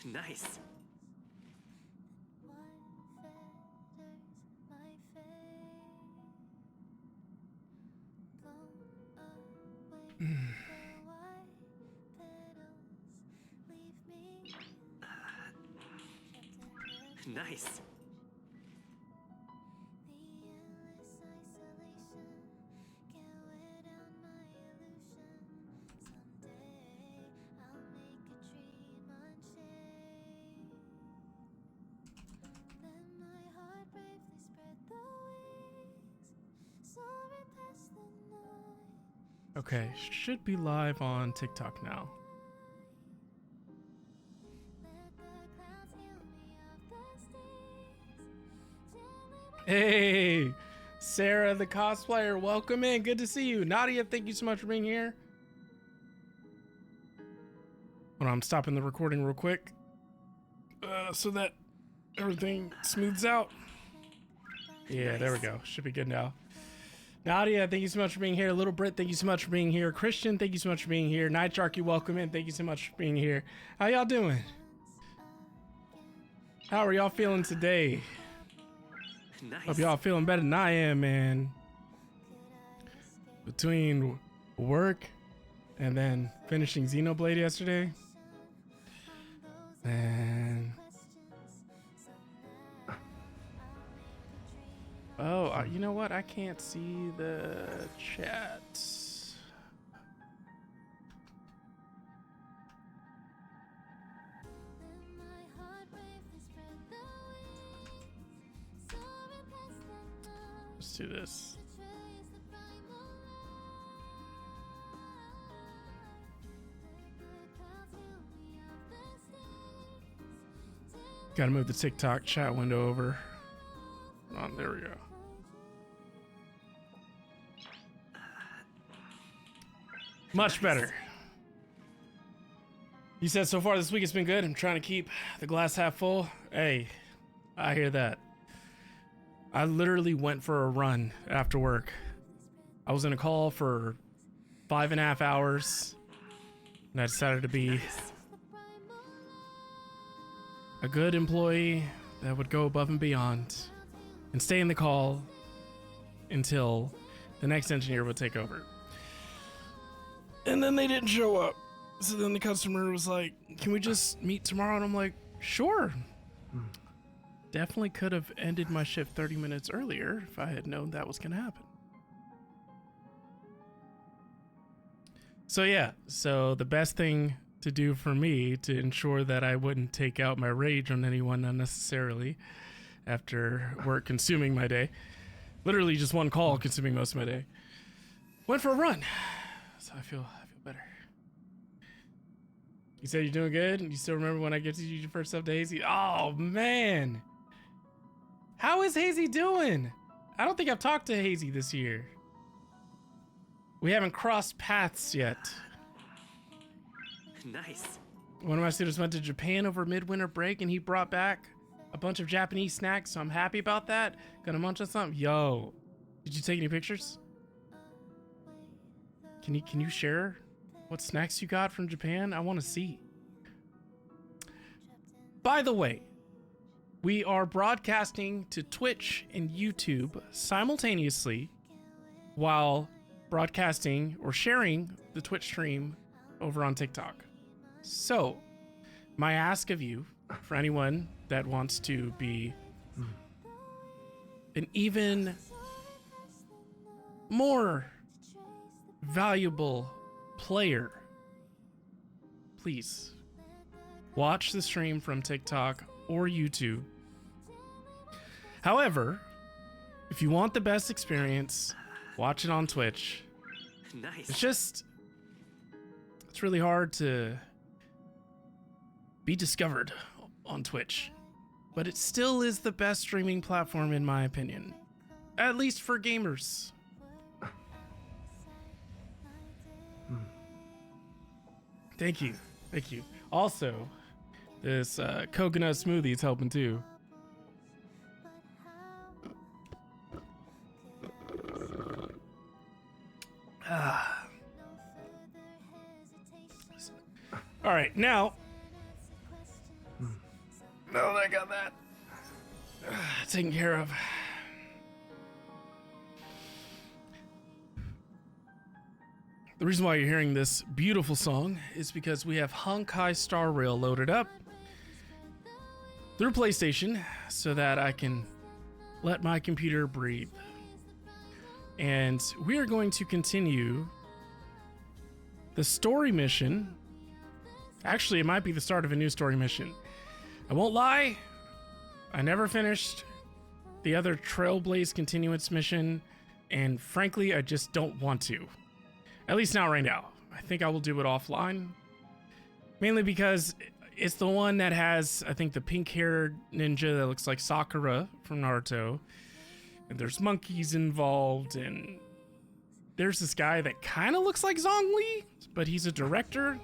Nice. Nice. Okay, should be live on TikTok now. Hey, Sarah the cosplayer, welcome in. Good to see you. Nadia, thank you so much for being here. Hold on, I'm stopping the recording real quick so that everything smooths out. Yeah, Nice. there we go. Should be good now. Nadia, thank you so much for being here. Little Brit, thank you so much for being here. Christian, thank you so much for being here. Night Sharky, welcome in. Thank you so much for being here. How y'all doing? How are y'all feeling today? Nice. Hope y'all feeling better than I am, man. Between work and then finishing Xenoblade yesterday. Man. Oh, you know what? I can't see the chat. Let's do this. Gotta move the TikTok chat window over. Oh, there we go. Much better. You said so far this week it's been good. I'm trying to keep the glass half full. Hey, I hear that. I literally went for a run after work. I was in a call for 5.5 hours, and I decided to be a good employee that would go above and beyond and stay in the call until the next engineer would take over. And then they didn't show up. So then the customer was like, can we just meet tomorrow? And I'm like, sure. Definitely could have ended my shift 30 minutes earlier if I had known that was going to happen. So yeah, so the best thing to do for me to ensure that I wouldn't take out my rage on anyone unnecessarily after work consuming my day, literally just one call consuming most of my day, went for a run. So I feel better. You said you're doing good? You still remember when I gifted you your first sub to Hazy? Oh, man. How is Hazy doing? I don't think I've talked to Hazy this year. We haven't crossed paths yet. Nice. One of my students went to Japan over midwinter break and he brought back a bunch of Japanese snacks, so I'm happy about that. Gonna munch on something? Yo, did you take any pictures? Can you share what snacks you got from Japan? I want to see. By the way, we are broadcasting to Twitch and YouTube simultaneously while broadcasting or sharing the Twitch stream over on TikTok. So, my ask of you, for anyone that wants to be an even more valuable player, please watch the stream from TikTok or YouTube. However, if you want the best experience, watch it on Twitch. Nice. It's really hard to be discovered on Twitch, but it still is the best streaming platform in my opinion, at least for gamers. Thank you. Also, this coconut smoothie is helping too. All right, now Now that I got that taken care of. The reason why you're hearing this beautiful song is because we have Honkai Star Rail loaded up through PlayStation so that I can let my computer breathe. And we are going to continue the story mission. Actually, it might be the start of a new story mission. I won't lie, I never finished the other Trailblaze Continuance mission, and frankly, I just don't want to. At least not right now. I think I will do it offline. Mainly because it's the one that has, I think, the pink-haired ninja that looks like Sakura from Naruto. And there's monkeys involved, and there's this guy that kind of looks like Zhongli, but he's a director.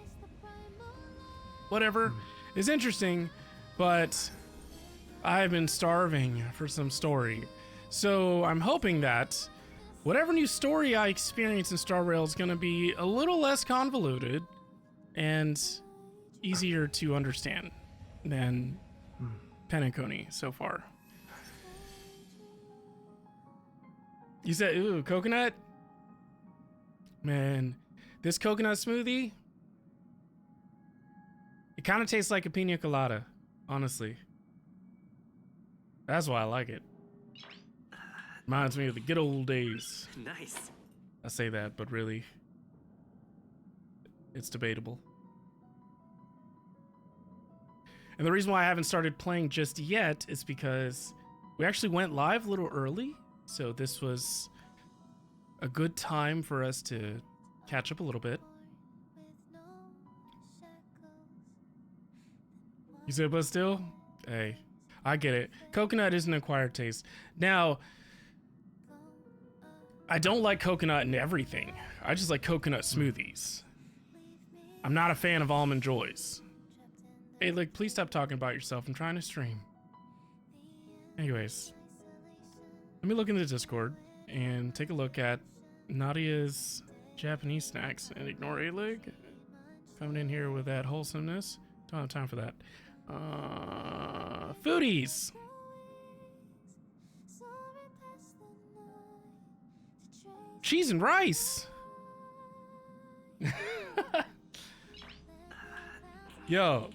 Whatever. It's interesting, but I've been starving for some story. So I'm hoping that whatever new story I experience in Star Rail is going to be a little less convoluted and easier to understand than Penacony so far. You said, ooh, coconut? Man, this coconut smoothie, it kind of tastes like a pina colada, honestly. That's why I like it. Reminds me of the good old days. Nice. I say that, but really, it's debatable. And the reason why I haven't started playing just yet is because we actually went live a little early. So this was a good time for us to catch up a little bit. You said, but still? Hey, I get it. Coconut is an acquired taste. Now, I don't like coconut in everything. I just like coconut smoothies. I'm not a fan of almond joys. Hey, look, please stop talking about yourself. I'm trying to stream. Anyways, let me look in the Discord and take a look at Nadia's Japanese snacks and ignore A-Lig. Coming in here with that wholesomeness. Don't have time for that. Foodies! Cheese and rice! Yo.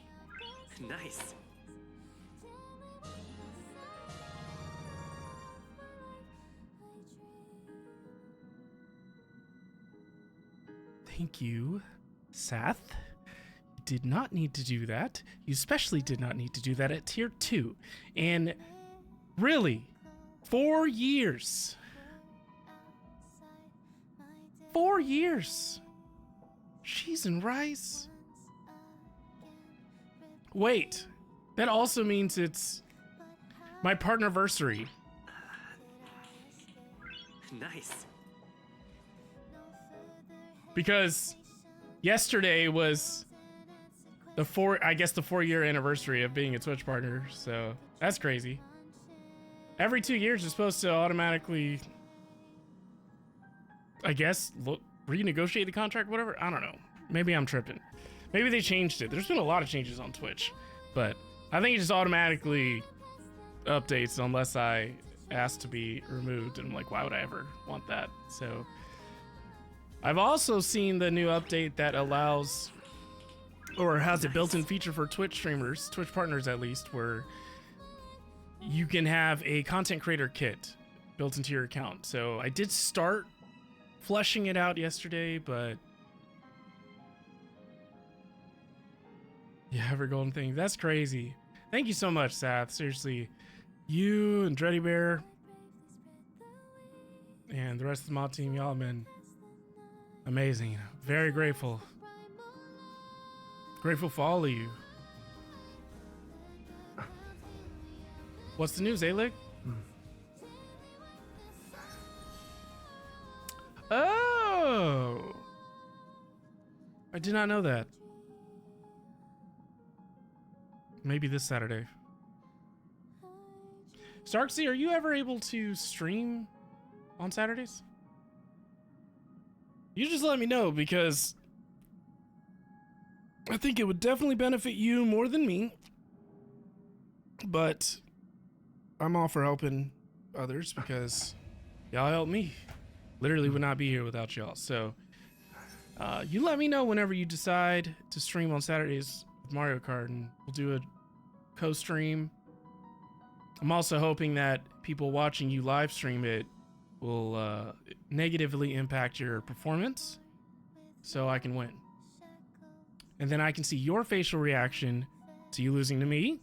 Nice. Thank you, Sath. You did not need to do that. You especially did not need to do that at tier 2. And really, 4 years. 4 years. Cheese and rice. Wait, that also means it's my partnerversary. Nice. Because yesterday was the 4-year anniversary of being a Twitch partner, so that's crazy. Every 2 years you're supposed to automatically, I guess, renegotiate the contract, whatever. I don't know. Maybe I'm tripping. Maybe they changed it. There's been a lot of changes on Twitch, but I think it just automatically updates unless I ask to be removed, and I'm like, why would I ever want that? So I've also seen the new update that allows, or has a built-in feature for Twitch streamers, Twitch partners at least, where you can have a content creator kit built into your account. So I did start fleshing it out yesterday, but yeah, every golden thing. That's crazy. Thank you so much, Sath. Seriously, you and Dreddy Bear and the rest of the mod team, y'all have been amazing. Very grateful. Grateful for all of you. What's the news, A-Lig? Oh! I did not know that. Maybe this Saturday. Starksy, are you ever able to stream on Saturdays? You just let me know, because I think it would definitely benefit you more than me But I'm all for helping others because y'all help me. Literally would not be here without y'all. So you let me know whenever you decide to stream on Saturdays with Mario Kart, and we'll do a co-stream. I'm also hoping that people watching you live stream it will negatively impact your performance so I can win. And then I can see your facial reaction to you losing to me,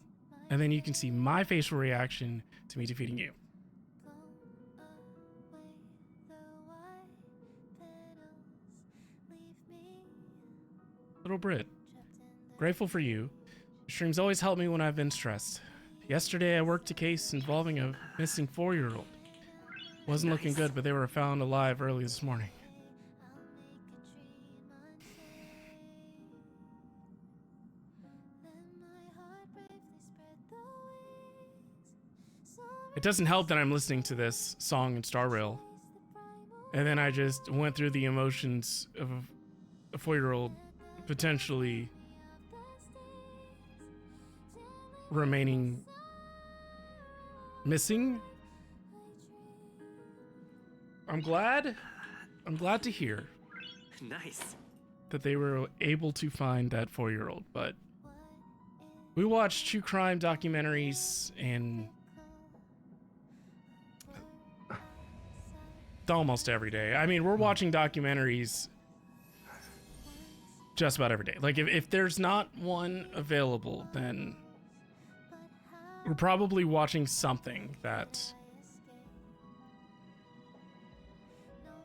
and then you can see my facial reaction to me defeating you. Little Brit, grateful for you. Your streams always help me when I've been stressed. Yesterday I worked a case involving a missing 4-year-old. Wasn't looking good, but they were found alive early this morning. It doesn't help that I'm listening to this song in Star Rail, and then I just went through the emotions of a 4-year-old potentially remaining missing. I'm glad to hear Nice. that they were able to find that 4-year-old, but we watch true crime documentaries and almost every day. I mean, we're watching documentaries just about every day. Like, if there's not one available, then we're probably watching something that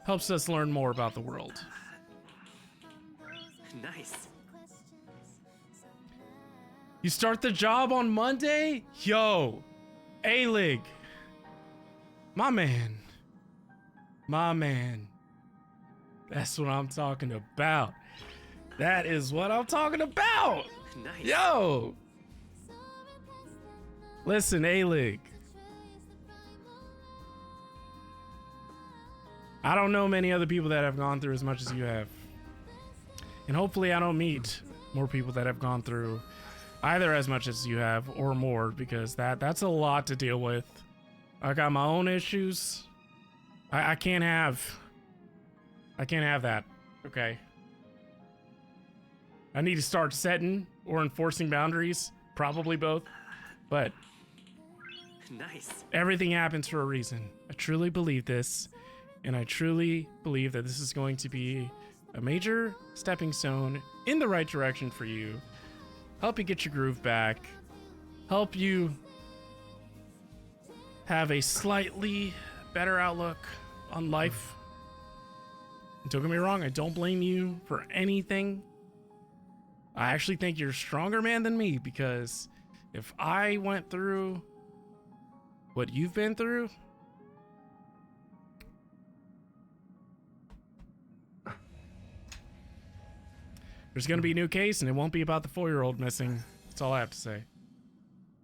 helps us learn more about the world. Nice. You start the job on Monday? Yo, A-Lig. My man. My man. That's what I'm talking about. That is what I'm talking about. Nice. Yo. Listen, A-Lig. I don't know many other people that have gone through as much as you have. And hopefully I don't meet more people that have gone through either as much as you have or more, because that's a lot to deal with. I got my own issues. I can't have that, okay? I need to start setting or enforcing boundaries, probably both, but Nice. everything happens for a reason. I truly believe this, and I truly believe that this is going to be a major stepping stone in the right direction for you. Help you get your groove back. Help you have a slightly better outlook on life. And don't get me wrong, I don't blame you for anything. I actually think you're a stronger man than me, because if I went through what you've been through, there's going to be a new case, and it won't be about the 4-year-old missing. That's all I have to say.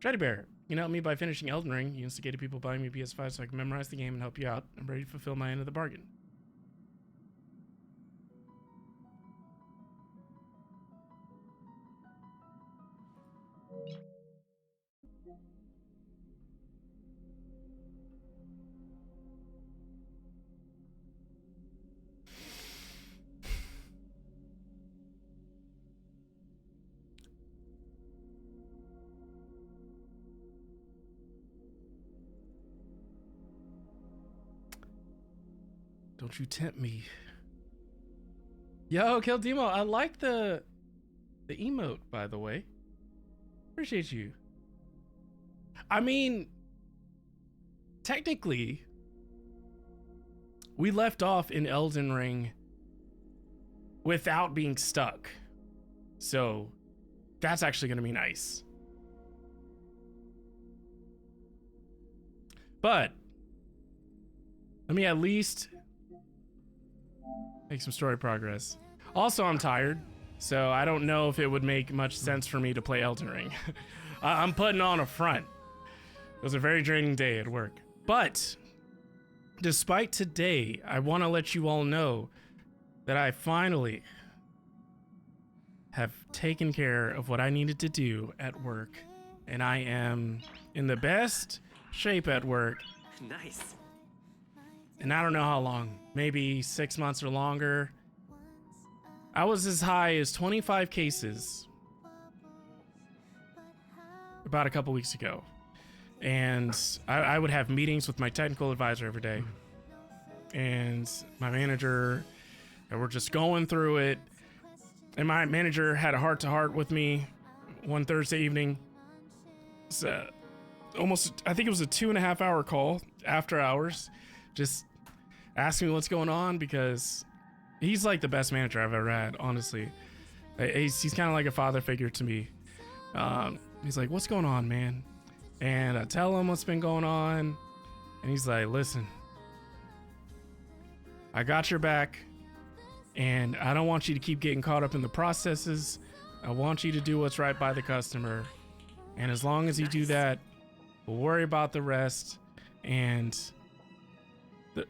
Teddy Bear, you know me by finishing Elden Ring. You instigated people buying me PS5 so I can memorize the game and help you out. I'm ready to fulfill my end of the bargain. Don't you tempt me. Yo, Kill Demo, I like the emote, by the way. Appreciate you. I mean, technically, we left off in Elden Ring without being stuck. So, that's actually going to be nice. But, let me at least make some story progress. Also, I'm tired, so I don't know if it would make much sense for me to play Elden Ring. I'm putting on a front. It was a very draining day at work. But, despite today, I want to let you all know that I finally have taken care of what I needed to do at work and I am in the best shape at work. Nice. And I don't know how long, maybe 6 months or longer. I was as high as 25 cases about a couple weeks ago. And I would have meetings with my technical advisor every day. And my manager, and we're just going through it. And my manager had a heart-to-heart with me one Thursday evening. It's almost, I think it was a 2.5 hour call after hours, just asking me what's going on, because he's like the best manager I've ever had, honestly. He's kind of like a father figure to me. He's like, what's going on, man? And I tell him what's been going on, and he's like, listen, I got your back, and I don't want you to keep getting caught up in the processes. I want you to do what's right by the customer. And as long as you do that, we'll worry about the rest. And the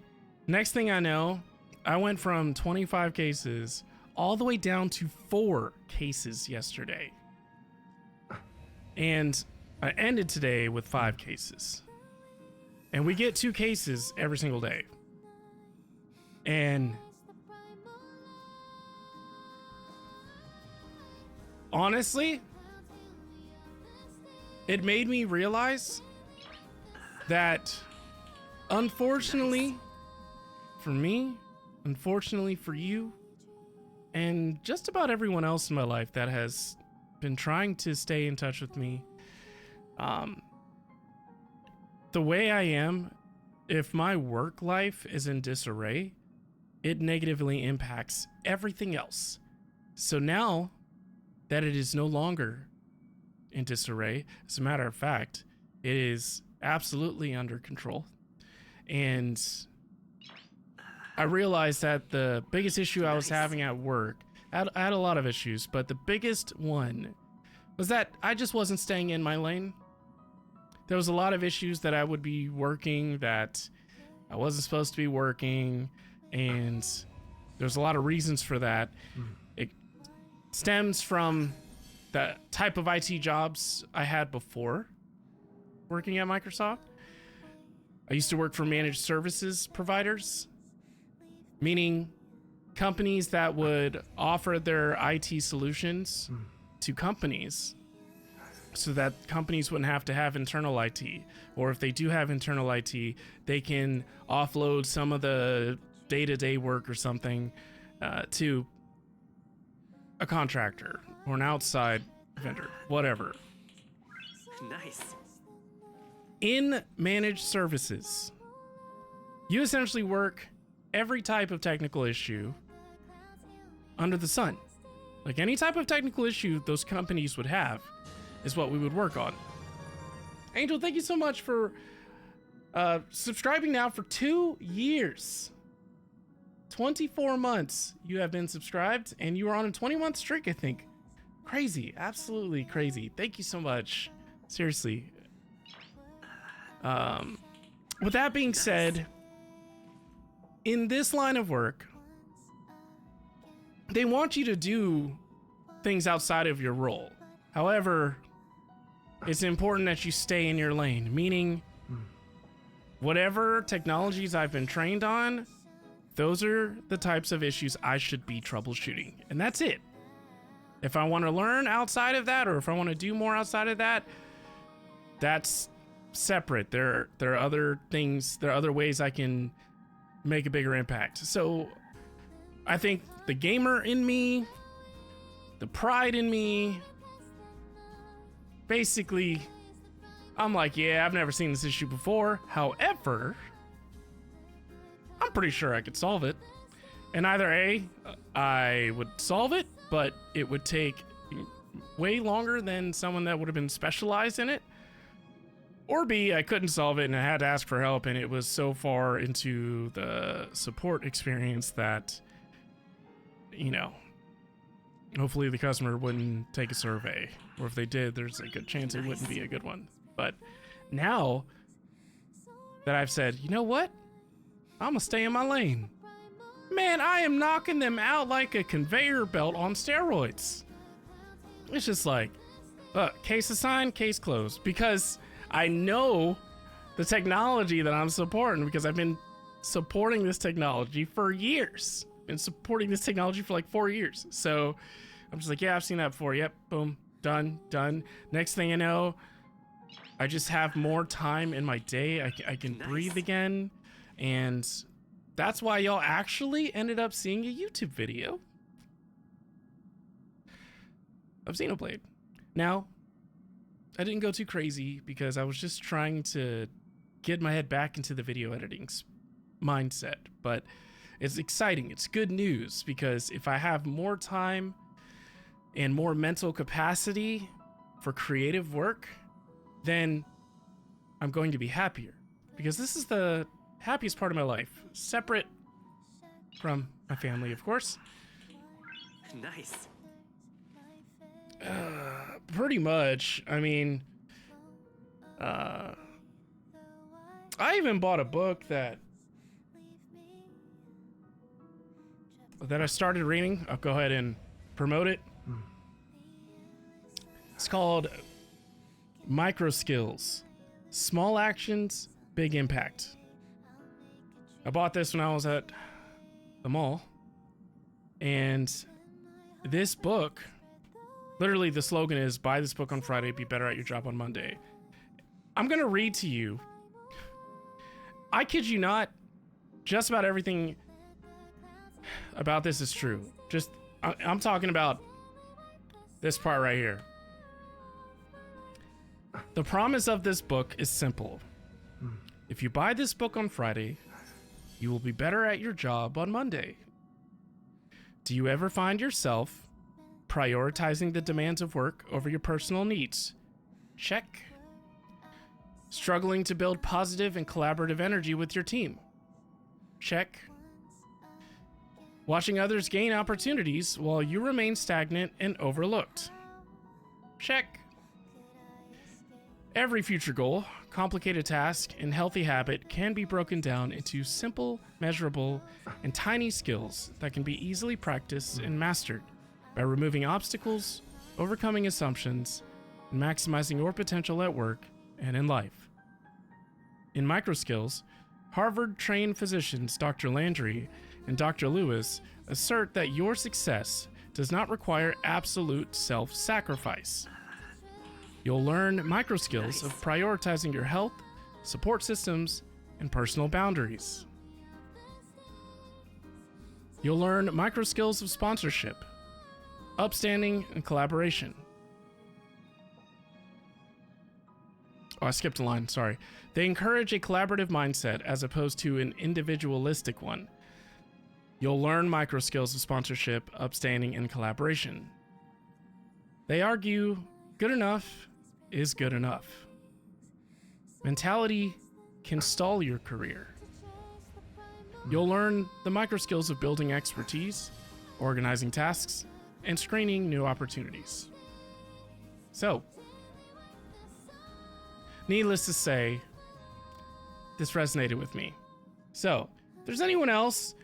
next thing I know, I went from 25 cases all the way down to 4 cases yesterday. And I ended today with 5 cases. And we get 2 cases every single day. And honestly, it made me realize that, unfortunately for me, unfortunately for you, and just about everyone else in my life that has been trying to stay in touch with me, the way I am, if my work life is in disarray, it negatively impacts everything else. So now that it is no longer in disarray, as a matter of fact, it is absolutely under control. And I realized that the biggest issue I was having at work, I had a lot of issues, but the biggest one was that I just wasn't staying in my lane. There was a lot of issues that I would be working that I wasn't supposed to be working, and there's a lot of reasons for that. It stems from the type of IT jobs I had before working at Microsoft. I used to work for managed services providers, meaning companies that would offer their IT solutions to companies so that companies wouldn't have to have internal IT. Or if they do have internal IT, they can offload some of the day-to-day work or something to a contractor or an outside vendor, whatever. Nice. In managed services, you essentially work every type of technical issue under the sun. Like any type of technical issue those companies would have is what we would work on. Angel, thank you so much for subscribing now for 2 years. 24 months you have been subscribed, and you are on a 20-month streak, I think. Crazy, absolutely crazy. Thank you so much. Seriously. With that being said, in this line of work, they want you to do things outside of your role. However, it's important that you stay in your lane, meaning whatever technologies I've been trained on, those are the types of issues I should be troubleshooting. And that's it. If I want to learn outside of that, or if I want to do more outside of that, that's separate. There are other things, there are other ways I can make a bigger impact. So I think the gamer in me, the pride in me, basically, I'm like, yeah, I've never seen this issue before. However, I'm pretty sure I could solve it. And either A, I would solve it, but it would take way longer than someone that would have been specialized in it. Or B, I couldn't solve it and I had to ask for help, and it was so far into the support experience that, you know, hopefully the customer wouldn't take a survey. Or if they did, there's a good chance it wouldn't be a good one. But now that I've said, you know what? I'm gonna stay in my lane. Man, I am knocking them out like a conveyor belt on steroids. It's just like, Case assigned, case closed. Because I know the technology that I'm supporting, because I've been supporting this technology for years. Been supporting this technology for like 4 years. So I'm just like, yeah, I've seen that before. Yep, boom, done. Next thing I know, I just have more time in my day. I can breathe again. And that's why y'all actually ended up seeing a YouTube video of Xenoblade. Now, I didn't go too crazy because I was just trying to get my head back into the video editing mindset. But it's exciting. It's good news because if I have more time and more mental capacity for creative work, then I'm going to be happier. Because this is the happiest part of my life, separate from my family, of course. Nice. Pretty much. I mean, I even bought a book that I started reading. I'll go ahead and promote it. It's called Micro Skills. Small actions, big impact. I bought this when I was at the mall. And this book, literally the slogan is, buy this book on Friday, be better at your job on Monday. I'm going to read to you. I kid you not, just about everything about this is true. I'm talking about this part right here. The promise of this book is simple. If you buy this book on Friday, you will be better at your job on Monday. Do you ever find yourself prioritizing the demands of work over your personal needs? Check. Struggling to build positive and collaborative energy with your team? Check. Watching others gain opportunities while you remain stagnant and overlooked? Check. Every future goal, complicated task, and healthy habit can be broken down into simple, measurable, and tiny skills that can be easily practiced and mastered by removing obstacles, overcoming assumptions, and maximizing your potential at work and in life. In Micro Skills, Harvard-trained physicians Dr. Landry and Dr. Lewis assert that your success does not require absolute self-sacrifice. You'll learn micro skills of prioritizing your health, support systems, and personal boundaries. You'll learn micro skills of sponsorship, upstanding, and collaboration. Oh, I skipped a line, sorry. They encourage a collaborative mindset as opposed to an individualistic one. You'll learn micro skills of sponsorship, upstanding, and collaboration. They argue good enough is good enough. Mentality can stall your career. You'll learn the micro skills of building expertise, organizing tasks, and screening new opportunities. So, needless to say, this resonated with me. So, if there's anyone else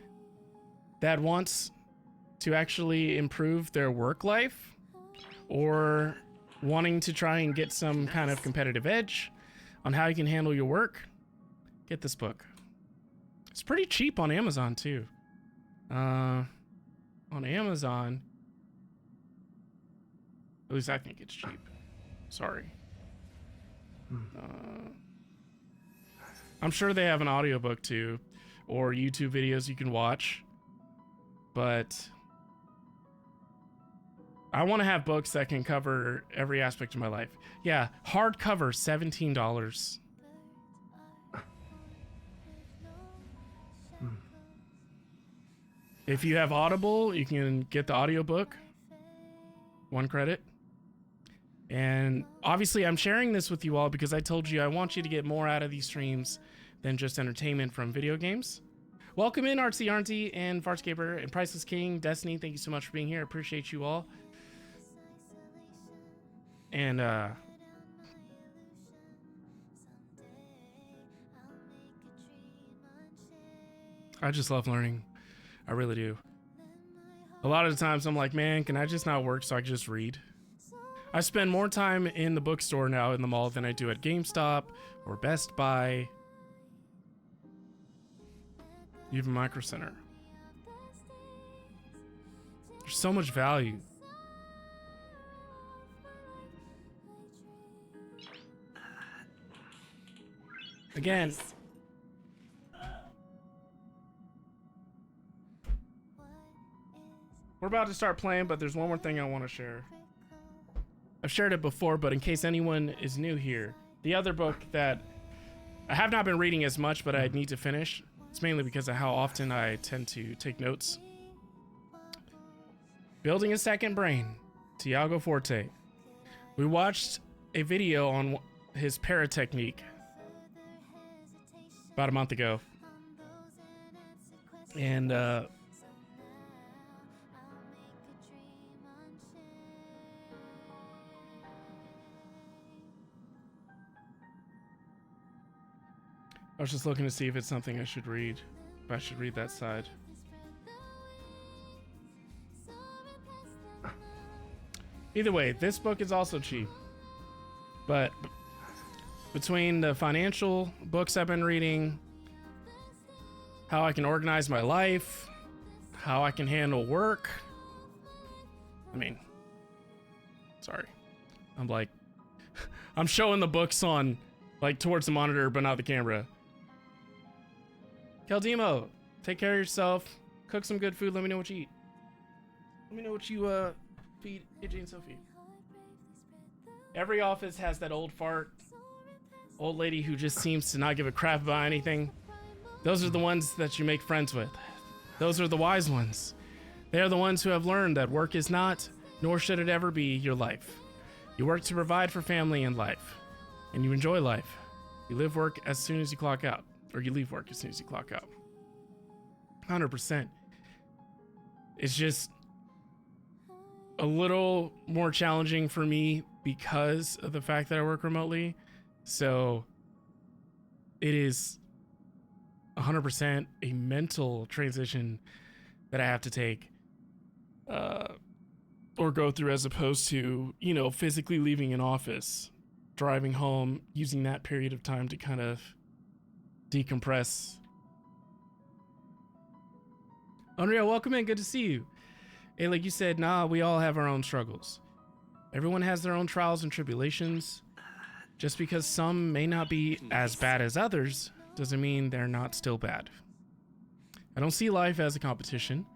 that wants to actually improve their work life or wanting to try and get some kind of competitive edge on how you can handle your work, get this book. It's pretty cheap on Amazon too. On Amazon, at least I think it's cheap. Sorry. I'm sure they have an audiobook too, or YouTube videos you can watch, but I want to have books that can cover every aspect of my life. Yeah, hardcover, $17. If you have Audible, you can get the audiobook. 1 credit. And obviously I'm sharing this with you all because I told you I want you to get more out of these streams than just entertainment from video games. Welcome in Artsy Auntie and Fartscaper and Priceless King, Destiny, thank you so much for being here. I appreciate you all. And I just love learning. I really do. A lot of the times I'm like, man, can I just not work so I can just read? I spend more time in the bookstore now in the mall than I do at GameStop or Best Buy, even Micro Center. There's so much value. Again, we're about to start playing, but there's one more thing I want to share. I've shared it before, but in case anyone is new here, the other book that I have not been reading as much, but I need to finish, it's mainly because of how often I tend to take notes. Building a Second Brain, Tiago Forte. We watched a video on his para technique about a month ago. And I was just looking to see if it's something I should read. If I should read that side. Either way, this book is also cheap. But between the financial books I've been reading, how I can organize my life, how I can handle work. I mean, sorry. I'm showing the books on, like, towards the monitor, but not the camera. Keldemo, take care of yourself. Cook some good food. Let me know what you eat. Let me know what you feed AJ and Sophie. Every office has that old fart, old lady who just seems to not give a crap about anything. Those are the ones that you make friends with. Those are the wise ones. They are the ones who have learned that work is not, nor should it ever be, your life. You work to provide for family and life, and you enjoy life. You live work as soon as you clock out, or you leave work as soon as you clock out. 100%. It's just a little more challenging for me because of the fact that I work remotely. So it is 100% a mental transition that I have to take or go through, as opposed to, you know, physically leaving an office, driving home, using that period of time to kind of decompress. Unreal, welcome in. Good to see you. Hey, like you said, nah, we all have our own struggles. Everyone has their own trials and tribulations. Just because some may not be as bad as others doesn't mean they're not still bad. I don't see life as a competition.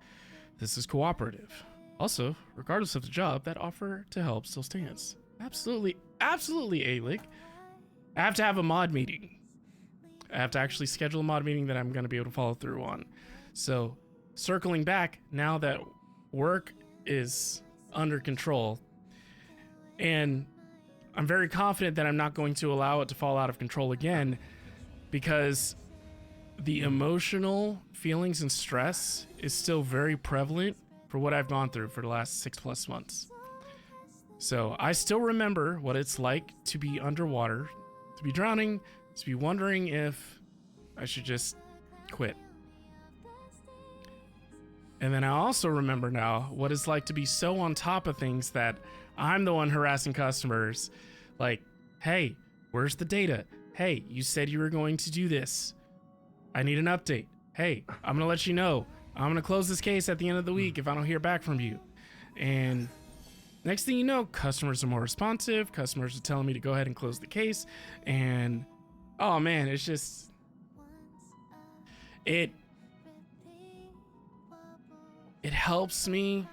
This is cooperative. Also, regardless of the job, that offer to help still stands. Absolutely, absolutely, Alick. I have to have a mod meeting. I have to actually schedule a mod meeting that I'm going to be able to follow through on. So, circling back, now that work is under control, and I'm very confident that I'm not going to allow it to fall out of control again, because the emotional feelings and stress is still very prevalent for what I've gone through for the last 6+ months. So I still remember what it's like to be underwater, to be drowning, to be wondering if I should just quit. And then I also remember now what it's like to be so on top of things that I'm the one harassing customers. Like, hey, where's the data? Hey, you said you were going to do this. I need an update. Hey, I'm going to let you know. I'm going to close this case at the end of the week if I don't hear back from you. And next thing you know, customers are more responsive. Customers are telling me to go ahead and close the case. And, oh man, it's just... It helps me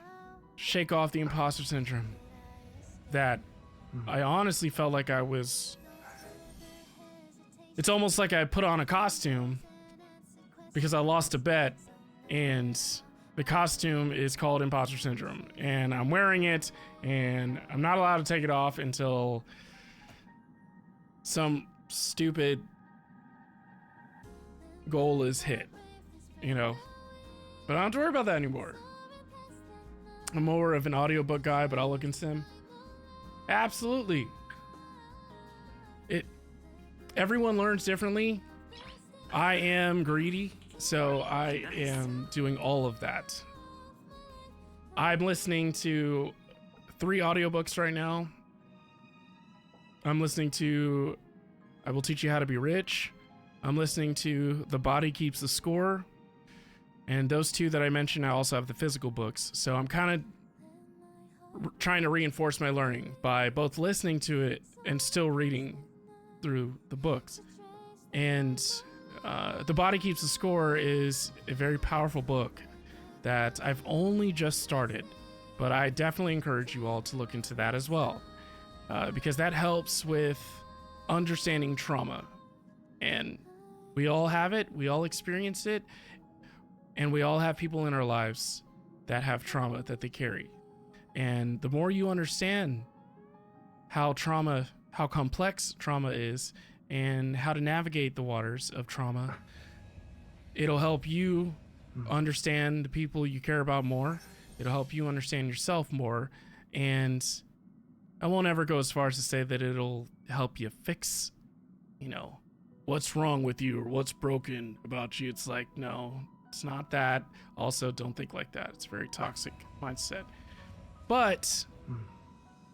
shake off the imposter syndrome that I honestly felt like I was... It's almost like I put on a costume because I lost a bet, and the costume is called imposter syndrome, and I'm wearing it, and I'm not allowed to take it off until some stupid goal is hit, you know. But I don't have to worry about that anymore. I'm more of an audiobook guy, but I'll look in sim. Absolutely. Everyone learns differently. I am greedy, so I am doing all of that. I'm listening to 3 audiobooks right now. I'm listening to I Will Teach You How to Be Rich. I'm listening to The Body Keeps the Score. And those two that I mentioned, I also have the physical books. So I'm kind of trying to reinforce my learning by both listening to it and still reading through the books. And The Body Keeps the Score is a very powerful book that I've only just started, but I definitely encourage you all to look into that as well, because that helps with understanding trauma. And we all have it, we all experience it, and we all have people in our lives that have trauma that they carry. And the more you understand how complex trauma is and how to navigate the waters of trauma, it'll help you understand the people you care about more. It'll help you understand yourself more. And I won't ever go as far as to say that it'll help you fix, what's wrong with you or what's broken about you. It's like, no, it's not that. Also, don't think like that. It's a very toxic mindset. But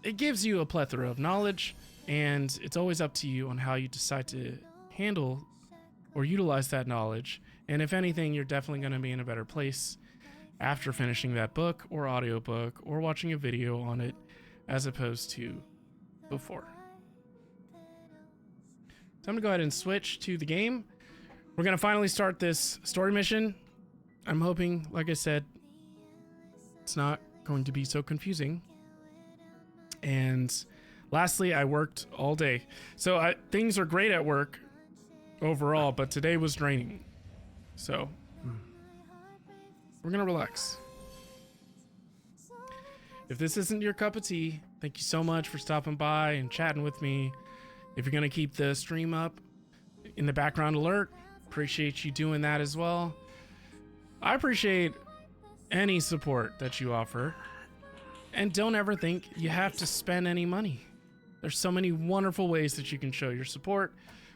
it gives you a plethora of knowledge, and it's always up to you on how you decide to handle or utilize that knowledge. And if anything, you're definitely going to be in a better place after finishing that book or audiobook or watching a video on it as opposed to before. So I'm going to go ahead and switch to the game. We're going to finally start this story mission. I'm hoping, like I said, it's not going to be so confusing. And lastly, I worked all day. So things are great at work overall, but today was draining. So we're going to relax. If this isn't your cup of tea, thank you so much for stopping by and chatting with me. If you're going to keep the stream up in the background alert, appreciate you doing that as well. I appreciate any support that you offer. And don't ever think you have to spend any money. There's so many wonderful ways that you can show your support,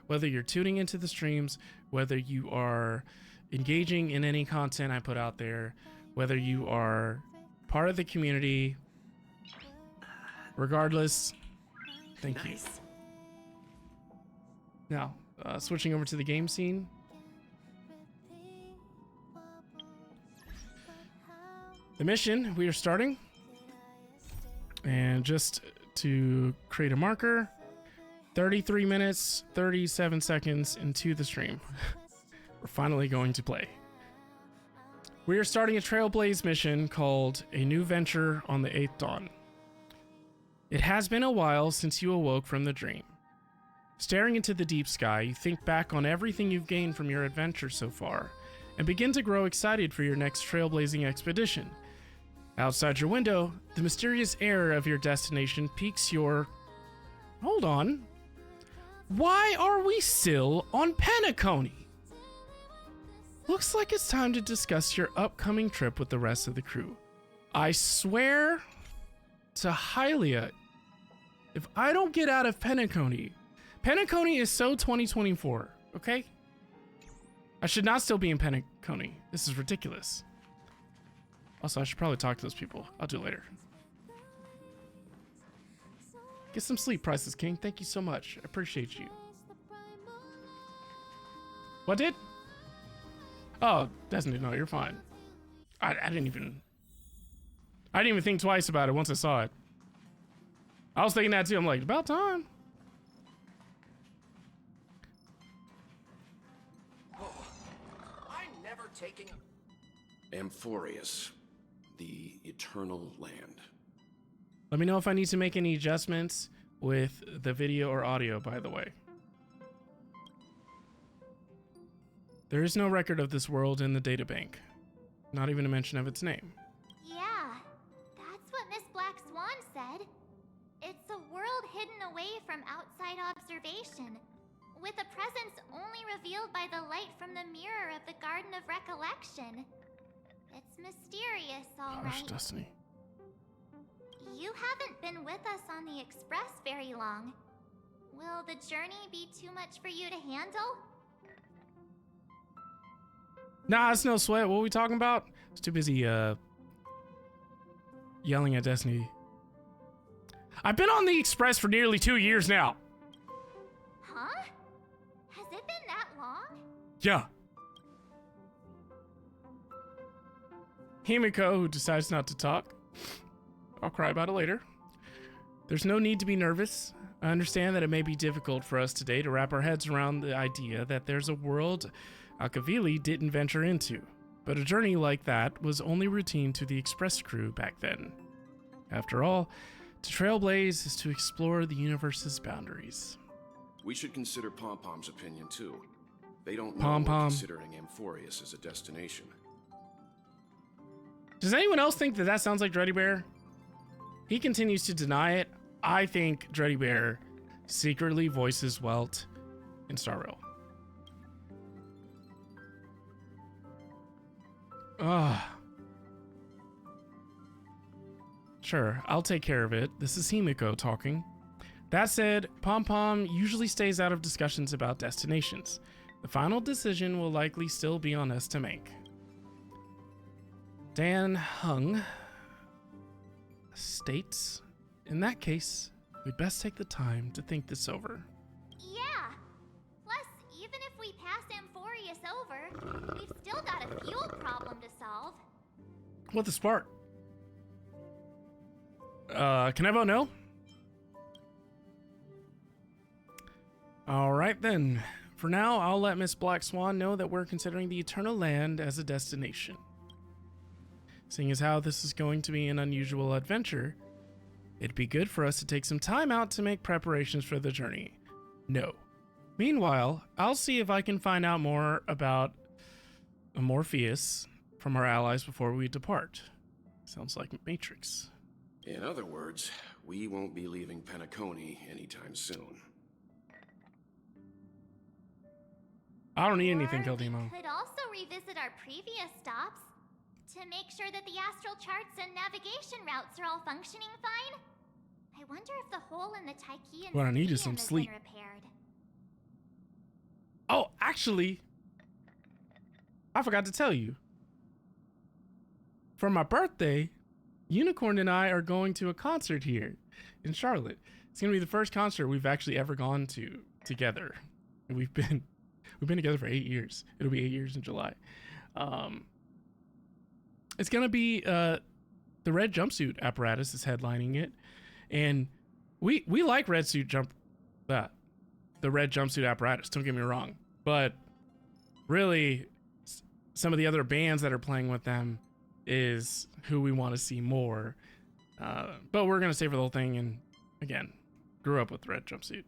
whether you're tuning into the streams, whether you are engaging in any content I put out there, whether you are part of the community. Regardless, thank you. Now, switching over to the game scene. The mission we are starting. And just to create a marker, 33 minutes, 37 seconds into the stream. We're finally going to play. We are starting a Trailblaze mission called A New Venture on the 8th Dawn. It has been a while since you awoke from the dream. Staring into the deep sky, you think back on everything you've gained from your adventure so far, and begin to grow excited for your next trailblazing expedition. Outside your window, the mysterious air of your destination piques your... Hold on. Why are we still on Penacony? Looks like it's time to discuss your upcoming trip with the rest of the crew. I swear to Hylia, if I don't get out of Penacony... Penacony is so 2024, okay? I should not still be in Penacony. This is ridiculous. Also, I should probably talk to those people. I'll do it later. Get some sleep, Priceless King. Thank you so much. I appreciate you. What did? Oh, Destiny, no, you're fine. I didn't even think twice about it once I saw it. I was thinking that too. I'm like, about time. I'm never taking Amphorius, the Eternal Land. Let me know if I need to make any adjustments with the video or audio, by the way. There is no record of this world in the databank. Not even a mention of its name. Yeah, that's what Miss Black Swan said. It's a world hidden away from outside observation, with a presence only revealed by the light from the mirror of the Garden of Recollection. It's mysterious, all Gosh, right. Destiny. You haven't been with us on the Express very long. Will the journey be too much for you to handle? Nah, it's no sweat. What are we talking about? I was too busy yelling at Destiny. I've been on the Express for nearly 2 years now. Yeah. Himiko, who decides not to talk. I'll cry about it later. There's no need to be nervous. I understand that it may be difficult for us today to wrap our heads around the idea that there's a world Akavili didn't venture into. But a journey like that was only routine to the Express crew back then. After all, to trailblaze is to explore the universe's boundaries. We should consider Pom-Pom's opinion too. They don't know Pom-Pom. we're considering Amphorius as a destination. Does anyone else think that that sounds like Dreddy Bear? He continues to deny it. I think Dreddy Bear secretly voices Welt in Star Rail. Ugh. Sure, I'll take care of it. This is Himiko talking. That said, Pom-Pom usually stays out of discussions about destinations. The final decision will likely still be on us to make. Dan Hung states, in that case, we'd best take the time to think this over. Yeah. Plus, even if we pass Amphorius over, we've still got a fuel problem to solve. What the spark? Can I vote no? Alright then. For now, I'll let Miss Black Swan know that we're considering the Eternal Land as a destination. Seeing as how this is going to be an unusual adventure, it'd be good for us to take some time out to make preparations for the journey. No. Meanwhile, I'll see if I can find out more about Morpheus from our allies before we depart. Sounds like Matrix. In other words, we won't be leaving Penacony anytime soon. I don't need anything, Or Keldimo. we could also revisit our previous stops to make sure that the astral charts and navigation routes are all functioning fine. I wonder if the hole in the Tychean What I need is stadium some has sleep. been repaired. Oh, actually, I forgot to tell you. For my birthday, Unicorn and I are going to a concert here in Charlotte. It's going to be the first concert we've actually ever gone to together. And we've been together for 8 years. It'll be 8 years in July. It's going to be the Red Jumpsuit Apparatus is headlining it. And we like the Red Jumpsuit Apparatus, don't get me wrong. But really, some of the other bands that are playing with them is who we want to see more. But we're going to stay for the whole thing. And again, grew up with Red Jumpsuit.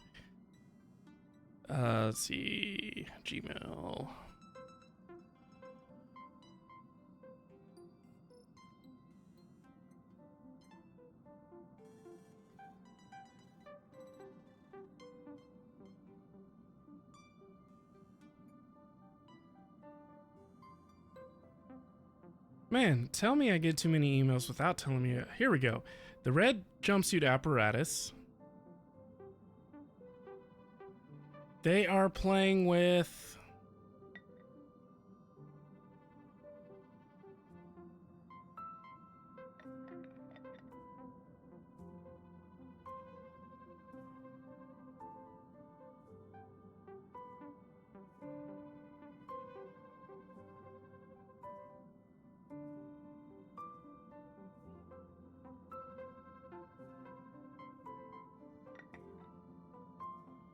Let's see. Gmail. Man, tell me I get too many emails without telling me. Here we go. The Red Jumpsuit Apparatus. They are playing with...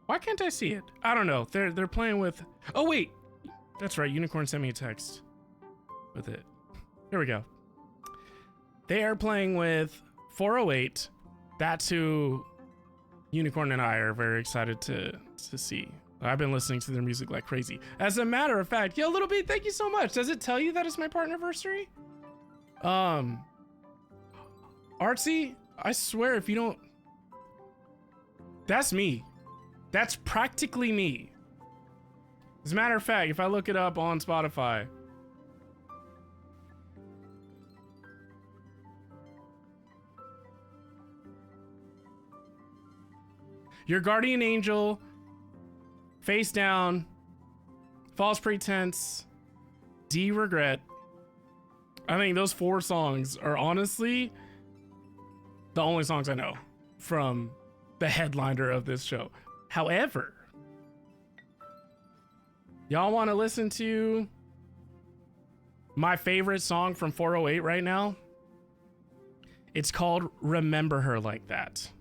Why can't I see it? I don't know. They're playing with... Oh, wait. That's right. Unicorn sent me a text with it. Here we go. They are playing with 408. That's who Unicorn and I are very excited to see. I've been listening to their music like crazy. As a matter of fact, yo, Little B, thank you so much. Does it tell you that it's my partnerversary? Artsy, I swear if you don't... That's me. That's practically me. As a matter of fact, if I look it up on Spotify. Your guardian angel, face down, false pretense, D regret. I think those 4 songs are honestly the only songs I know from the headliner of this show. However, Y'all want to listen to my favorite song from 408 right now? It's called Remember Her Like That.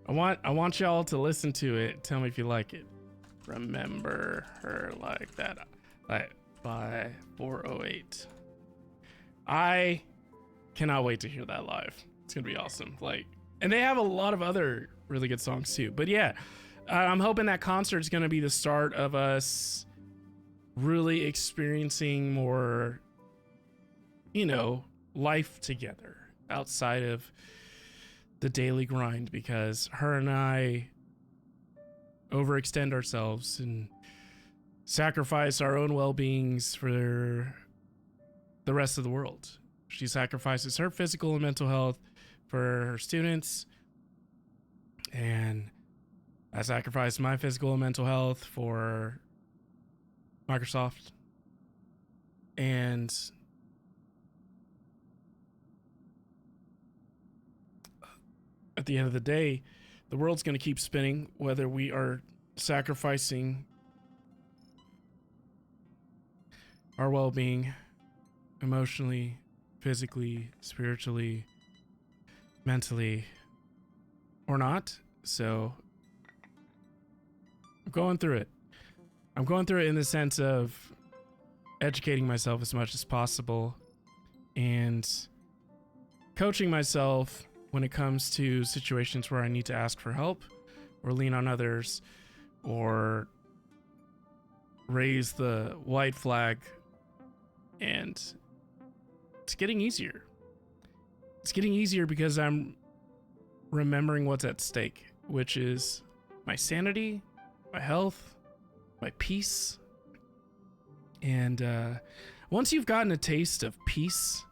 I want y'all to listen to it. Tell me if you like it. Remember Her Like That by 408. I cannot wait to hear that live. It's gonna be awesome. And they have a lot of other really good songs too. But yeah, I'm hoping that concert is gonna be the start of us really experiencing more, life together outside of the daily grind, because her and I overextend ourselves and sacrifice our own well-beings for the rest of the world. She sacrifices her physical and mental health for her students, and I sacrificed my physical and mental health for Microsoft. And at the end of the day, the world's going to keep spinning whether we are sacrificing our well-being emotionally, physically, spiritually, mentally, or not. So I'm going through it. I'm going through it in the sense of educating myself as much as possible and coaching myself when it comes to situations where I need to ask for help or lean on others or raise the white flag. And it's getting easier. It's getting easier because I'm remembering what's at stake, which is my sanity, my health, my peace. And once you've gotten a taste of peace,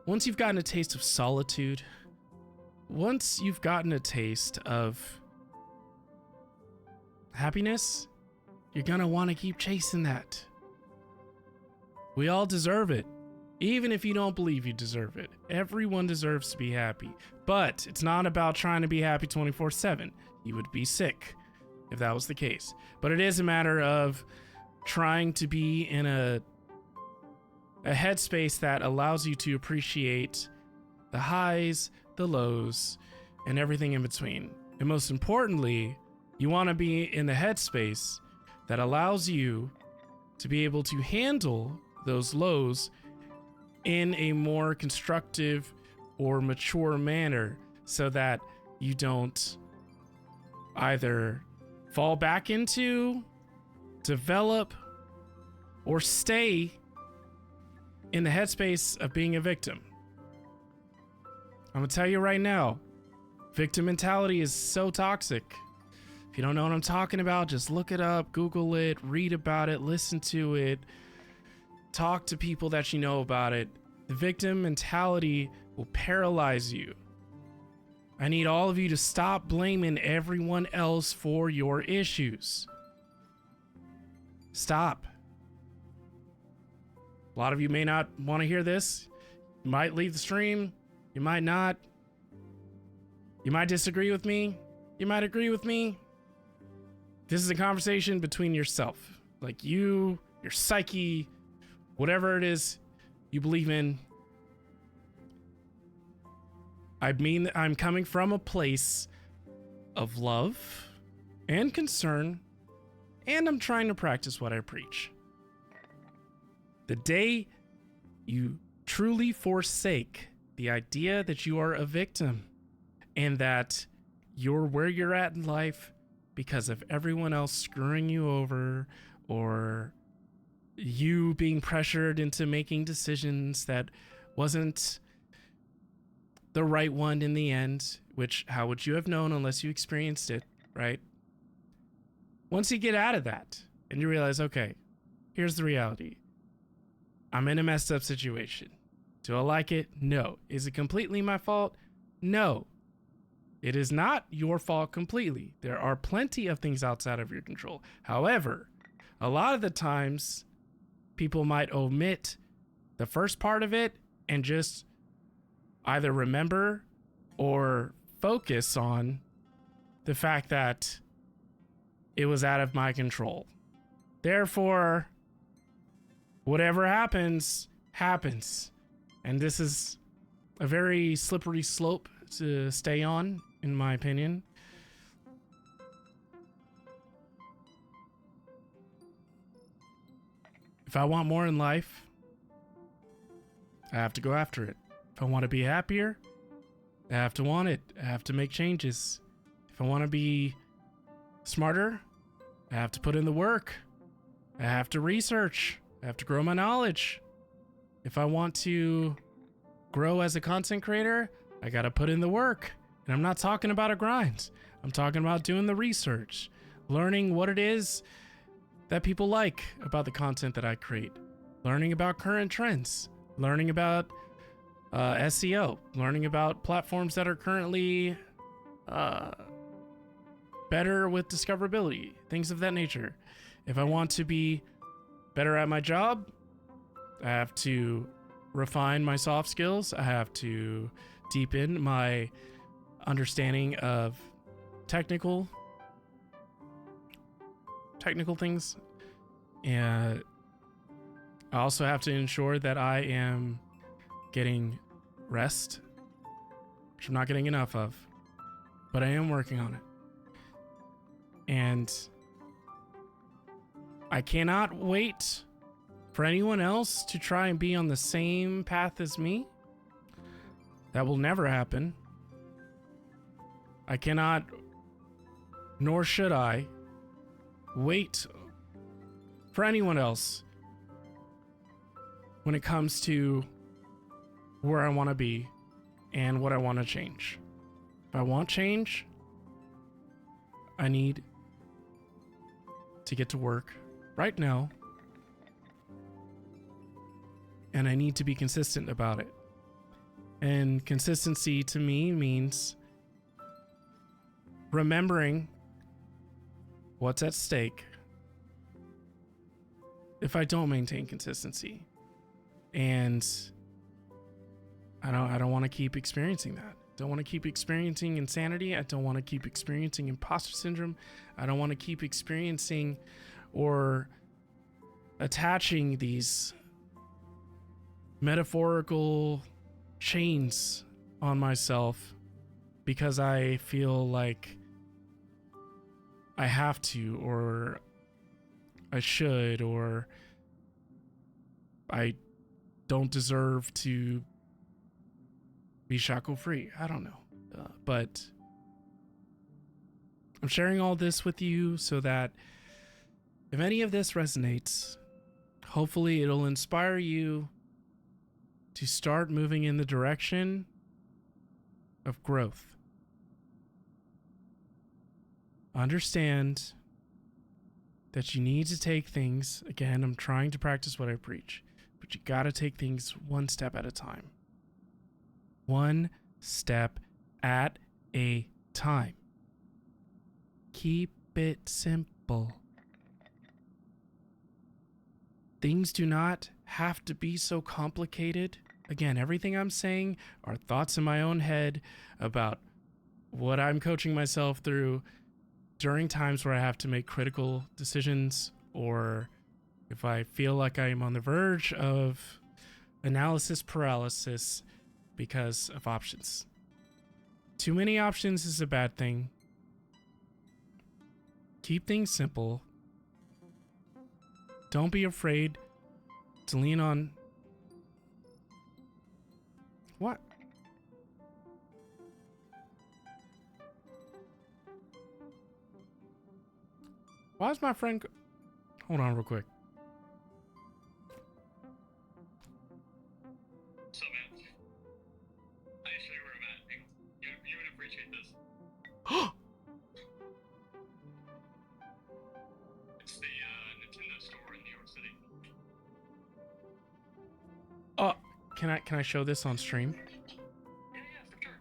once you've gotten a taste of solitude, once you've gotten a taste of happiness, you're gonna want to keep chasing that. We all deserve it, even if you don't believe you deserve it. Everyone deserves to be happy, but it's not about trying to be happy 24/7. You would be sick if that was the case. But it is a matter of trying to be in a headspace that allows you to appreciate the highs, the lows, and everything in between. And most importantly, you want to be in the headspace that allows you to be able to handle those lows in a more constructive or mature manner, so that you don't either fall back into, develop, or stay in the headspace of being a victim. I'm gonna tell you right now, victim mentality is so toxic. If you don't know what I'm talking about, just look it up, Google it, read about it, listen to it, talk to people that you know about it. The victim mentality will paralyze you. I need all of you to stop blaming everyone else for your issues. Stop. A lot of you may not want to hear this. You might leave the stream. You might not. You might disagree with me. You might agree with me. This is a conversation between yourself. Like you, your psyche, whatever it is you believe in. I mean, I'm coming from a place of love and concern, and I'm trying to practice what I preach. The day you truly forsake the idea that you are a victim and that you're where you're at in life because of everyone else screwing you over, or you being pressured into making decisions that wasn't the right one in the end, which how would you have known unless you experienced it, right? Once you get out of that and you realize, okay, here's the reality. I'm in a messed up situation. Do I like it? No. Is it completely my fault? No. It is not your fault completely. There are plenty of things outside of your control. However, a lot of the times people might omit the first part of it and just either remember or focus on the fact that it was out of my control. Therefore, whatever happens, happens. And this is a very slippery slope to stay on, in my opinion. If I want more in life, I have to go after it. If I want to be happier, I have to want it. I have to make changes. If I want to be smarter, I have to put in the work. I have to research. I have to grow my knowledge. If I want to grow as a content creator, I gotta put in the work. And I'm not talking about a grind. I'm talking about doing the research, learning what it is that people like about the content that I create, learning about current trends, learning about SEO, learning about platforms that are currently better with discoverability, things of that nature. If I want to be better at my job, I have to refine my soft skills. I have to deepen my understanding of technical things. And I also have to ensure that I am getting rest, which I'm not getting enough of, but I am working on it. And I cannot wait for anyone else to try and be on the same path as me. That will never happen. I cannot, nor should I, wait for anyone else when it comes to where I want to be and what I want to change. If I want change, I need to get to work right now, and I need to be consistent about it. And consistency to me means remembering what's at stake if I don't maintain consistency. And I don't want to keep experiencing that. Don't want to keep experiencing insanity. I don't want to keep experiencing imposter syndrome. I don't want to keep experiencing or attaching these metaphorical chains on myself because I feel like I have to, or I should, or I don't deserve to be shackle free. I don't know. But I'm sharing all this with you so that if any of this resonates, hopefully it'll inspire you to start moving in the direction of growth. Understand that you need to take things, again, I'm trying to practice what I preach, but you gotta take things one step at a time. One step at a time. Keep it simple. Things do not have to be so complicated. Again, everything I'm saying are thoughts in my own head about what I'm coaching myself through during times where I have to make critical decisions, or if I feel like I am on the verge of analysis paralysis because of options. Too many options is a bad thing. Keep things simple. Don't be afraid to lean on... What? Why is my friend... Hold on real quick. So, man, I show you where I'm at. Hang on. You would appreciate this. It's the Nintendo store in New York City. Can I show this on stream? Yeah, for sure.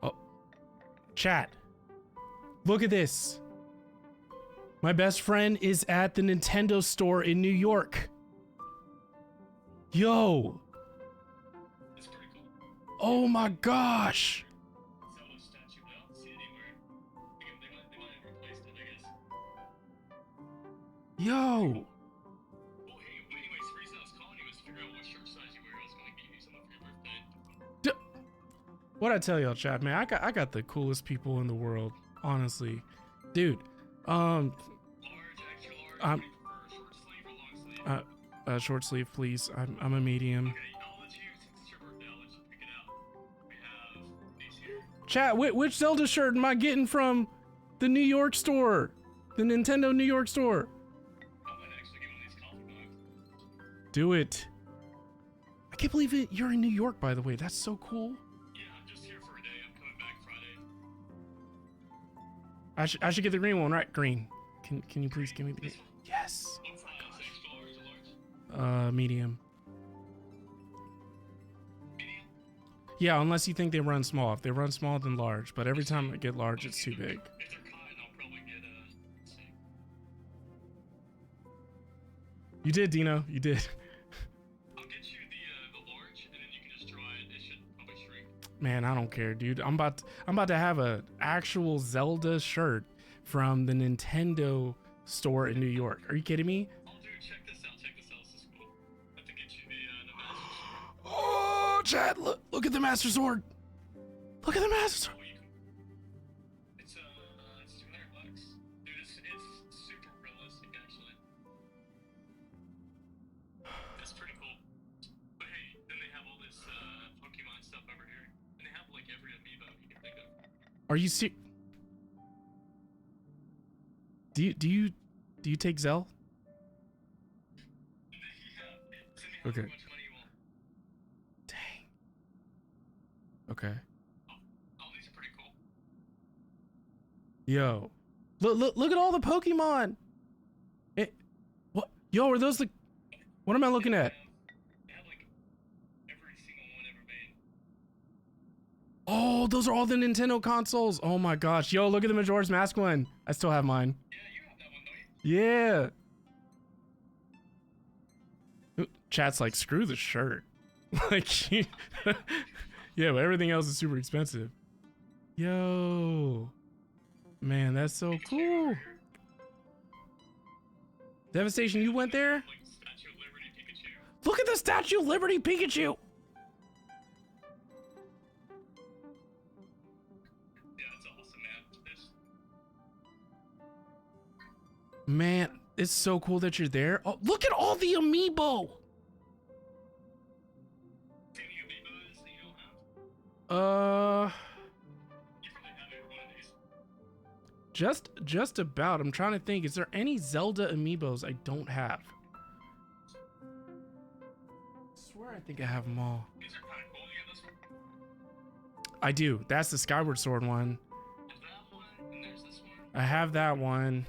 Oh. Chat. Look at this. My best friend is at the Nintendo store in New York. Yo. That's pretty cool. Oh my gosh. Zelda statue, but I don't see it anywhere. They might have replaced it, I guess. Yo. Well, hey, anyways, the reason I was calling you was to figure out what shirt size you wear. I was going to give you some for your birthday. What I tell y'all, chat, man, I got the coolest people in the world, honestly, dude. Large, extra large. I'm- What do you prefer, short sleeve or long sleeve? Short sleeve, please. I'm a medium. Okay, I'll let you, since it's your birthday, I'll let you pick it out. We have these here. Chat, which Zelda shirt am I getting from the New York store? The Nintendo New York store. I might actually get one of these coffee mugs. Do it. I can't believe it. You're in New York, by the way. That's so cool. Yeah, I'm just here for a day. I'm coming back Friday. I should get the green one, right? Green. Can you please give me the green? Yes. What size? Extra large or large? Medium. Medium? Yeah, unless you think they run small. If they run small, then large. But every time I get large, it's too big. If they're cotton, I'll probably get let's see. You did, Dino. You did. I'll get you the large, and then you can just dry it. It should probably shrink. Man, I don't care, dude. I'm about to have a actual Zelda shirt from the Nintendo store in New York. Are you kidding me? Oh, dude, check this out. Check this out. This is cool. I have to get you the Master Sword. Oh, Chad, look at the Master Sword. Look at the Master Sword. Oh, you can... It's $200. Dude, it's super realistic, actually. It's pretty cool. But hey, then they have all this Pokemon stuff over here. And they have like every amiibo you can think of. Are you serious? Do you take Zell? Yeah, Okay. how much money you want. Dang. Okay. Oh, these are pretty cool. Yo, look at all the Pokemon. What? Yo, are those the? What am I looking at? They have like every single one ever made. Oh, those are all the Nintendo consoles. Oh my gosh. Yo, look at the Majora's Mask one. I still have mine. Yeah, you have that one, don't you? Yeah. Ooh, chat's like, screw the shirt. Like, yeah, but everything else is super expensive. Yo. Man, that's so cool. Devastation, you went there? Like Statue of Liberty Pikachu. Look at the Statue of Liberty Pikachu. Yeah, it's awesome, man. Man, it's so cool that you're there. Oh, look at all the amiibo. Any amiibos that you don't have? You probably have every one of these. Just about. I'm trying to think. Is there any Zelda amiibos I don't have? I swear I think I have them all. These are kind of cool. You got this one? I do. That's the Skyward Sword one. There's that one, and there's this one. I have that one.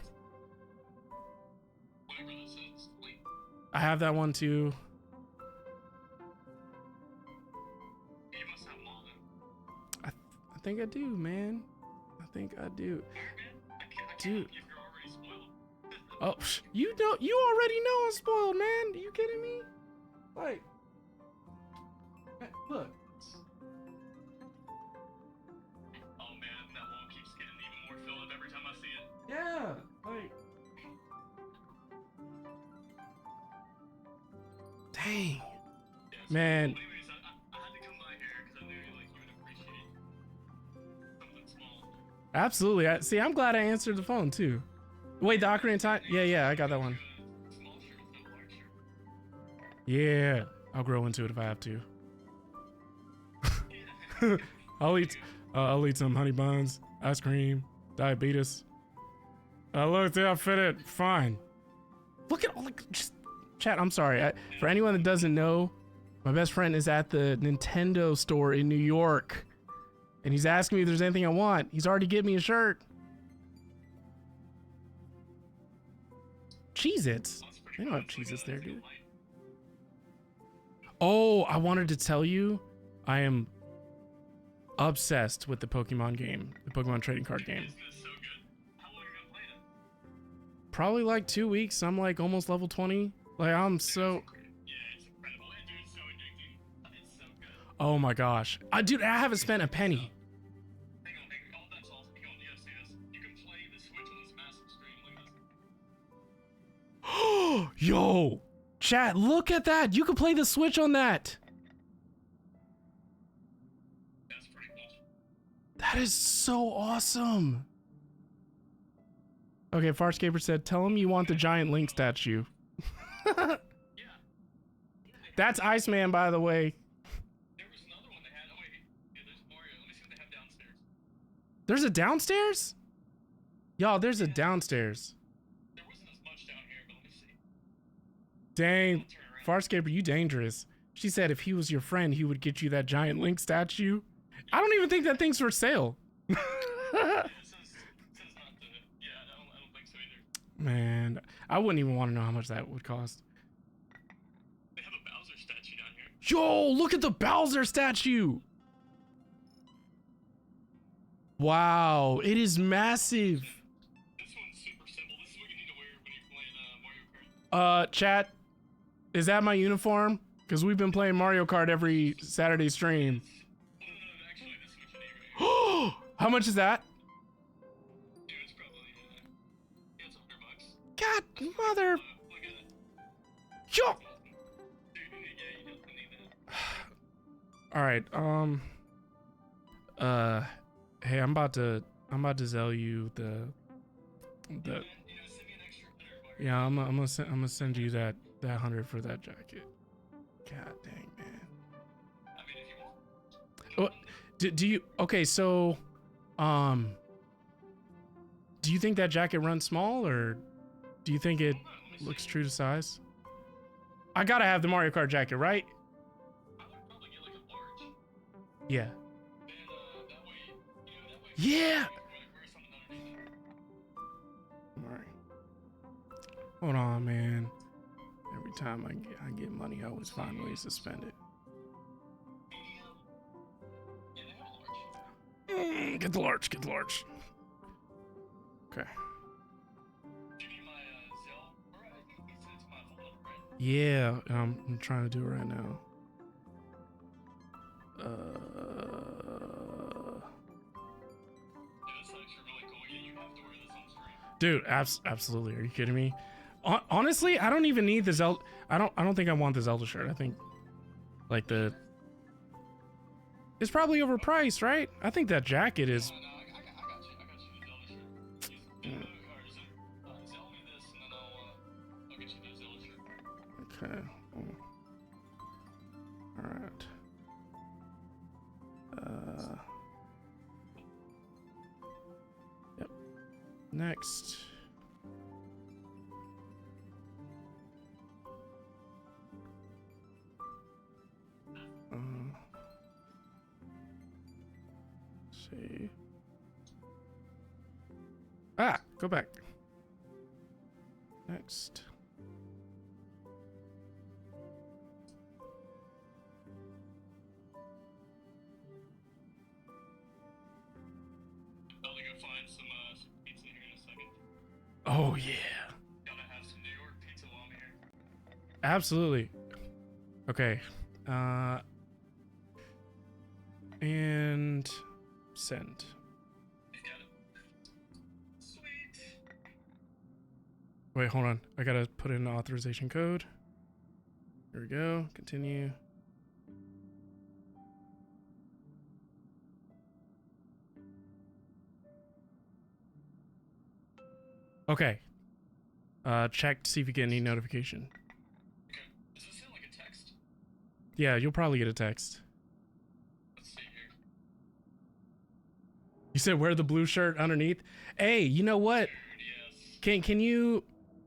Whatever this is. Wait. I have that one too. You must have them all then. I think I do, man. I think I do. Weird, man. I can't Dude. help you if you're already spoiled. Oh, you already know I'm spoiled, man. Are you kidding me? Like, look. Oh man, that wall keeps getting even more filled up every time I see it. Yeah, like. Dang. Yeah, it's Man. cool. Anyways, I had to come by here because I knew you would appreciate something small. Absolutely. See, I'm glad I answered the phone too. Wait, the Ocarina of Time? Yeah, I got that one. A small shirt with a large shirt. Yeah, I'll grow into it if I have to. I'll eat some honey buns, ice cream, diabetes. Look, they fit it fine. Look at all the just chat. I'm sorry. For anyone that doesn't know, my best friend is at the Nintendo store in New York, and he's asking me if there's anything I want. He's already given me a shirt. Cheez-Its. That's pretty They don't cool. have It's like Cheez-Its a- there, it's like a dude. light. Oh, I wanted to tell you, I am obsessed with the Pokemon game, the Pokemon trading card game. This is so good. How long are you gonna play it? Probably like 2 weeks. I'm like almost level 20. Like I'm so. Yeah, it's incredible. And dude, it's so addicting. It's so good. Oh my gosh, dude, I haven't spent a penny. Hang on. All that's awesome. Hang on, you gotta see this. You can play the Switch on this massive screen. Look at Yo, chat, look at that. You can play the Switch on that. That's pretty cool. That is so awesome. Okay, Farscaper said, tell him you want the giant Link statue. Yeah. That's Iceman, by the way. There was another one they had. Oh, wait. Yeah, there's Mario. Let me see what they have downstairs. There's a downstairs? Y'all, there's a downstairs. There wasn't as much down here, but let me see. Dang, I'll turn around. Farscaper, you dangerous. She said if he was your friend, he would get you that giant Link statue. I don't even think that thing's for sale. Yeah, it says not to. Yeah, I don't think so either. Man, I wouldn't even want to know how much that would cost. They have a Bowser statue down here. Yo, look at the Bowser statue. Wow, it is massive. This one's super simple. This is what you need to wear when you're playing Mario Kart. Chat, is that my uniform? Because we've been playing Mario Kart every Saturday stream. No, actually, this is what you need right here. How much is that? Dude, it's probably, yeah, it's $100. God, mother. Look at it. Yo. Dude, yeah, you definitely need that. All right. Hey, I'm about to sell you the. You know, send me an extra 100 bucks. Yeah, I'm gonna send you that 100 for that jacket. God dang, man. I mean, if you want. Do you okay? So, do you think that jacket runs small, or do you think it looks true to size? I gotta have the Mario Kart jacket, right? I would probably get like a large. Yeah. Then that way, you know, that way. Yeah. You can wear something underneath it. All right. Hold on, man. Every time I get money, I always find ways to spend it. Yeah, they have a large. Get the large. Get the large. Okay. Do you need my Zelle? Or I think he said it's my hold up, right? Yeah, I'm trying to do it right now. Yeah, this actually really cool. Yeah, you have to wear this on stream. Dude, absolutely. Are you kidding me? Honestly, I don't even need the Zelda. I don't think I want the Zelda shirt. I think, like it's probably overpriced, right? I think that jacket is. No, I got you. I got you the Zelda shirt. Zelle me this, and then I'll get you the Zelda shirt. Okay. All right. Yep. Next. See. Go back. Next. I'll go find some pizza here in a second. Oh yeah. Gotta have some New York pizza while I'm here. Absolutely. Okay. And send. You got it. Sweet. Wait, hold on. I gotta put in the authorization code. Here we go. Continue. Okay. Check to see if you get any notification. Okay. Does this sound like a text? Yeah, you'll probably get a text. Let's see here. You said wear the blue shirt underneath. Hey, you know what? Yes.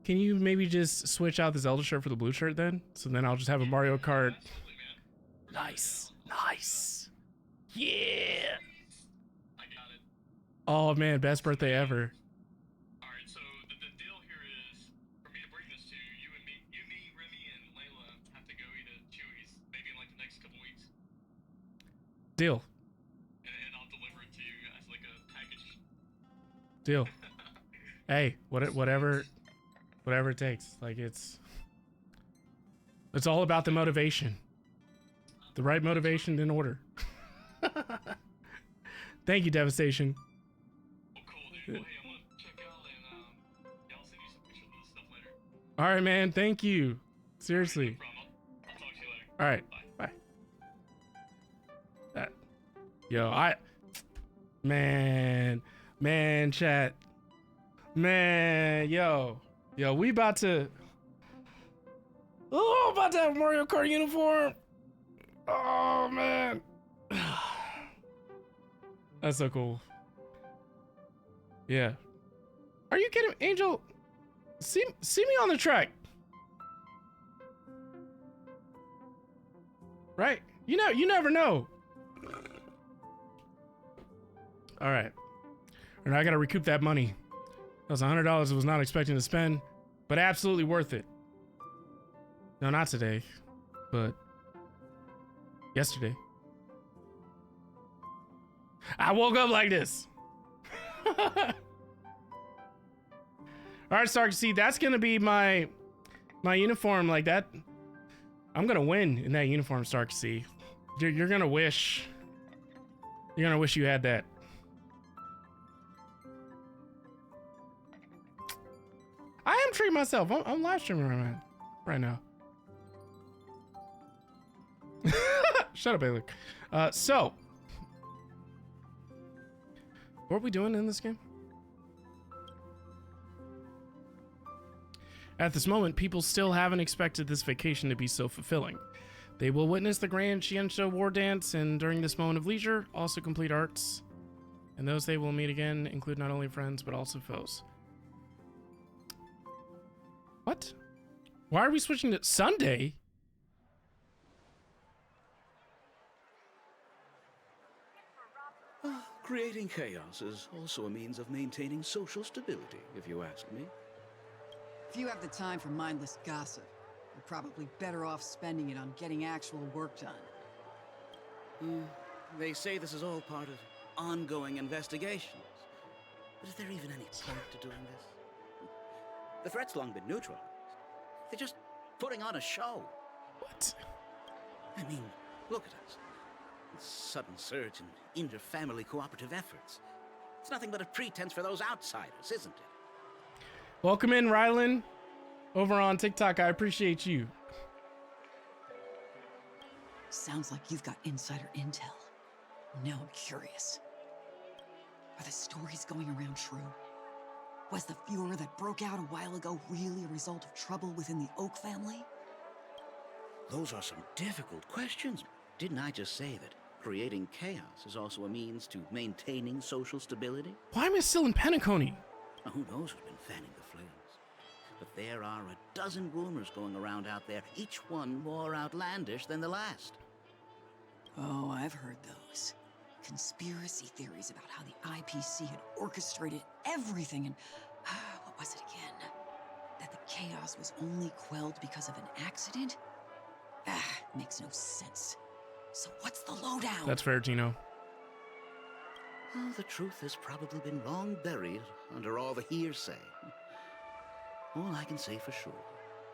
Can you maybe just switch out the Zelda shirt for the blue shirt then? So then I'll just have a Mario Kart. Absolutely, man. Nice. Nice. Yeah. I got it. Oh man, best birthday ever. Alright, so the deal here is, for me to bring this to you, me, Remy, and Layla have to go eat at Chewy's, maybe in like the next couple weeks. Deal. And I'll deliver it to you as like a package. Deal. Hey, whatever it takes. Like it's all about the motivation. The right motivation in order. Thank you, Devastation. Well, cool, dude. Well, hey, I'm gonna check out and yeah, I'll send you some pictures of this stuff later. All right, man. Thank you. Seriously. No problem. I'll talk to you later. All right. Bye. Bye. Yo, man, chat. Man, yo, we about to have a Mario Kart uniform. Oh, man. That's so cool. Yeah. Are you kidding, Angel? See me on the track. Right? You never know. All right. And I gotta recoup that money. That was $100 I was not expecting to spend, but absolutely worth it. No, not today, but yesterday. I woke up like this. All right, Stark. See, that's gonna be my uniform like that. I'm gonna win in that uniform, Stark. See, you're gonna wish. You're gonna wish you had that. I am treating myself. I'm live streaming right now. Shut up, Alec. So, what are we doing in this game? At this moment, people still haven't expected this vacation to be so fulfilling. They will witness the grand Shiensho war dance, and during this moment of leisure, also complete arts. And those they will meet again include not only friends, but also foes. What? Why are we switching to Sunday? Creating chaos is also a means of maintaining social stability, if you ask me. If you have the time for mindless gossip, you're probably better off spending it on getting actual work done. They say this is all part of ongoing investigations. But is there even any point to doing this? The threat's long been neutralized. They're just putting on a show. What? I mean, look at us. This sudden surge in inter-family cooperative efforts. It's nothing but a pretense for those outsiders, isn't it? Welcome in, Rylan. Over on TikTok, I appreciate you. Sounds like you've got insider intel. Now I'm curious. Are the stories going around true? Was the furor that broke out a while ago really a result of trouble within the Oak family? Those are some difficult questions. Didn't I just say that creating chaos is also a means to maintaining social stability? Why am I still in Penacony? Now, who knows who's been fanning the flames? But there are a dozen rumors going around out there, each one more outlandish than the last. Oh, I've heard those. Conspiracy theories about how the IPC had orchestrated everything and... what was it again? That the chaos was only quelled because of an accident? Makes no sense. So what's the lowdown? That's fair, Gino. Well, the truth has probably been long buried under all the hearsay. All I can say for sure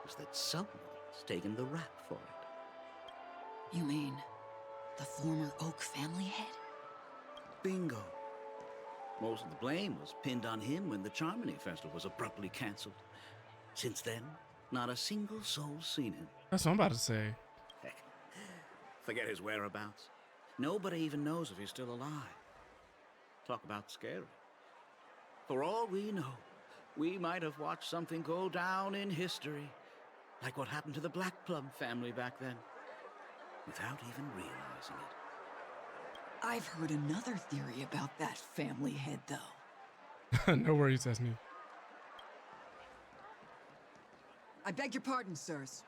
is that someone's taken the rap for it. You mean the former Oak family head? Bingo. Most of the blame was pinned on him when the Charmony Festival was abruptly cancelled. Since then, not a single soul's seen him. That's what I'm about to say. Heck, forget his whereabouts. Nobody even knows if he's still alive. Talk about scary. For all we know, we might have watched something go down in history, like what happened to the Black Plum family back then, without even realizing it. I've heard another theory about that family head, though. No worries, Esme. I beg your pardon, sirs.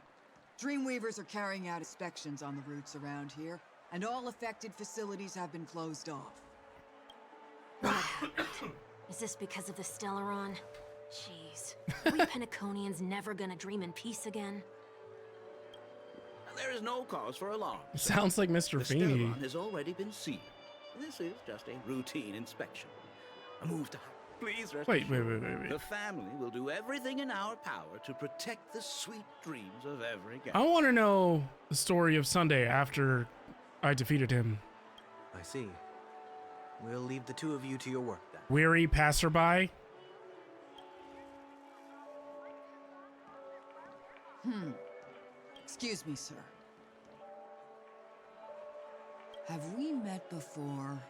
Dreamweavers are carrying out inspections on the routes around here, and all affected facilities have been closed off. What happened? Is this because of the Stellaron? Jeez. Are we Penaconians never gonna dream in peace again? There is no cause for alarm. Sounds like Mr. The Feeney. Stellaron has already been sealed. This is just a routine inspection. A move to... Please rest Wait. assured, the family will do everything in our power to protect the sweet dreams of every guest. I want to know the story of Sunday after I defeated him. I see. We'll leave the two of you to your work then. Weary passerby. Excuse me, sir. Have we met before?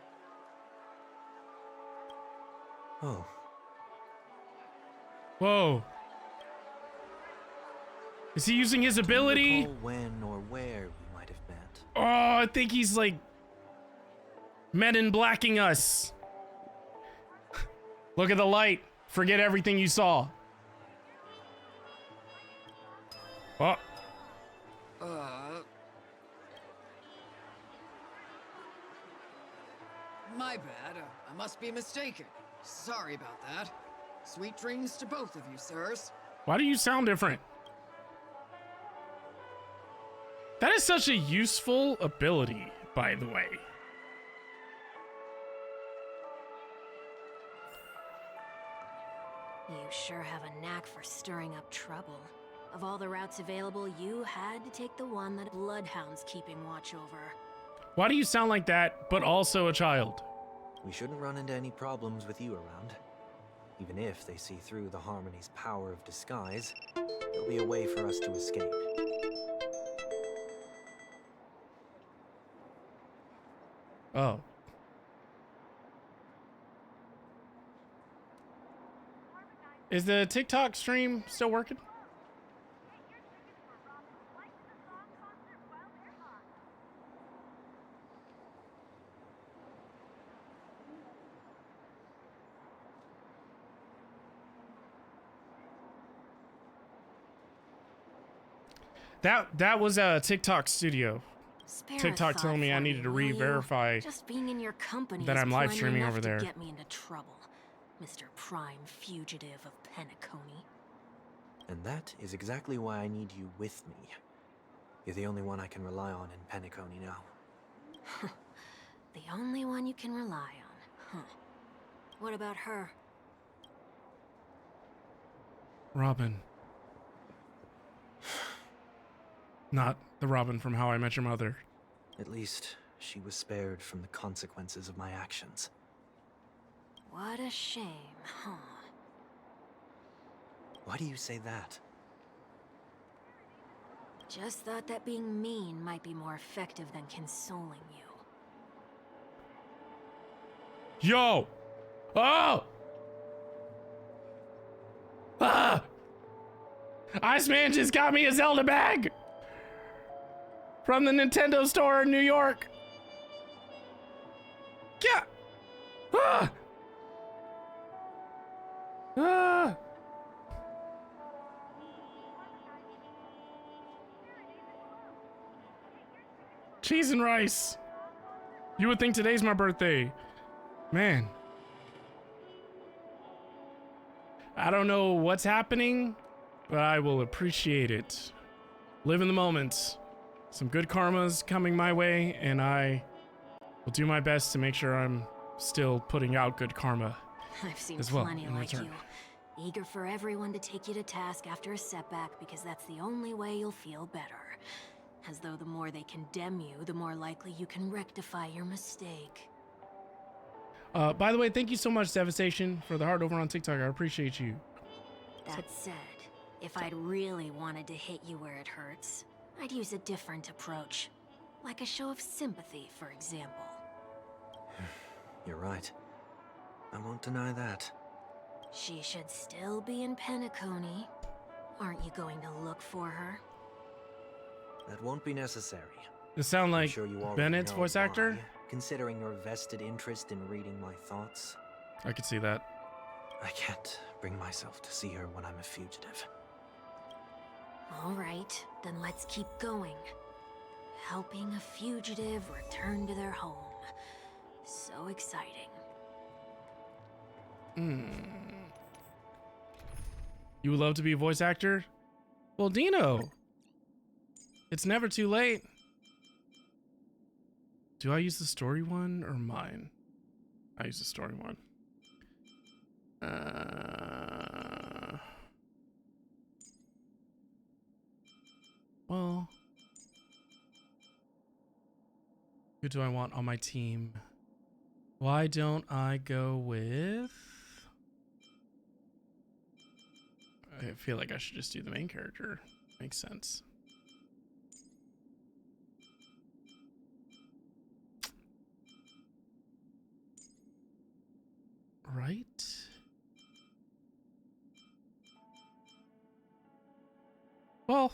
Oh, Whoa. Is he using his do you ability? recall when or where we might have met? Oh, I think he's like Men in Blacking us. Look at the light. Forget everything you saw. Oh, My bad. I must be mistaken. Sorry about that. Sweet dreams to both of you, sirs. why do you sound different? That is such a useful ability, by the way. You sure have a knack for stirring up trouble. Of all the routes available, you had to take the one that Bloodhound's keeping watch over. Why do you sound like that, but also a child? We shouldn't run into any problems with you around. Even if they see through the Harmony's power of disguise, there'll be a way for us to escape. Oh. Is the TikTok stream still working? That was a TikTok studio. Spare a TikTok thought telling me I for needed to will you? re-verify Just being in your company that is I'm live plenty streaming enough over to there. Get me into trouble, Mr. Prime Fugitive of Penacony. And that is exactly why I need you with me. You're the only one I can rely on in Penacony now. The only one you can rely on, huh? What about her? Robin. Not the Robin from How I Met Your Mother. At least, she was spared from the consequences of my actions. What a shame, huh? Why do you say that? Just thought that being mean might be more effective than consoling you. Yo! Oh! Ah! Iceman just got me a Zelda bag! From the Nintendo store in New York! Yeah! Ah! Ah! Cheese and rice. You would think today's my birthday. Man. I don't know what's happening, but I will appreciate it. Live in the moment. Some good karma's coming my way, and I will do my best to make sure I'm still putting out good karma. I've seen as well, plenty in like return. you. Eager for everyone to take you to task after a setback because that's the only way you'll feel better. As though the more they condemn you, the more likely you can rectify your mistake. By the way, thank you so much, Devastation, for the heart over on TikTok. I appreciate you. That said, if I'd really wanted to hit you where it hurts, I'd use a different approach. Like a show of sympathy, for example. You're right. I won't deny that. She should still be in Penacony. Aren't you going to look for her? That won't be necessary. Does it sound I'm like sure you already Bennett's know voice actor? why, considering your vested interest in reading my thoughts. I could see that. I can't bring myself to see her when I'm a fugitive. All right, then let's keep going. Helping a fugitive return to their home. So exciting. You would love to be a voice actor? Well, Dino, it's never too late. Do I use the story one or mine? I use the story one. Well, who do I want on my team? Why don't I go with... I feel like I should just do the main character. Makes sense. Right? Well,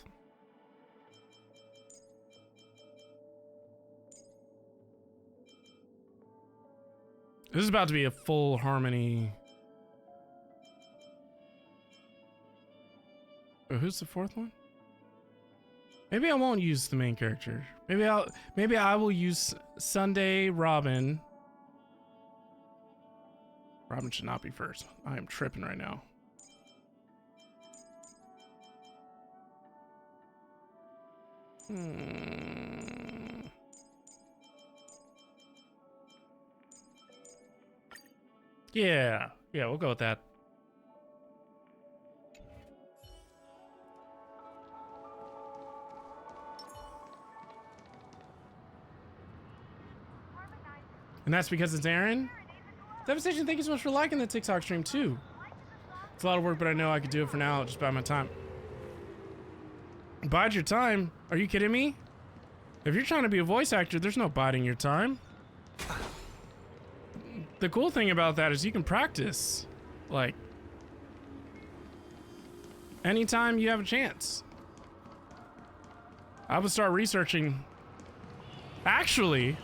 this is about to be a full harmony. Oh, who's the fourth one? Maybe I won't use the main character. Maybe I will use Sunday Robin. Robin should not be first. I am tripping right now. Yeah, we'll go with that. And that's because it's Aaron? Devastation, thank you so much for liking the TikTok stream too. It's a lot of work, but I know I could do it for now. Just buy my time. Bide your time? Are you kidding me? If you're trying to be a voice actor, there's no biding your time. The cool thing about that is you can practice. Like, anytime you have a chance. I would start researching. Actually,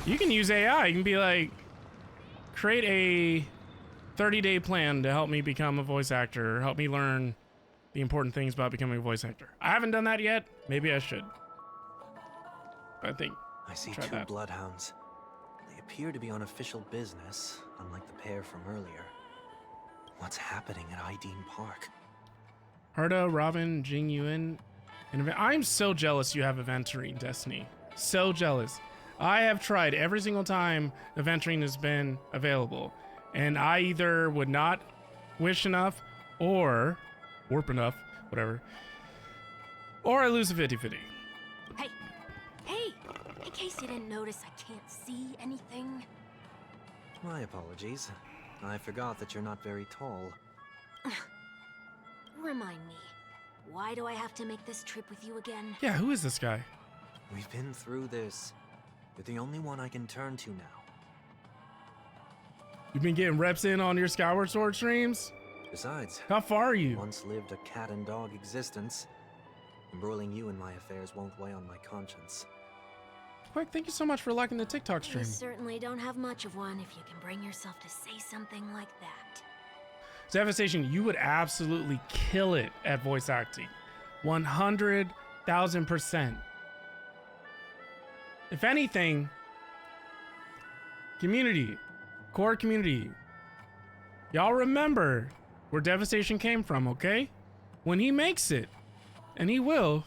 you can use AI. You can be like, create a 30-day plan to help me become a voice actor, or help me learn the important things about becoming a voice actor. I haven't done that yet. Maybe I should. I think. I see two bloodhounds. They appear to be on official business, unlike the pair from earlier. What's happening at Ideen Park? Harda, Robin, Jing Yuan, and I'm so jealous you have Aventuring, Destiny. So jealous. I have tried every single time Aventuring has been available, and I either would not wish enough, or warp enough, whatever, or I lose a 50-50. Hey! In case you didn't notice, I can't see anything. My apologies. I forgot that you're not very tall. Remind me, why do I have to make this trip with you again? Yeah, who is this guy? We've been through this. You're the only one I can turn to now. You've been getting reps in on your Skyward Sword streams? Besides, How far are you? once lived a cat and dog existence. Embroiling you in my affairs won't weigh on my conscience. Quick, thank you so much for liking the TikTok You stream. certainly don't have much of one if you can bring yourself to say something like that. Devastation, you would absolutely kill it at voice acting. 100,000%. If anything, community, core community, y'all remember where Devastation came from, okay? When he makes it, and he will,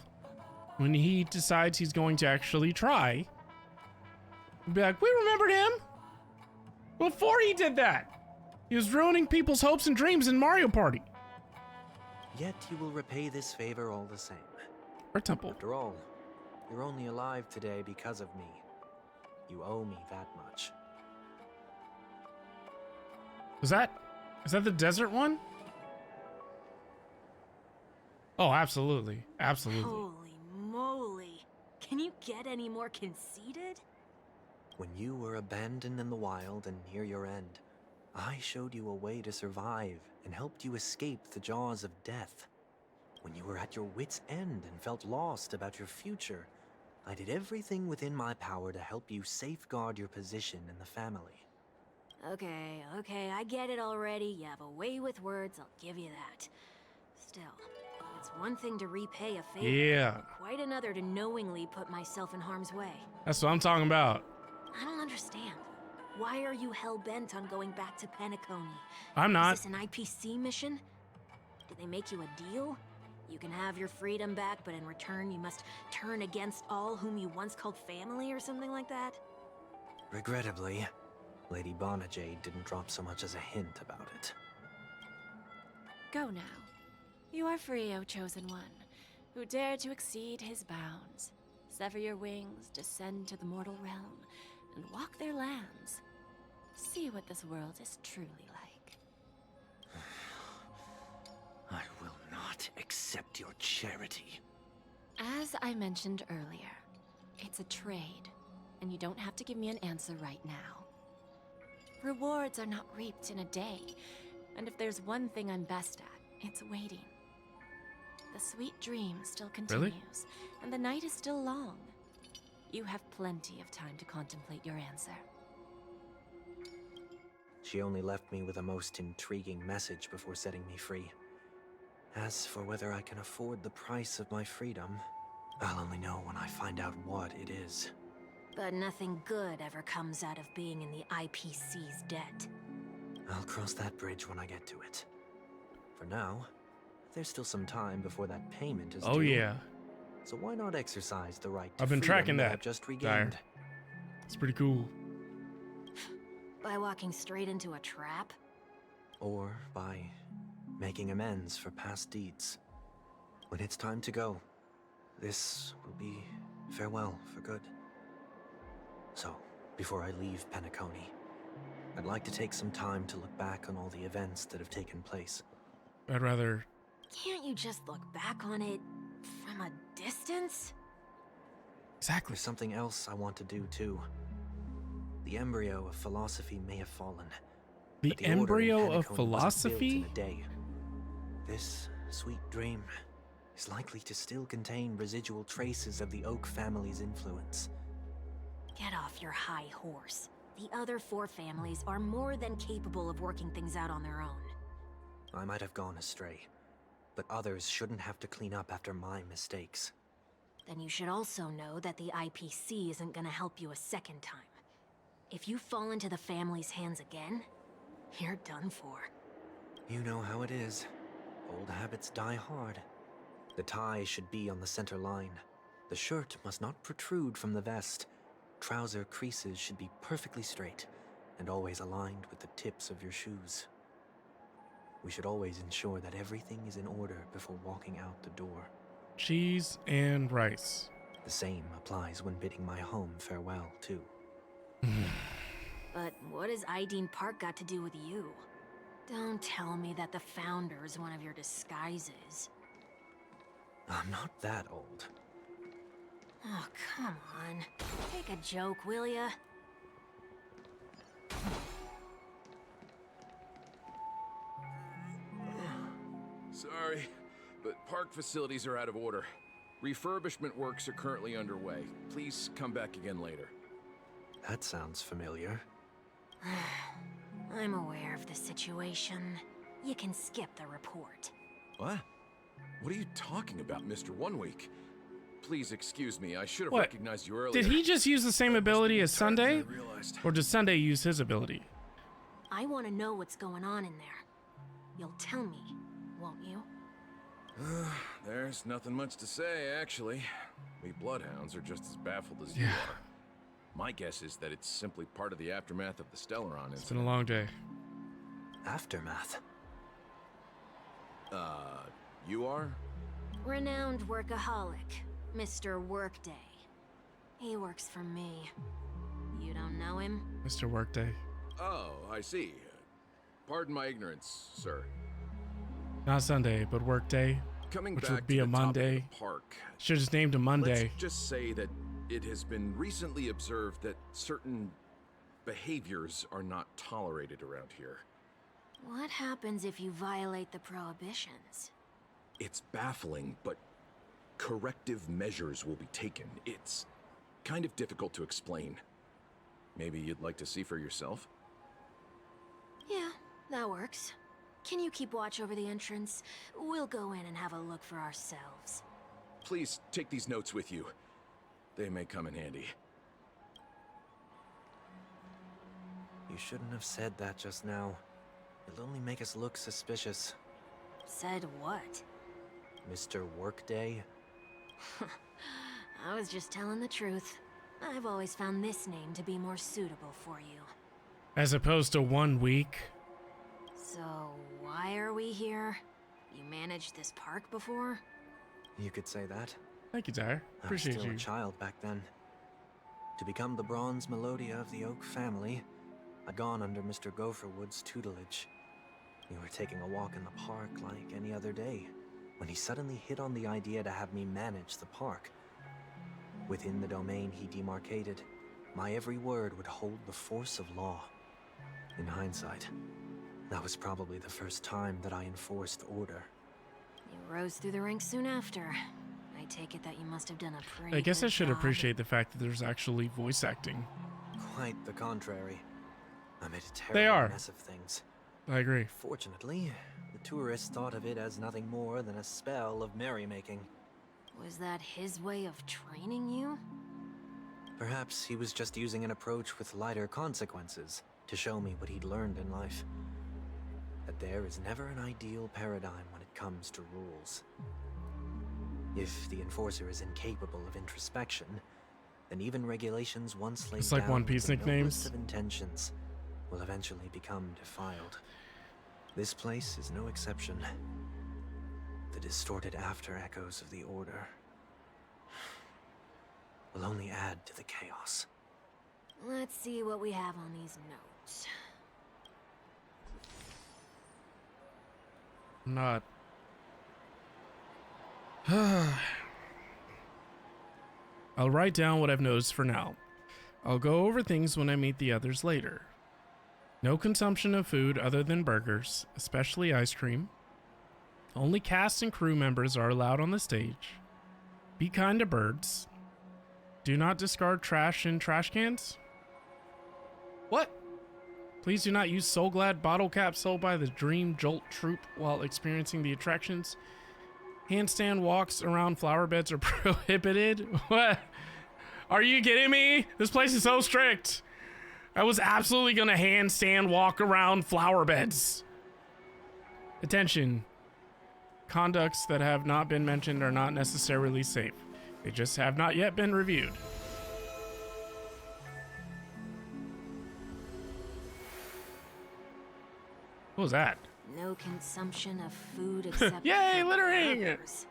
when he decides he's going to actually try, we'll be like, we remembered him before he did that. He was ruining people's hopes and dreams in Mario Party. Yet you will repay this favor all the same. Or Temple. After all, you're only alive today because of me. You owe me that much. Is that the desert one? Oh, absolutely. Absolutely. Holy moly. Can you get any more conceited? When you were abandoned in the wild and near your end, I showed you a way to survive and helped you escape the jaws of death. When you were at your wit's end and felt lost about your future, I did everything within my power to help you safeguard your position in the family. Okay, I get it already. You have a way with words, I'll give you that. Still, it's one thing to repay a favor. Yeah. Quite another to knowingly put myself in harm's way. That's what I'm talking about. I don't understand. Why are you hell-bent on going back to Penacony? I'm not. Is this an IPC mission? Did they make you a deal? You can have your freedom back, but in return you must turn against all whom you once called family or something like that? Regrettably, Lady Bonajade didn't drop so much as a hint about it. Go now. You are free, O Chosen One, who dare to exceed his bounds. Sever your wings, descend to the mortal realm, and walk their lands. See what this world is truly like. I will not. not accept your charity. As I mentioned earlier, it's a trade, and you don't have to give me an answer right now. Rewards are not reaped in a day, and if there's one thing I'm best at, it's waiting. The sweet dream still continues, and the night is still long. You have plenty of time to contemplate your answer. She only left me with a most intriguing message before setting me free. As for whether I can afford the price of my freedom, I'll only know when I find out what it is. But nothing good ever comes out of being in the IPC's debt. I'll cross that bridge when I get to it. For now, there's still some time before that payment is due. Oh yeah, So why not exercise the right to I've been freedom tracking that. I've just regained? it's pretty cool. By walking straight into a trap? Or by making amends for past deeds. When it's time to go, this will be farewell for good. So, before I leave Penacony, I'd like to take some time to look back on all the events that have taken place. I'd rather. Can't you just look back on it from a distance? Exactly. There's something else I want to do too. The embryo of philosophy may have fallen. The but order in embryo of Penacony wasn't built philosophy? in a day. This sweet dream is likely to still contain residual traces of the Oak family's influence. Get off your high horse. The other 4 families are more than capable of working things out on their own. I might have gone astray, but others shouldn't have to clean up after my mistakes. Then you should also know that the IPC isn't gonna help you a second time. If you fall into the family's hands again, you're done for. You know how it is. Old habits die hard. The tie should be on the center line. The shirt must not protrude from the vest. Trouser creases should be perfectly straight, and always aligned with the tips of your shoes. We should always ensure that everything is in order before walking out the door. Cheese and rice. The same applies when bidding my home farewell, too. But what has Ideen Park got to do with you? Don't tell me that the Founder's one of your disguises. I'm not that old. Oh, come on. Take a joke, will ya? Sorry, but park facilities are out of order. Refurbishment works are currently underway. Please come back again later. That sounds familiar. I'm aware of the situation. You can skip the report. What? What are you talking about, Mr. One Week? Please excuse me, I should have What? recognized you earlier. Did he just use the same ability as Sunday? I realized. Or did Sunday use his ability? I want to know what's going on in there. You'll tell me, won't you? There's nothing much to say, actually. We bloodhounds are just as baffled as you Yeah. are. My guess is that it's simply part of the aftermath of the Stellaron It's been incident. a long day. Aftermath. You are? Renowned workaholic, Mr. Workday. He works for me. You don't know him? Mr. Workday. Oh, I see. Pardon my ignorance, sir. Not Sunday, but Workday. Coming Which back would be to a the topic of Monday. the park. Should have just named him Monday. Let's just say that it has been recently observed that certain behaviors are not tolerated around here. What happens if you violate the prohibitions? It's baffling, but corrective measures will be taken. It's kind of difficult to explain. Maybe you'd like to see for yourself? Yeah, that works. Can you keep watch over the entrance? We'll go in and have a look for ourselves. Please take these notes with you. They may come in handy. You shouldn't have said that just now. It'll only make us look suspicious. Said what? Mr. Workday? I was just telling the truth. I've always found this name to be more suitable for you. As opposed to 1 week. So, why are we here? You managed this park before? You could say that. Thank you, Tyre. I was Appreciate still you. a child back then. To become the bronze Melodia of the Oak family, I'd gone under Mr. Gopherwood's tutelage. We were taking a walk in the park like any other day, when he suddenly hit on the idea to have me manage the park. Within the domain he demarcated, my every word would hold the force of law. In hindsight, that was probably the first time that I enforced order. You rose through the ranks soon after. I take it that you must have done a pretty I guess I good should job. appreciate the fact that there's actually voice acting. Quite the contrary. I made a They terrible are. mess of things. I agree. Fortunately, the tourists thought of it as nothing more than a spell of merrymaking. Was that his way of training you? Perhaps he was just using an approach with lighter consequences to show me what he'd learned in life. That there is never an ideal paradigm when it comes to rules. If the enforcer is incapable of introspection, then even regulations once laid It's like down One Piece with the nicknames. noblest of intentions will eventually become defiled. This place is no exception. The distorted after echoes of the Order will only add to the chaos. Let's see what we have on these notes. I'm not. I'll write down what I've noticed for now. I'll go over things when I meet the others later. No consumption of food other than burgers, especially ice cream. Only cast and crew members are allowed on the stage. Be kind to birds. Do not discard trash in trash cans. What? Please do not use Soul Glad bottle caps sold by the Dream Jolt Troupe while experiencing the attractions. Handstand walks around flower beds are prohibited. What? Are you kidding me? This place is so strict. I was absolutely gonna handstand walk around flower beds. Attention. Conducts that have not been mentioned are not necessarily safe. They just have not yet been reviewed. What was that? No consumption of food except Yay, for littering! burgers.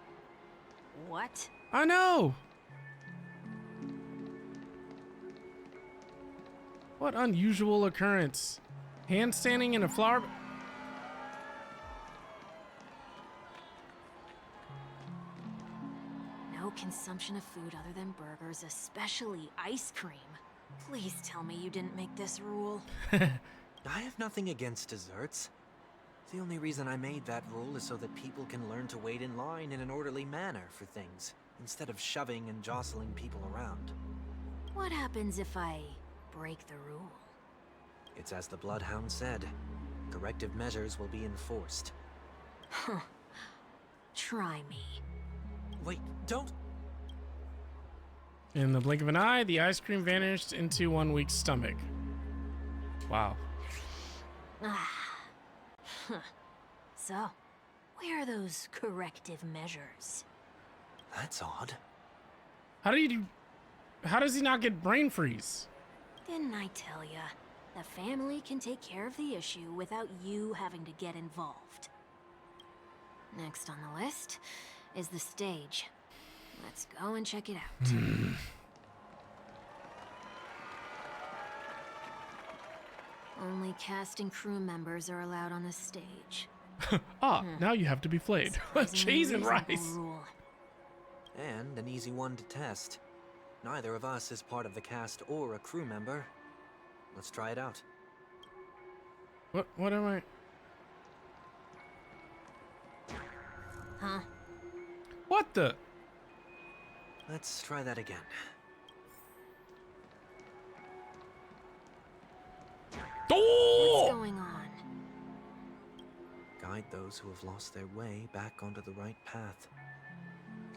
What? I know! What unusual occurrence? Handstanding in a flower... No consumption of food other than burgers, especially ice cream. Please tell me you didn't make this rule. I have nothing against desserts. The only reason I made that rule is so that people can learn to wait in line in an orderly manner for things, instead of shoving and jostling people around. What happens if I break the rule? It's as the Bloodhound said. Corrective measures will be enforced. Huh. Try me. Wait, don't... In the blink of an eye, the ice cream vanished into one weak stomach. Wow. Ah. Huh. So, where are those corrective measures? That's odd. How does he not get brain freeze? Didn't I tell ya? The family can take care of the issue without you having to get involved. Next on the list is the stage. Let's go and check it out. Only cast and crew members are allowed on the stage. Now you have to be flayed. Cheese and Surprisingly rice. reasonable rule. And an easy one to test. Neither of us is part of the cast or a crew member. Let's try it out. What am I? Huh? What the? Let's try that again. Oh! What's going on? Guide those who have lost their way back onto the right path.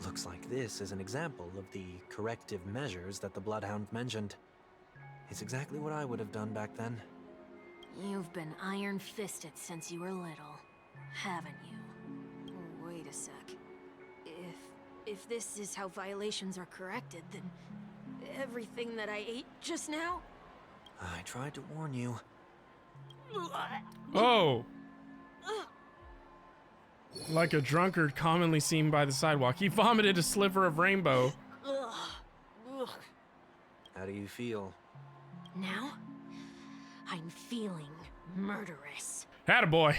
Looks like this is an example of the corrective measures that the Bloodhound mentioned. It's exactly what I would have done back then. You've been iron-fisted since you were little, haven't you? Wait a sec. If this is how violations are corrected, then everything that I ate just now? I tried to warn you. Oh! Like a drunkard commonly seen by the sidewalk, he vomited a sliver of rainbow. Ugh. How do you feel? Now, I'm feeling murderous. Attaboy.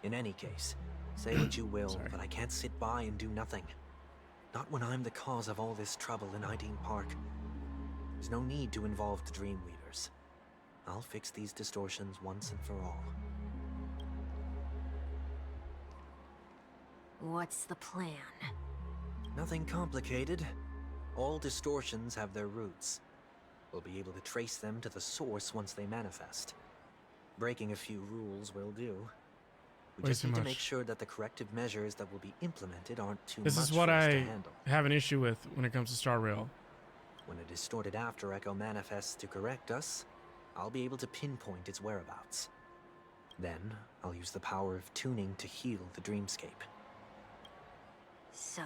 In any case, Say what you will, Sorry. but I can't sit by and do nothing. Not when I'm the cause of all this trouble in Ideen Park. There's no need to involve the Dreamweavers. I'll fix these distortions once and for all. What's the plan? Nothing complicated. All distortions have their roots. We'll be able to trace them to the source once they manifest. Breaking a few rules will do. We Way just too need to much. make sure that the corrective measures that will be implemented aren't too This much is what for us to I handle. have an issue with when it comes to Star Rail. When a distorted after echo manifests to correct us, I'll be able to pinpoint its whereabouts. Then, I'll use the power of tuning to heal the dreamscape. So,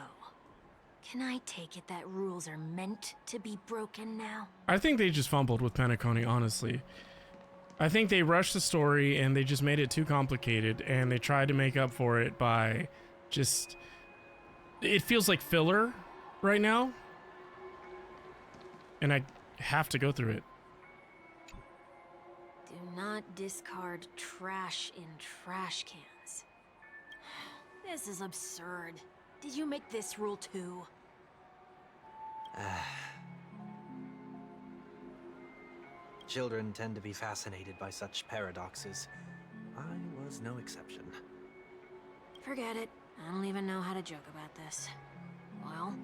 can I take it that rules are meant to be broken now? I think they just fumbled with Penacony, honestly. I think they rushed the story and they just made it too complicated, and they tried to make up for it by just... It feels like filler right now. And I have to go through it. Do not discard trash in trash cans. This is absurd. Did you make this rule too? Children tend to be fascinated by such paradoxes. I was no exception. Forget it. I don't even know how to joke about this. Well,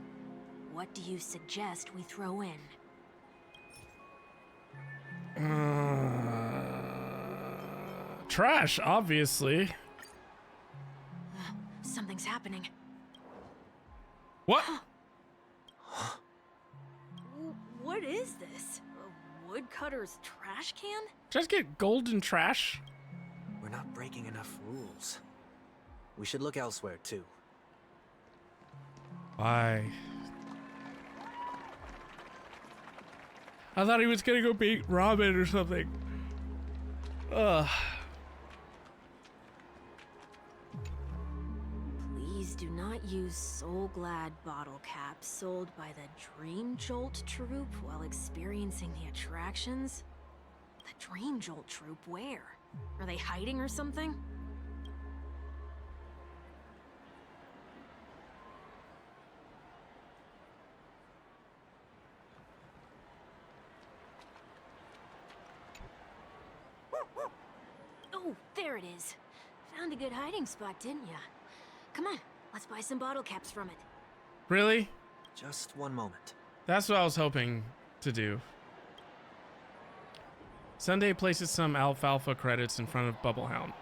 what do you suggest we throw in? Trash, obviously. Something's happening. What? What is this? A woodcutter's trash can? Just get golden trash? We're not breaking enough rules. We should look elsewhere, too. Why? I thought he was gonna go beat Robin or something. Ugh. Please do not use Soul Glad bottle caps sold by the Dream Jolt troupe while experiencing the attractions. The Dream Jolt troupe, where? Are they hiding or something? Oh, there it is. Found a good hiding spot, didn't ya? Come on, let's buy some bottle caps from it. Really? Just one moment. That's what I was hoping to do. Sunday places some alfalfa credits in front of Bubblehound.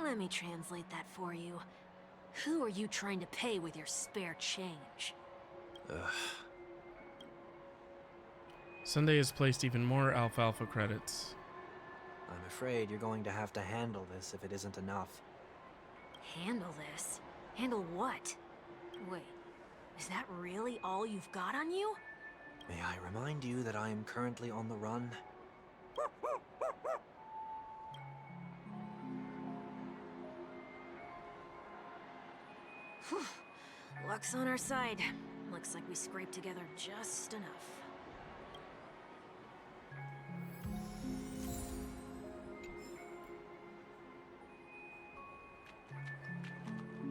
Let me translate that for you. Who are you trying to pay with your spare change? Sunday has placed even more alfalfa credits. I'm afraid you're going to have to handle this if it isn't enough. Handle this? Handle what? Wait, is that really all you've got on you? May I remind you that I am currently on the run? Whew. Luck's on our side. Looks like we scraped together just enough.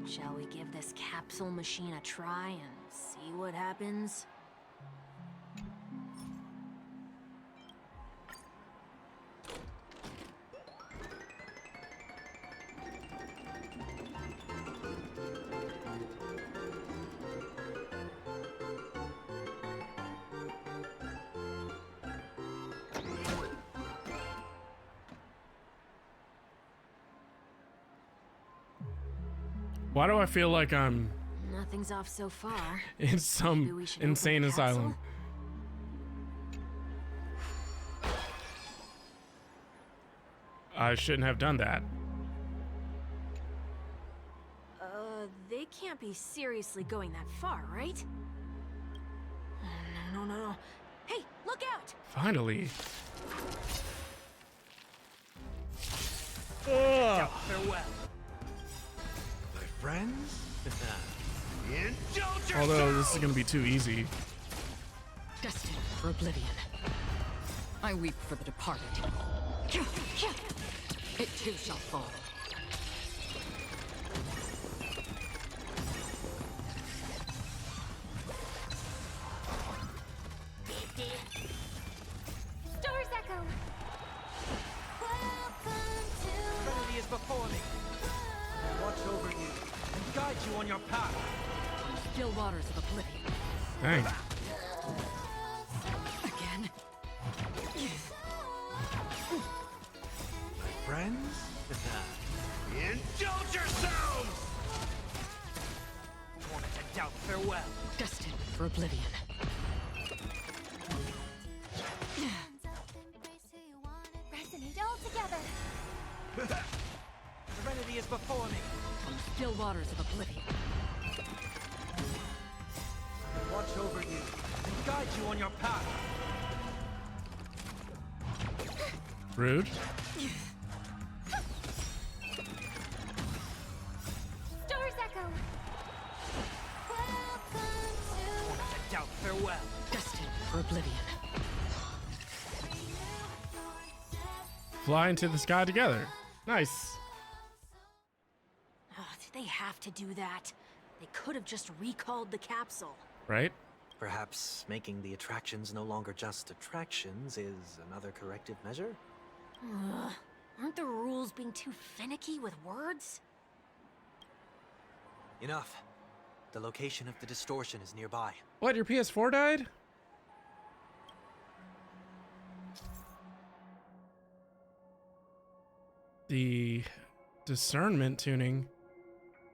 Shall we give this capsule machine a try and see what happens? Why do I feel like I'm Nothing's off so far. in Maybe some we should open insane the capsule? asylum? I shouldn't have done that. They can't be seriously going that far, right? No. Hey, look out! Finally. Farewell. My friends? Indulge Although this is gonna be too easy. Destined for oblivion. I weep for the departed. It too shall fall. Stars echo. Trinity is before me. Watch over you and guide you on your path. Still waters of oblivion. Dang. Again. Friends? Indulge yourselves! Torment and doubt, farewell. Destined for oblivion. Resonate all together. Serenity is before me. On the still waters of oblivion. Watch over you and guide you on your path. Rude. Stars echo. Torment and doubt, farewell. Destined for oblivion. Fly into the sky together. Nice. Oh, did they have to do that? They could have just recalled the capsule. Right? Perhaps making the attractions no longer just attractions is another corrective measure? Ugh. Aren't the rules being too finicky with words? Enough. The location of the distortion is nearby. What, your PS4 died? The discernment tuning.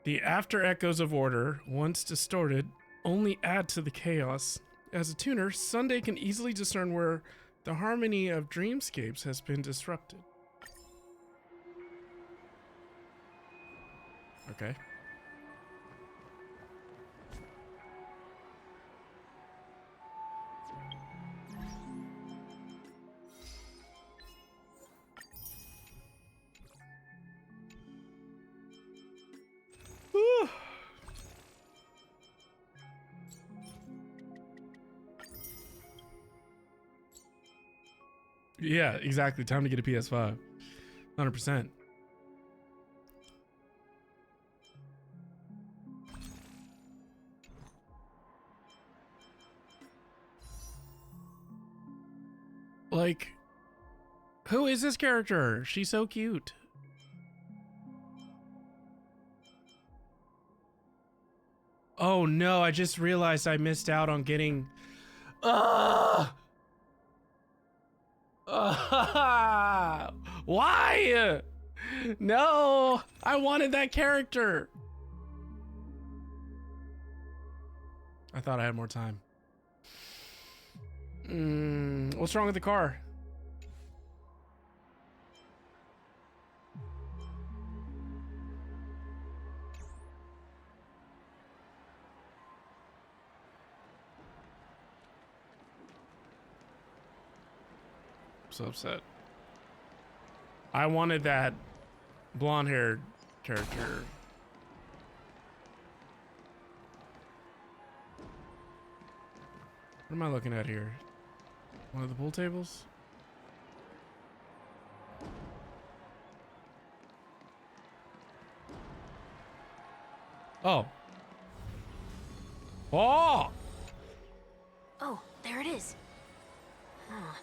The after echoes of order, once distorted, only add to the chaos. As a tuner, Sunday can easily discern where the harmony of dreamscapes has been disrupted. Okay. Whew. Yeah, exactly. Time to get a PS5. 100%. Like, who is this character? She's so cute. Oh no, I just realized I missed out on getting... Why? No, I wanted that character. I thought I had more time. What's wrong with the car? I'm so upset. I wanted that blonde-haired character. What am I looking at here? One of the pool tables? Oh. Oh! Oh, there it is. Huh.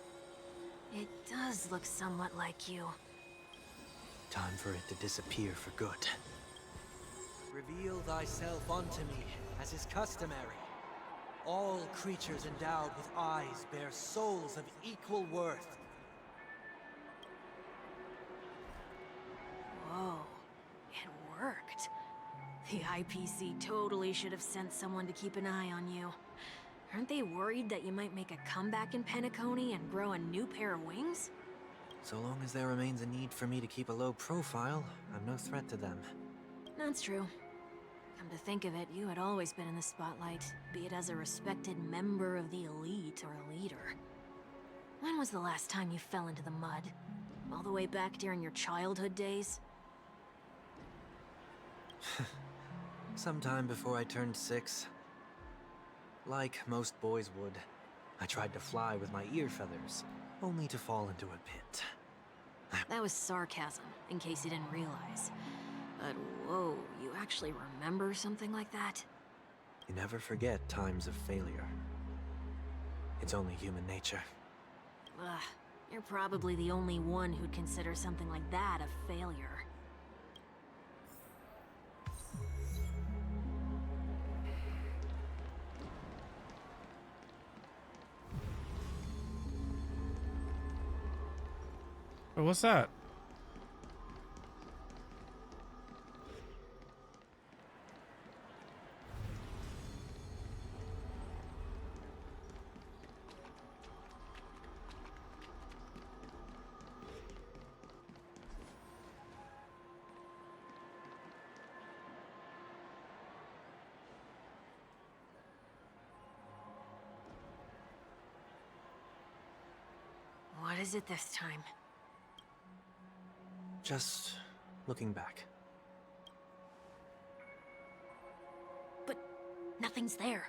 It does look somewhat like you. Time for it to disappear for good. Reveal thyself unto me, as is customary. All creatures endowed with eyes bear souls of equal worth. Whoa, it worked. The IPC totally should have sent someone to keep an eye on you. Aren't they worried that you might make a comeback in Penacony and grow a new pair of wings? So long as there remains a need for me to keep a low profile, I'm no threat to them. That's true. Come to think of it, you had always been in the spotlight, be it as a respected member of the elite or a leader. When was the last time you fell into the mud? All the way back during your childhood days? Sometime before I turned 6. Like most boys would, I tried to fly with my ear feathers, only to fall into a pit. That was sarcasm, in case you didn't realize. But whoa, you actually remember something like that? You never forget times of failure. It's only human nature. Ugh, you're probably the only one who'd consider something like that a failure. Oh, what's that? What is it this time? Just looking back. But nothing's there.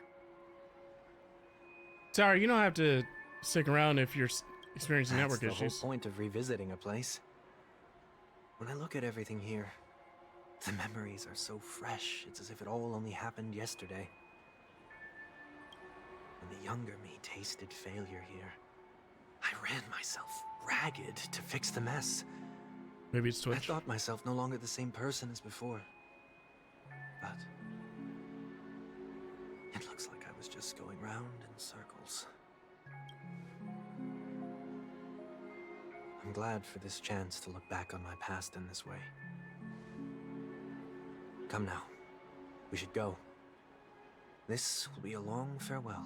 Sorry, you don't have to stick around if you're experiencing That's network the issues. whole point of revisiting a place. When I look at everything here, the memories are so fresh. It's as if it all only happened yesterday. When the younger me tasted failure here, I ran myself ragged to fix the mess. Maybe it's I Twitch. thought myself no longer the same person as before. But it looks like I was just going round in circles. I'm glad for this chance to look back on my past in this way. Come now. We should go. This will be a long farewell.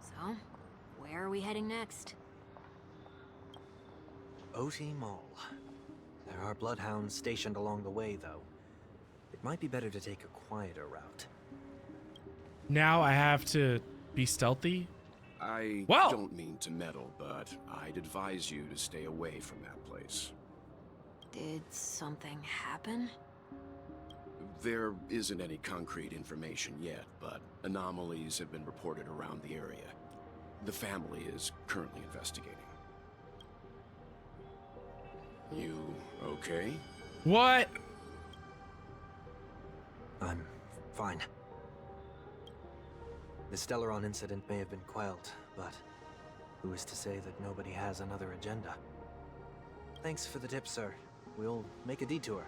So, where are we heading next? OT Mall. There are bloodhounds stationed along the way, though. It might be better to take a quieter route. Now I have to be stealthy? I Wow. don't mean to meddle, but I'd advise you to stay away from that place. Did something happen? There isn't any concrete information yet, but anomalies have been reported around the area. The family is currently investigating. You okay? What? I'm fine. The Stellaron incident may have been quelled, but who is to say that nobody has another agenda? Thanks for the tip, sir. We'll make a detour.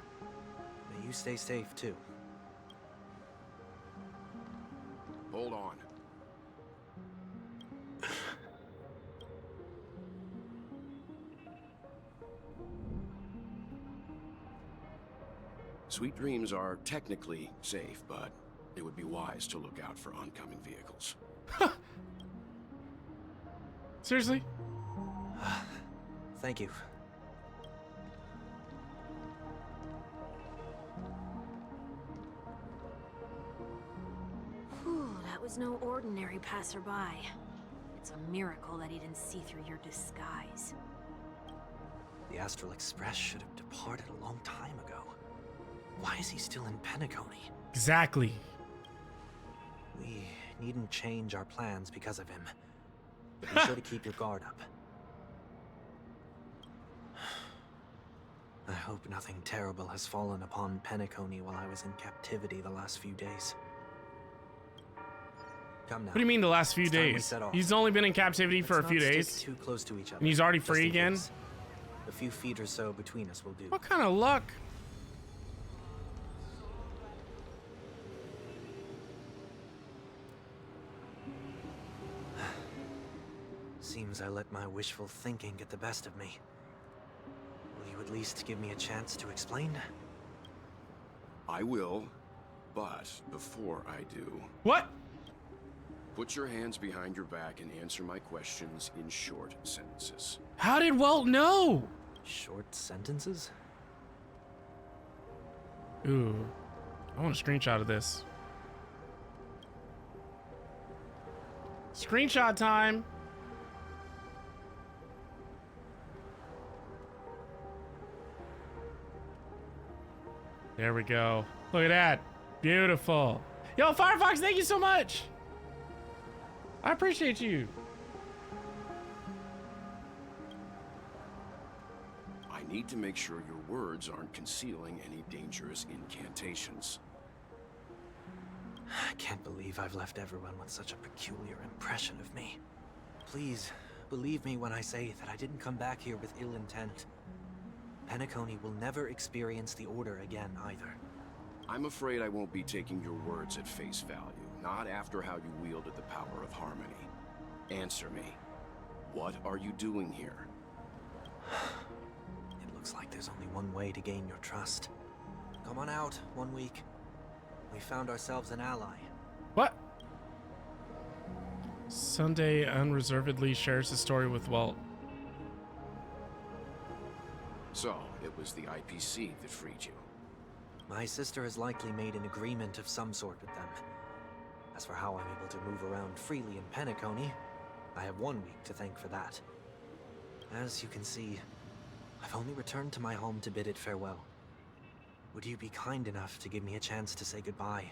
May you stay safe, too. Hold on. Sweet Dreams are technically safe, but it would be wise to look out for oncoming vehicles. Seriously? Thank you. Whew, that was no ordinary passerby. It's a miracle that he didn't see through your disguise. The Astral Express should have departed a long time ago. Why is he still in Penacony? Exactly. We needn't change our plans because of him. But be sure to keep your guard up. I hope nothing terrible has fallen upon Penacony while I was in captivity the last few days. Come now. What do you mean the last few It's time we days? set off. He's only been in captivity for a Let's few not stick days. too close to each other. And he's already just free in again? case. A few feet or so between us will do. What kind of luck? Seems I let my wishful thinking get the best of me. Will you at least give me a chance to explain? I will, but before I do, What? put your hands behind your back and answer my questions in short sentences. How did Walt know? Short sentences? Ooh. I want a screenshot of this. Screenshot time. There we go. Look at that. Beautiful. Yo, Firefox, thank you so much. I appreciate you. I need to make sure your words aren't concealing any dangerous incantations. I can't believe I've left everyone with such a peculiar impression of me. Please, believe me when I say that I didn't come back here with ill intent. Penacony will never experience the Order again, either. I'm afraid I won't be taking your words at face value, not after how you wielded the power of harmony. Answer me. What are you doing here? It looks like there's only one way to gain your trust. Come on out, 1 week. We found ourselves an ally. What? Sunday unreservedly shares his story with Walt. So, it was the IPC that freed you. My sister has likely made an agreement of some sort with them. As for how I'm able to move around freely in Penacony, I have 1 week to thank for that. As you can see, I've only returned to my home to bid it farewell. Would you be kind enough to give me a chance to say goodbye,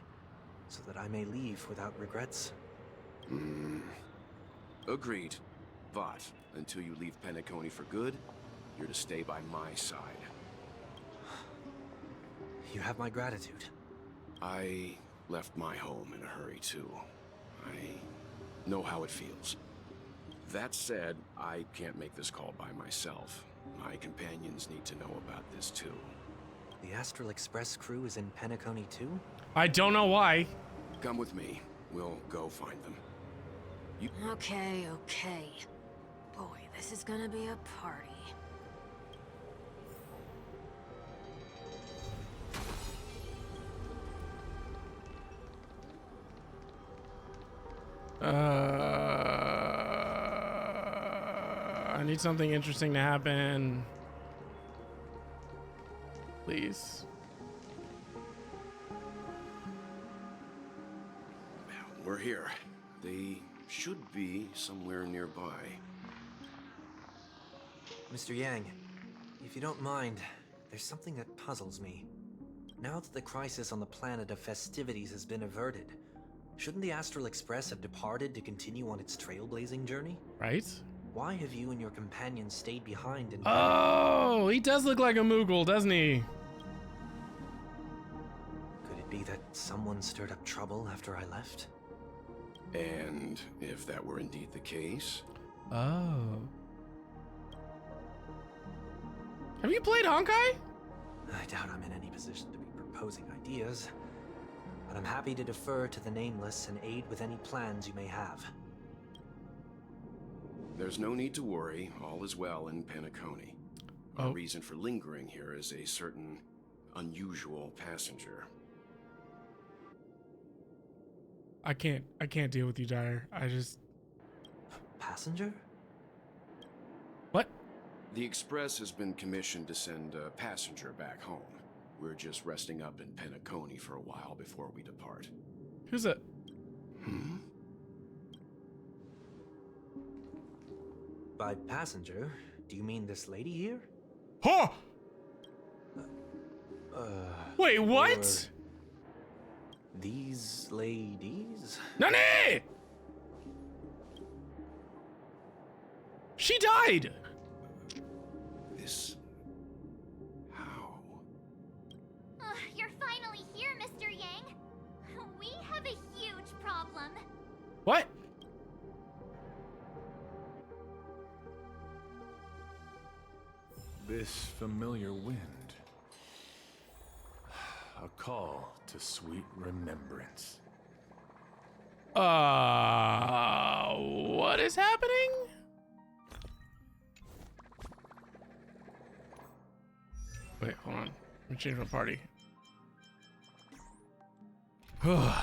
so that I may leave without regrets? Agreed. But, until you leave Penacony for good, you're to stay by my side. You have my gratitude. I left my home in a hurry, too. I know how it feels. That said, I can't make this call by myself. My companions need to know about this, too. The Astral Express crew is in Penacony too? I don't know why. Come with me. We'll go find them. Okay, okay. Boy, this is gonna be a party. I need something interesting to happen. Please. We're here. They should be somewhere nearby. Mr. Yang, if you don't mind, there's something that puzzles me. Now that the crisis on the planet of festivities has been averted, shouldn't the Astral Express have departed to continue on its trailblazing journey? Right? Why have you and your companions stayed behind in Oh, he does look like a Moogle, doesn't he? Could it be that someone stirred up trouble after I left? And if that were indeed the case... Oh. Have you played Honkai? I doubt I'm in any position to be proposing ideas, but I'm happy to defer to the Nameless and aid with any plans you may have. There's no need to worry. All is well in Penacony. Our reason for lingering here is a certain unusual passenger. I can't deal with you, Dyer. Passenger? What? The Express has been commissioned to send a passenger back home. We're just resting up in Penacony for a while before we depart. Who's it? By passenger, do you mean this lady here? Huh! Wait, what? Or these ladies? Nani! She died! This... how? You're finally here, Mr. Yang. We have a huge problem. What? This familiar wind. A call to sweet remembrance. What is happening? Wait, hold on. Let me change my party.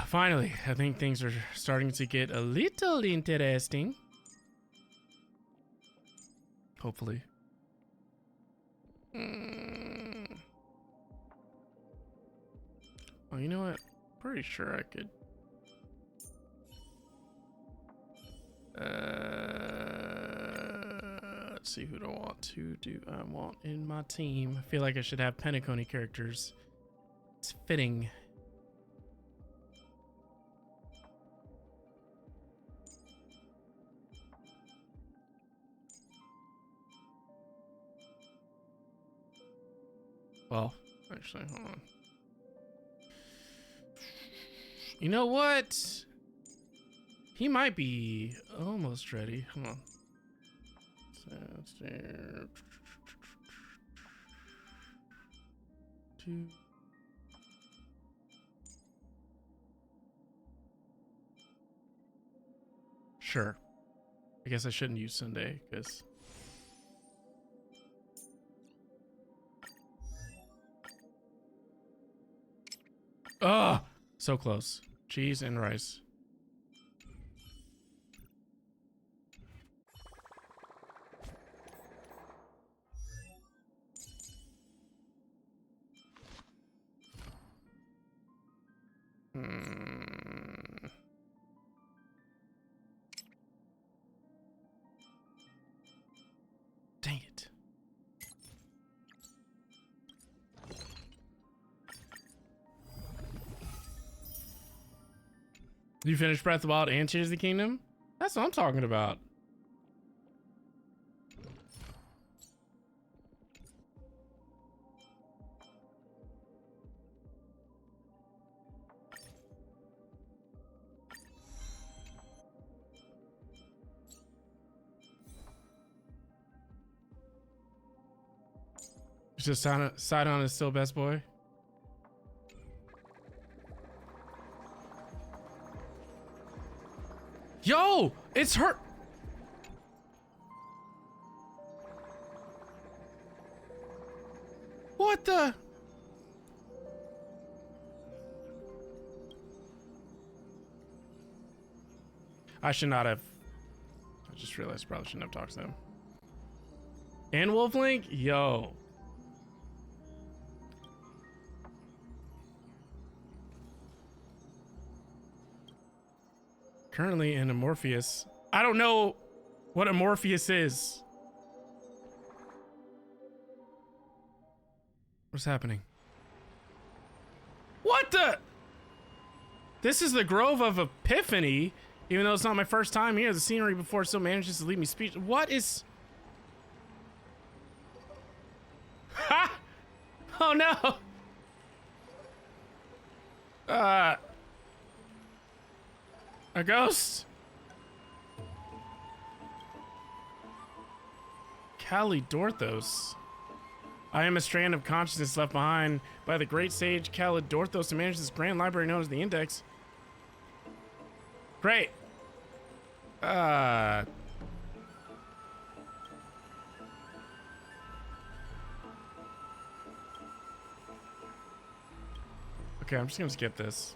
Finally, I think things are starting to get a little interesting. Hopefully. Oh, you know what? Pretty sure I could. Let's see, who do I want to do? I want in my team. I feel like I should have Penacony characters. It's fitting. Well, actually, hold on. You know what? He might be almost ready. Hold on. Two. Sure. I guess I shouldn't use Sunday because. Oh, so close. Cheese and rice. Dang it. You finished Breath of the Wild and Tears of the Kingdom? That's what I'm talking about. It's just Sidon is still best boy. Yo, it's her. What the? I should not have. I just realized I probably shouldn't have talked to them. And Wolflink? Yo. Currently in Amorpheus. I don't know what Amorpheus is. What's happening? What the? This is the Grove of Epiphany. Even though it's not my first time here, the scenery before still manages to leave me speechless. What is... Ha! Oh no! A ghost? Calidorthos. I am a strand of consciousness left behind by the great sage Calidorthos to manage this grand library known as the Index. Great. Okay, I'm just gonna skip this.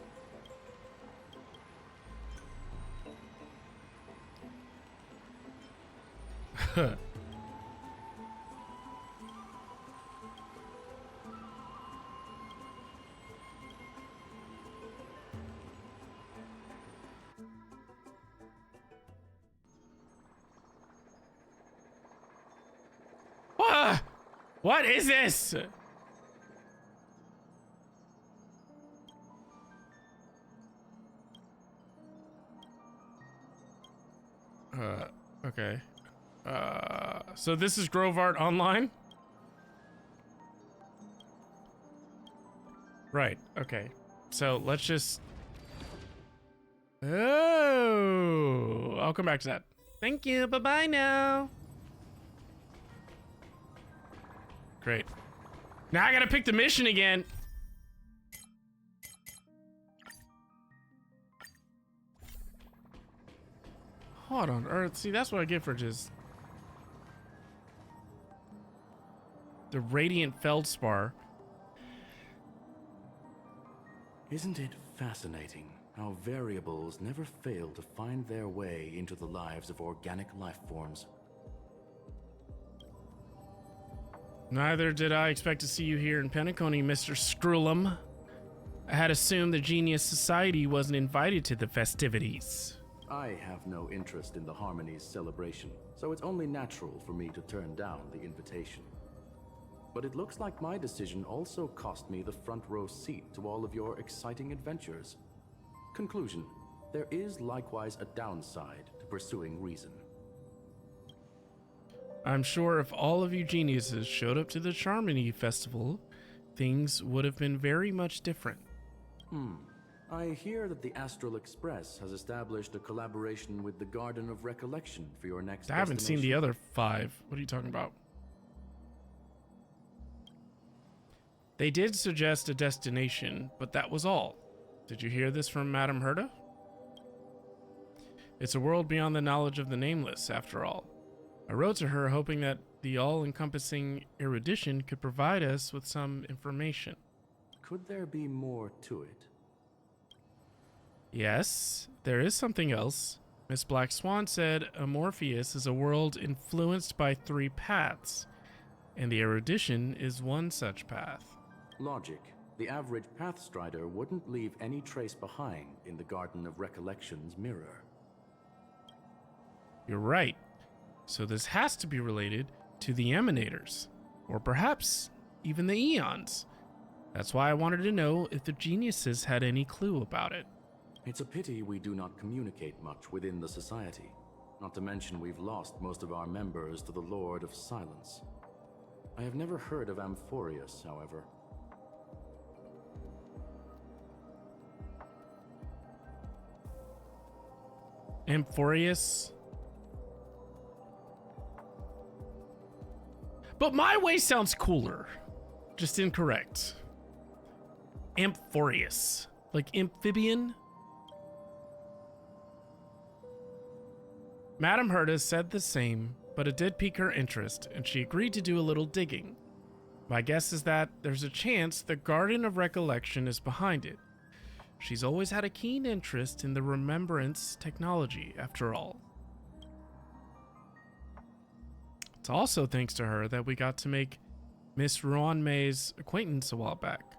What is this? Okay. So this is Grove Art Online? Right, okay. So let's just... Oh, I'll come back to that. Thank you, bye-bye now. Great. Now I gotta pick the mission again. What on earth? See, that's what I get for just... the Radiant Feldspar. Isn't it fascinating how variables never fail to find their way into the lives of organic life forms? Neither did I expect to see you here in Penacony, Mr. Screwlum. I had assumed the Genius Society wasn't invited to the festivities. I have no interest in the Harmony's celebration, so it's only natural for me to turn down the invitation. But it looks like my decision also cost me the front row seat to all of your exciting adventures. Conclusion: there is likewise a downside to pursuing reason. I'm sure if all of you geniuses showed up to the Charmony Festival, things would have been very much different. I hear that the Astral Express has established a collaboration with the Garden of Recollection for your next I haven't seen the other 5. What are you talking about? They did suggest a destination, but that was all. Did you hear this from Madame Herta? It's a world beyond the knowledge of the nameless, after all. I wrote to her hoping that the all-encompassing erudition could provide us with some information. Could there be more to it? Yes, there is something else. Miss Black Swan said Amorpheus is a world influenced by 3 paths, and the erudition is one such path. Logic. The average Pathstrider wouldn't leave any trace behind in the Garden of Recollection's mirror. You're right. So this has to be related to the Emanators, or perhaps even the Eons. That's why I wanted to know if the geniuses had any clue about it. It's a pity we do not communicate much within the society. Not to mention we've lost most of our members to the Lord of Silence. I have never heard of Amphorius, however. Amphorius? But my way sounds cooler. Just incorrect. Amphorius. Like amphibian? Madame Herta said the same, but it did pique her interest, and she agreed to do a little digging. My guess is that there's a chance the Garden of Recollection is behind it. She's always had a keen interest in the remembrance technology, after all. It's also thanks to her that we got to make Miss Ruan May's acquaintance a while back.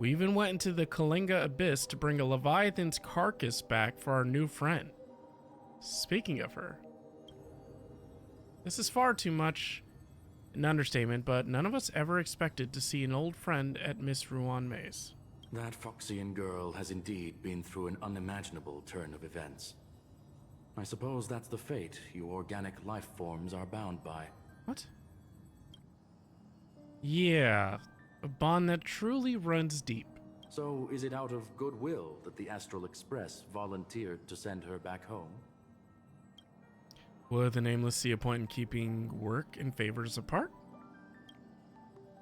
We even went into the Kalinga Abyss to bring a Leviathan's carcass back for our new friend. Speaking of her, this is far too much an understatement, but none of us ever expected to see an old friend at Miss Ruan May's. That Foxian girl has indeed been through an unimaginable turn of events. I suppose that's the fate you organic life forms are bound by. What? Yeah, a bond that truly runs deep. So is it out of goodwill that the Astral Express volunteered to send her back home? Would the Nameless see a point in keeping work and favors apart?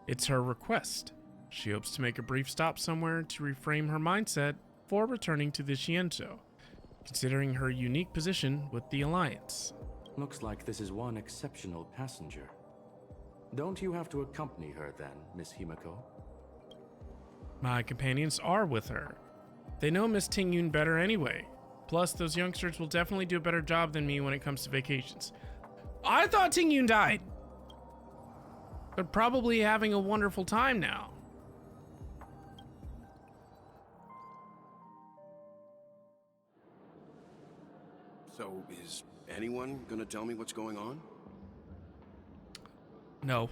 It's her request. She hopes to make a brief stop somewhere to reframe her mindset for returning to the Shiento, considering her unique position with the Alliance. Looks like this is one exceptional passenger. Don't you have to accompany her then, Miss Himiko? My companions are with her. They know Miss Tingyun better anyway. Plus, those youngsters will definitely do a better job than me when it comes to vacations. I thought Tingyun died. They're probably having a wonderful time now. So, is anyone gonna tell me what's going on? No.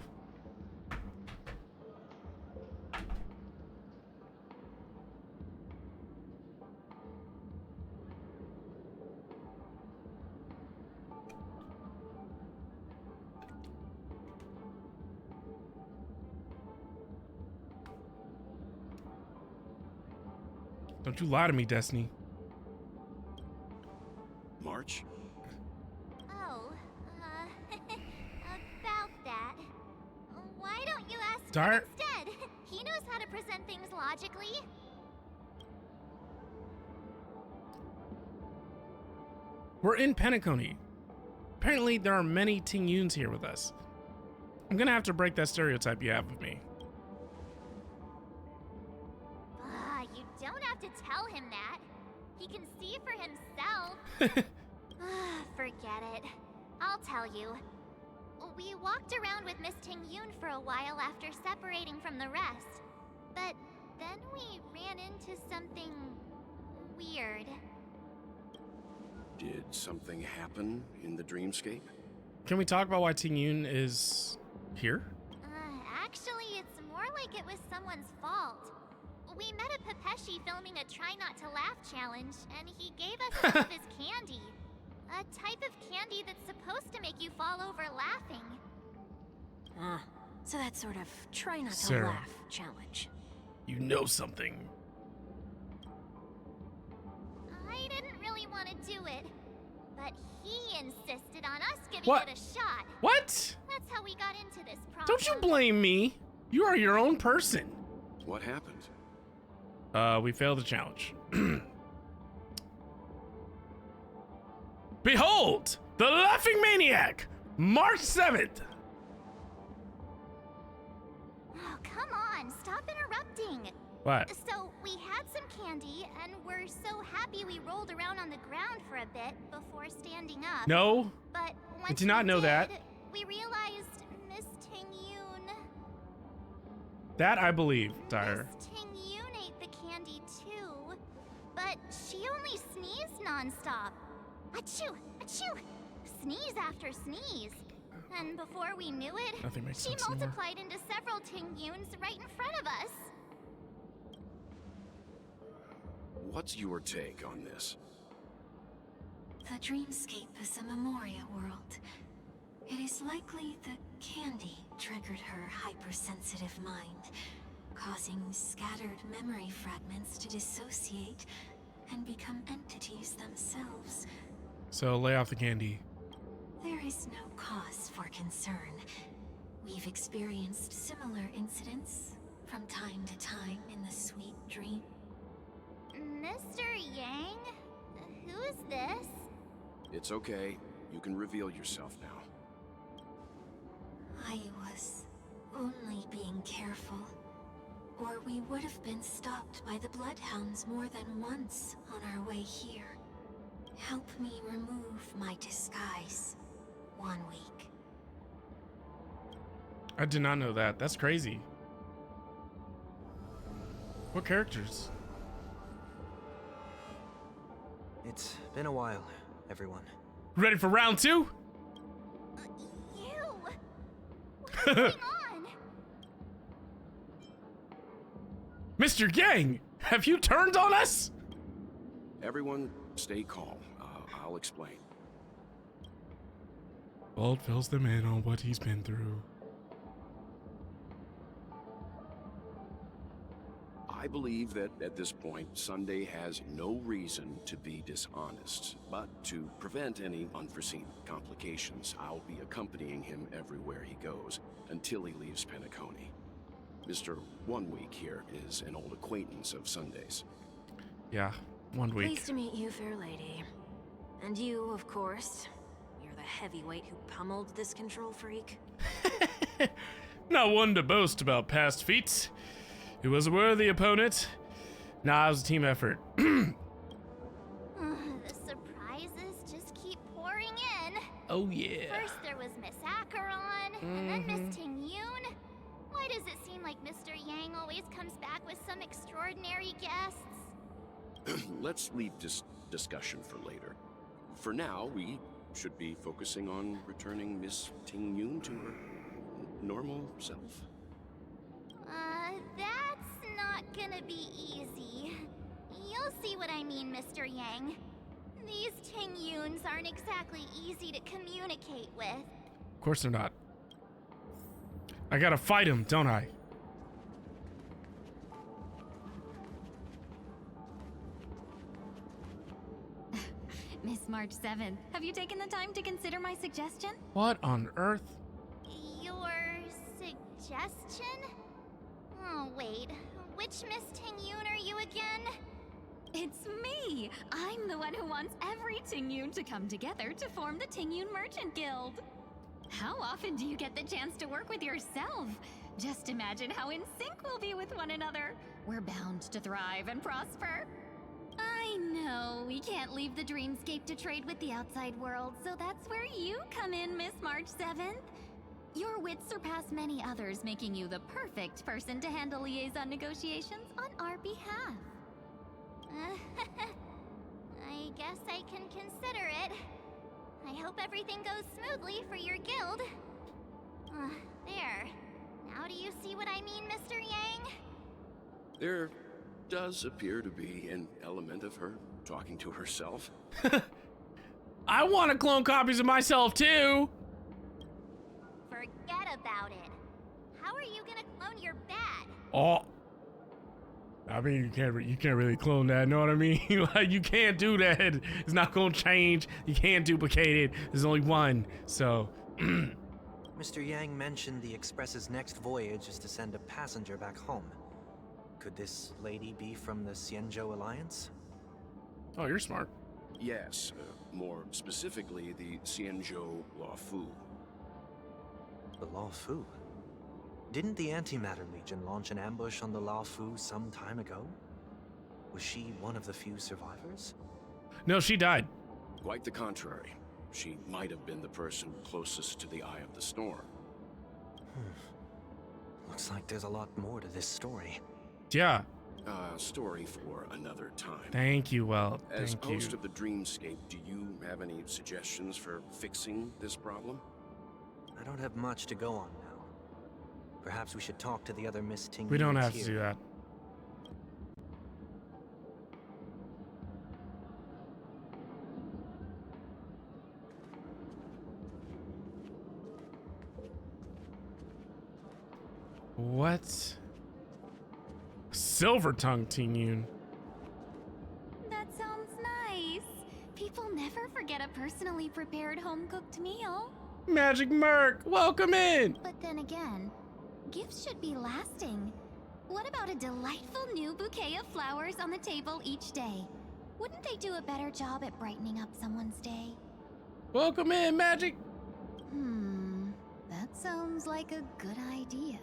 Don't you lie to me, Destiny. March? Oh, about that. Why don't you ask him Dart? instead? He knows how to present things logically. We're in Penacony. Apparently, there are many Tingyuns here with us. I'm gonna have to break that stereotype you have of me. You don't have to tell him that. He can see for himself. Forget it. I'll tell you. We walked around with Miss Tingyun for a while after separating from the rest. But then we ran to something weird. Did something happen in the dreamscape? Can we talk about why Ting Yun is here? Actually, it's more like it was someone's fault. We met a Pepeshi filming a Try Not to Laugh challenge, and he gave us some of his candy. A type of candy that's supposed to make you fall over laughing. So that sort of try not to Sarah. laugh challenge. You know something. I didn't really want to do it, but he insisted on us giving What? it a shot. What? That's how we got into this problem. Don't you blame me. You are your own person. What happened? We failed the challenge. Behold, the Laughing Maniac, March 7th. Oh, come on, stop interrupting. What? So, we had some candy, and we're so happy we rolled around on the ground for a bit before standing up. No, But once I did not we know that. did, we realized Miss Ting Yun. That I believe, Tyre. Miss Ting Yun ate the candy too, but she only sneezed nonstop. Achoo! Achoo! Sneeze after sneeze. And before we knew it, Nothing makes she sense anymore. multiplied into several Ting Yuns right in front of us. What's your take on this? The dreamscape is a Memoria world. It is likely the candy triggered her hypersensitive mind, causing scattered memory fragments to dissociate and become entities themselves. So lay off the candy. There is no cause for concern. We've experienced similar incidents from time to time in the sweet dream. Mr. Yang? Who is this? It's okay. You can reveal yourself now. I was only being careful, or we would have been stopped by the Bloodhounds more than once on our way here. Help me remove my disguise. 1 week. I did not know that. That's crazy. What characters? It's been a while, everyone. Ready for round 2? You! What's going on? Mr. Yang, have you turned on us? Everyone, stay calm. I'll explain. Walt fills them in on what he's been through. I believe that at this point, Sunday has no reason to be dishonest. But to prevent any unforeseen complications, I'll be accompanying him everywhere he goes until he leaves Penacony. Mr. 1 Week here is an old acquaintance of Sunday's. Yeah, 1 week. Pleased to meet you, fair lady. And you, of course. You're the heavyweight who pummeled this control freak. Not one to boast about past feats. It was a worthy opponent. Nah, it was a team effort. The surprises just keep pouring in. Oh, yeah. First there was Miss Acheron, and then Miss Ting Yun. Why does it seem like Mr. Yang always comes back with some extraordinary guests? Let's leave this discussion for later. For now, we should be focusing on returning Miss Ting Yun to her normal self. That's not gonna be easy. You'll see what I mean, Mr. Yang. These Ting Yuns aren't exactly easy to communicate with. Of course they're not. I gotta fight him, don't I? Miss March 7th, have you taken the time to consider my suggestion? What on earth? Your suggestion? Oh, wait. Which Miss Ting Yun are you again? It's me! I'm the one who wants every Ting Yun to come together to form the Ting Yun Merchant Guild. How often do you get the chance to work with yourself? Just imagine how in sync we'll be with one another. We're bound to thrive and prosper. I know, we can't leave the dreamscape to trade with the outside world, so that's where you come in, Miss March 7th. Your wits surpass many others, making you the perfect person to handle liaison negotiations on our behalf. I guess I can consider it. I hope everything goes smoothly for your guild. There. Now do you see what I mean, Mr. Yang? There does appear to be an element of her talking to herself. I want to clone copies of myself too. Forget about it. How are you gonna clone your bat? Oh, I mean, you can't really clone that. Know what I mean? Like, you can't do that. It's not gonna change. You can't duplicate it. There's only one. So, Mr. Yang mentioned the Express's next voyage is to send a passenger back home. Could this lady be from the Xianzhou Alliance? oh, you're smart. Yes, more specifically, the Xianzhou Luofu. The Luofu? Didn't the Antimatter Legion launch an ambush on the Luofu some time ago? Was she one of the few survivors? No, she died. Quite the contrary. She might have been the person closest to the Eye of the Storm. Looks like there's a lot more to this story. Yeah. Story for another time. Thank you, Well. As Thank you. host of the Dreamscape, do you have any suggestions for fixing this problem? I don't have much to go on now. Perhaps we should talk to the other Miss Ting. We don't have here. to do that. What? Silver tongue Ting-Yun. That sounds nice. People never forget a personally prepared home-cooked meal. Magic Merc, welcome in. But then again, gifts should be lasting. What about a delightful new bouquet of flowers on the table each day? Wouldn't they do a better job at brightening up someone's day? Welcome in, Magic. That sounds like a good idea.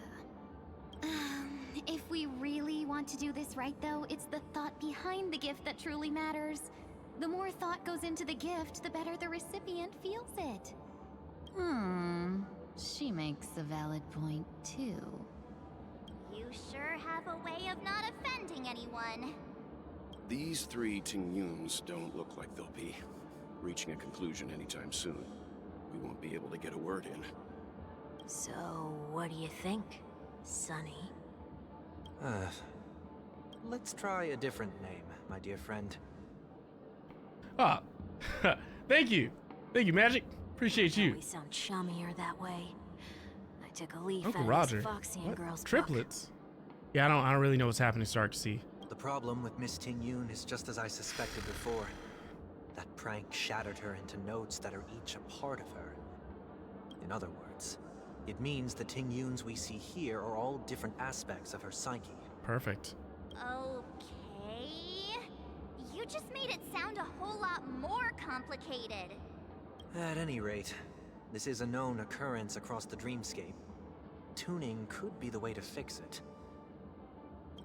If we really want to do this right, though, it's the thought behind the gift that truly matters. The more thought goes into the gift, the better the recipient feels it. She makes a valid point, too. You sure have a way of not offending anyone. These three Ting-Yuns don't look like they'll be reaching a conclusion anytime soon. We won't be able to get a word in. So, what do you think, Sonny? Let's try a different name, my dear friend. Ah, thank you. Thank you, Magic. Appreciate you. We sound chummier that way. I took a leaf Uncle out Roger. of this Foxy and What? Girls book. Triplets? Yeah, I don't really know what's happening, Stark. See. The problem with Miss Ting-Yun is just as I suspected before. That prank shattered her into notes that are each a part of her. In other words, it means the Ting-Yuns we see here are all different aspects of her psyche. Perfect. Okay. You just made it sound a whole lot more complicated. At any rate, this is a known occurrence across the Dreamscape. Tuning could be the way to fix it.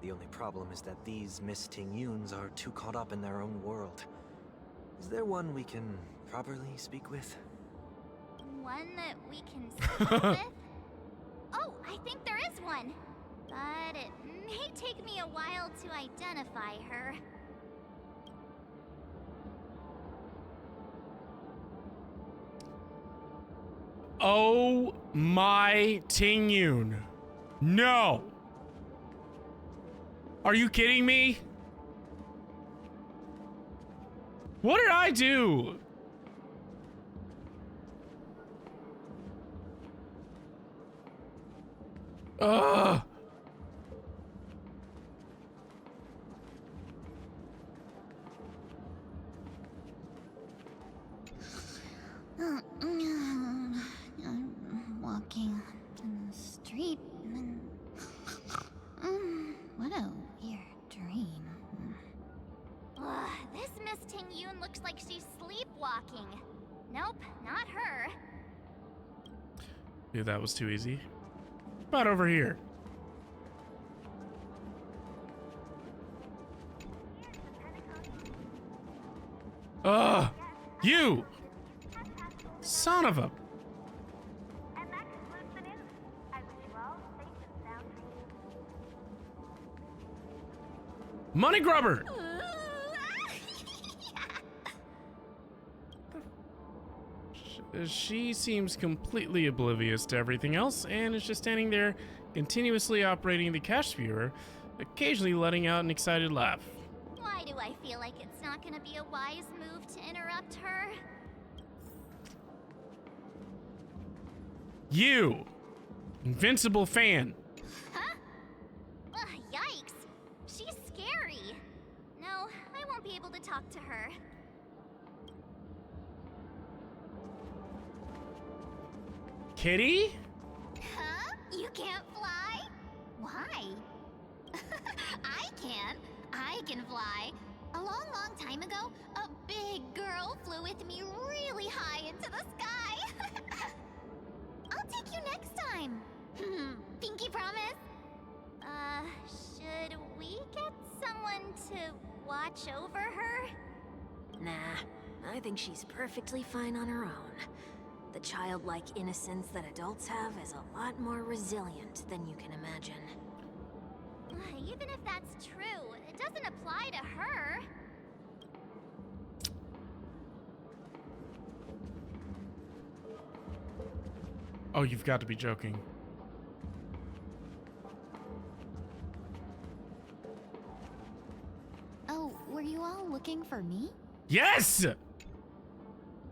The only problem is that these Miss Ting-Yuns are too caught up in their own world. Is there one we can properly speak with? One that we can speak with? Oh, I think there is one. But it may take me a while to identify her. Oh my Ting-Yun. No. Are you kidding me? What did I do? Ugh. I'm walking in the street and... what a weird dream. Ugh, this Miss Ting-Yun looks like she's sleepwalking. Nope, not her. Dude, that was too easy. About over here. Ugh! You! Son of a... Money grubber! she seems completely oblivious to everything else and is just standing there, continuously operating the cash viewer, occasionally letting out an excited laugh. Why do I feel like it's not gonna be a wise move to interrupt her? You! Invincible fan! Huh? Ugh, yikes! She's scary! No, I won't be able to talk to her. Kitty? Huh? You can't fly? Why? I can. I can fly. A long, long time ago, a big girl flew with me really high into the sky. I'll take you next time. Pinky promise? Should we get someone to watch over her? Nah, I think she's perfectly fine on her own. The childlike innocence that adults have is a lot more resilient than you can imagine. Even if that's true, it doesn't apply to her. Oh, you've got to be joking. Oh, were you all looking for me? Yes!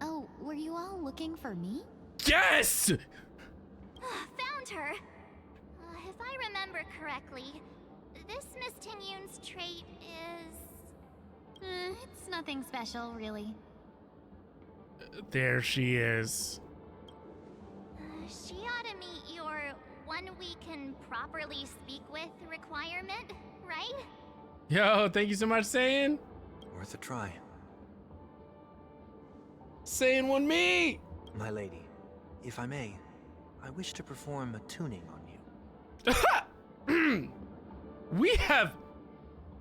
Oh, were you all looking for me? Yes! Found her! If I remember correctly, this Miss Tingyun's trait is... It's nothing special, really. There she is. She ought to meet your one we can properly speak with requirement, right? Yo, thank you so much, Saiyan. Worth a try. Saiyan won me! My lady, if I may, I wish to perform a tuning on you. We have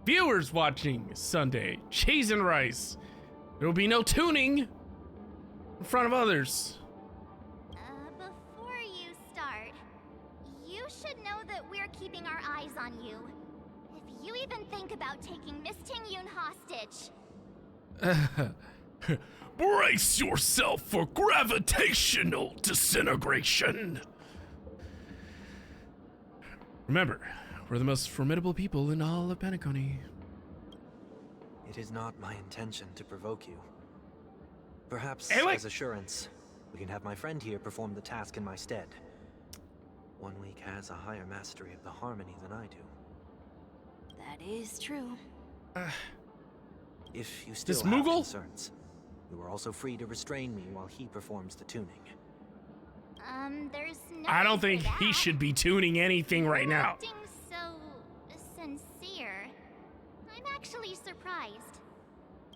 viewers watching Sunday. Cheese and rice. There will be no tuning in front of others. Before you start, you should know that we're keeping our eyes on you. If you even think about taking Miss Tingyun hostage... Brace yourself for gravitational disintegration. Remember, we're the most formidable people in all of Penacony. It is not my intention to provoke you. Perhaps, Hey, wait. as assurance, we can have my friend here perform the task in my stead. 1 week has a higher mastery of the harmony than I do. That is true. If you still This have Moogle? concerns, you are also free to restrain me while he performs the tuning. There's no I don't need think for he that. should be tuning anything right You're now. acting so sincere. I'm actually surprised.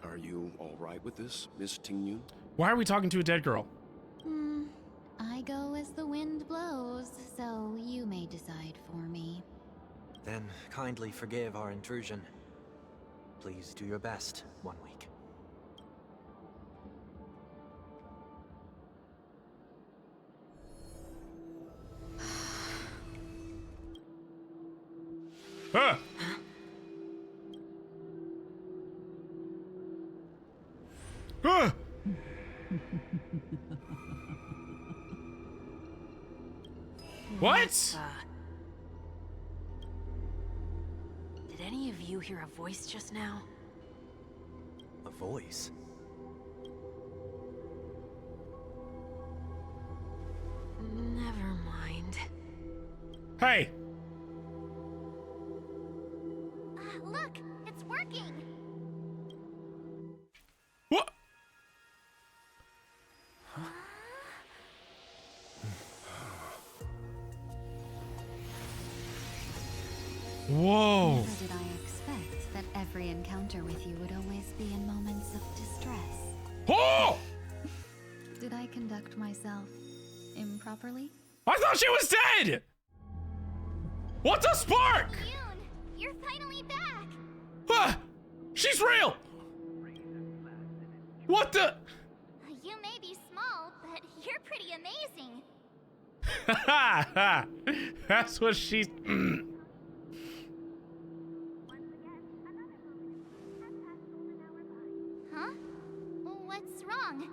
Are you all right with this, Miss Tingyun? Why are we talking to a dead girl? I go as the wind blows, so you may decide for me. Then kindly forgive our intrusion. Please do your best, 1 week. Huh? Huh? What? Did any of you hear a voice just now? A voice? Never mind. Hey! Look, it's working. What? Whoa! Never did I expect that every encounter with you would always be in moments of distress. Oh! Did I conduct myself improperly? I thought she was dead! What the spark? Yoon, you're finally back. Ah! She's real! What the? You may be small, but you're pretty amazing. Ha ha! That's what she's. Huh? What's wrong?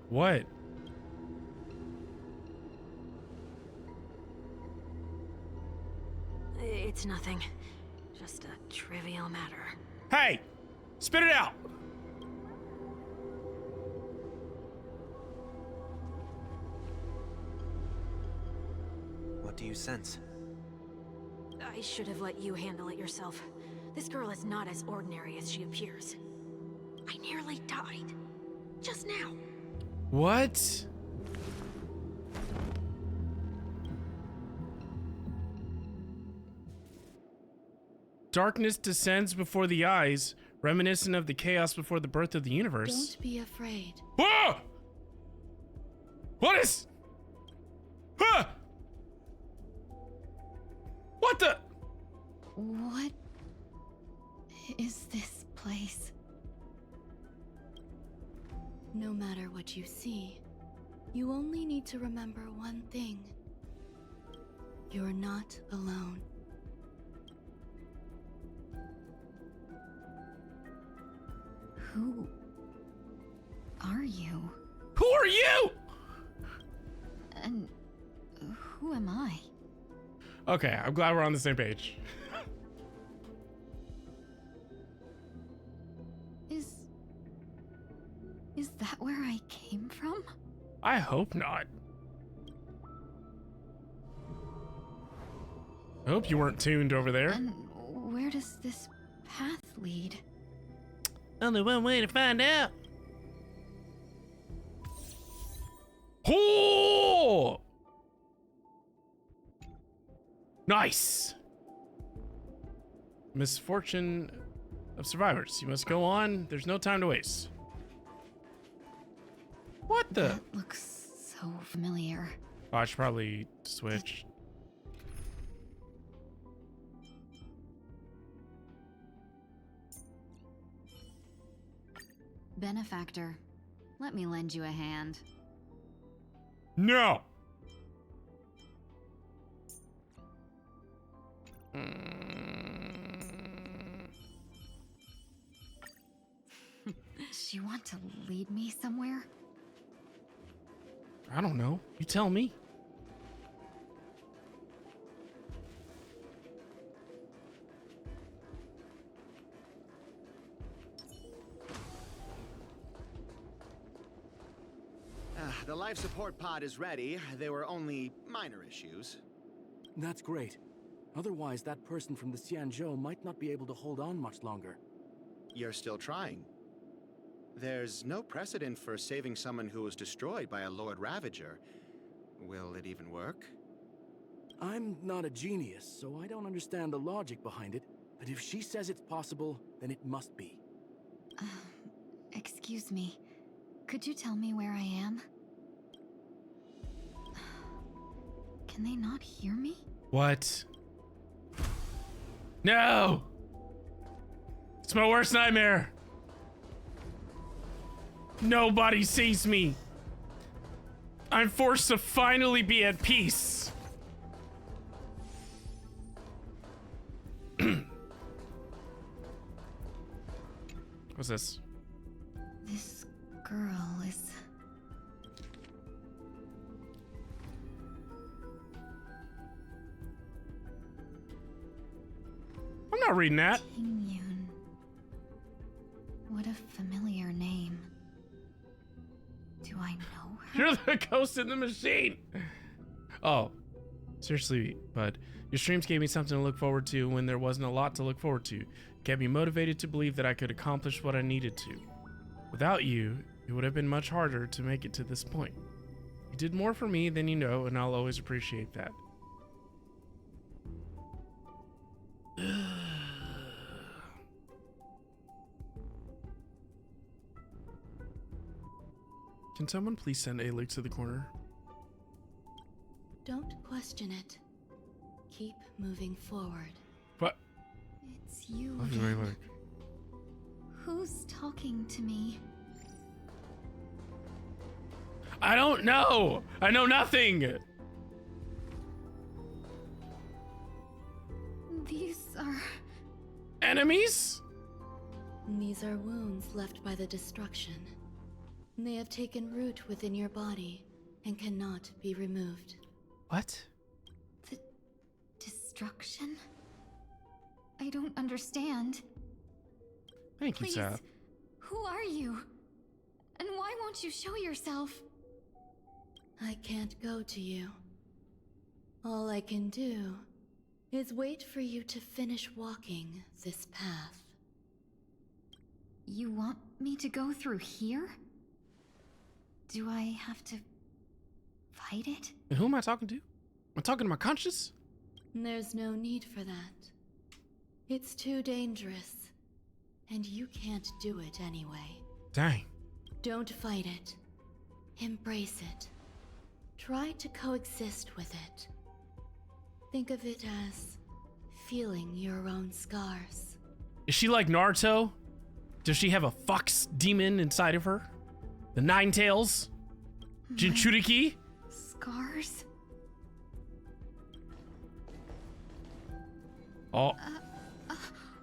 What? It's nothing. Just a trivial matter. Hey! Spit it out! What do you sense? I should have let you handle it yourself. This girl is not as ordinary as she appears. I nearly died. Just now. What? Darkness descends before the eyes, reminiscent of the chaos before the birth of the universe. Don't be afraid. Whoa! What is? Huh! What the? What is this place? No matter what you see, you only need to remember one thing. You're not alone. Who are you? Who are you? And who am I? Okay, I'm glad we're on the same page. Is that where I came from? I hope not. I hope you weren't tuned over there. And where does this path lead? Only one way to find out. Oh! Nice. Misfortune of survivors. You must go on. There's no time to waste. What the? That looks so familiar. Oh, I should probably switch. Benefactor, let me lend you a hand. No. Does she want to lead me somewhere? I don't know. You tell me. The life support pod is ready. There were only minor issues. That's great. Otherwise, that person from the Xianzhou might not be able to hold on much longer. You're still trying. There's no precedent for saving someone who was destroyed by a Lord Ravager. Will it even work? I'm not a genius, so I don't understand the logic behind it. But if she says it's possible, then it must be. Excuse me. Could you tell me where I am? Can they not hear me? What? No! It's my worst nightmare. Nobody sees me. I'm forced to finally be at peace. What's this? This girl is... I'm not reading that. Tingyun. What a familiar name. Do I know her? You're the ghost in the machine. Oh, seriously, bud. Your streams gave me something to look forward to when there wasn't a lot to look forward to. Kept me motivated to believe that I could accomplish what I needed to. Without you, it would have been much harder to make it to this point. You did more for me than you know, and I'll always appreciate that. Can someone please send Alex to the corner? Don't question it. Keep moving forward. What? It's you Wait, again. wait. Who's talking to me? I don't know. I know nothing. These are... Enemies? These are wounds left by the destruction. They have taken root within your body and cannot be removed. What? The destruction? I don't understand. Thank you, Please, Seth. who are you? And why won't you show yourself? I can't go to you. All I can do is wait for you to finish walking this path. You want me to go through here? Do I have to fight it? And who am I talking to? Am I talking to my conscience? There's no need for that. It's too dangerous, and you can't do it anyway. Dang. Don't fight it. Embrace it. Try to coexist with it. Think of it as feeling your own scars. Is she like Naruto? Does she have a fox demon inside of her? The Nine Tails? Jinchuriki? Scars? Oh.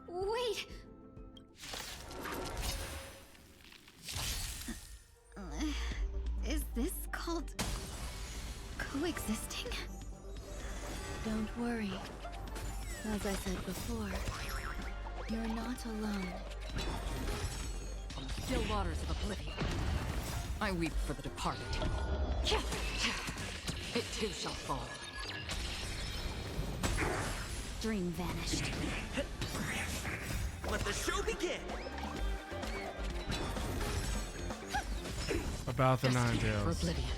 Wait! Is this called coexisting? Don't worry. As I said before, you're not alone. On the still waters of oblivion, I weep for the departed. It too shall fall. Dream vanished. Let the show begin! About the Nine For Tails. oblivion.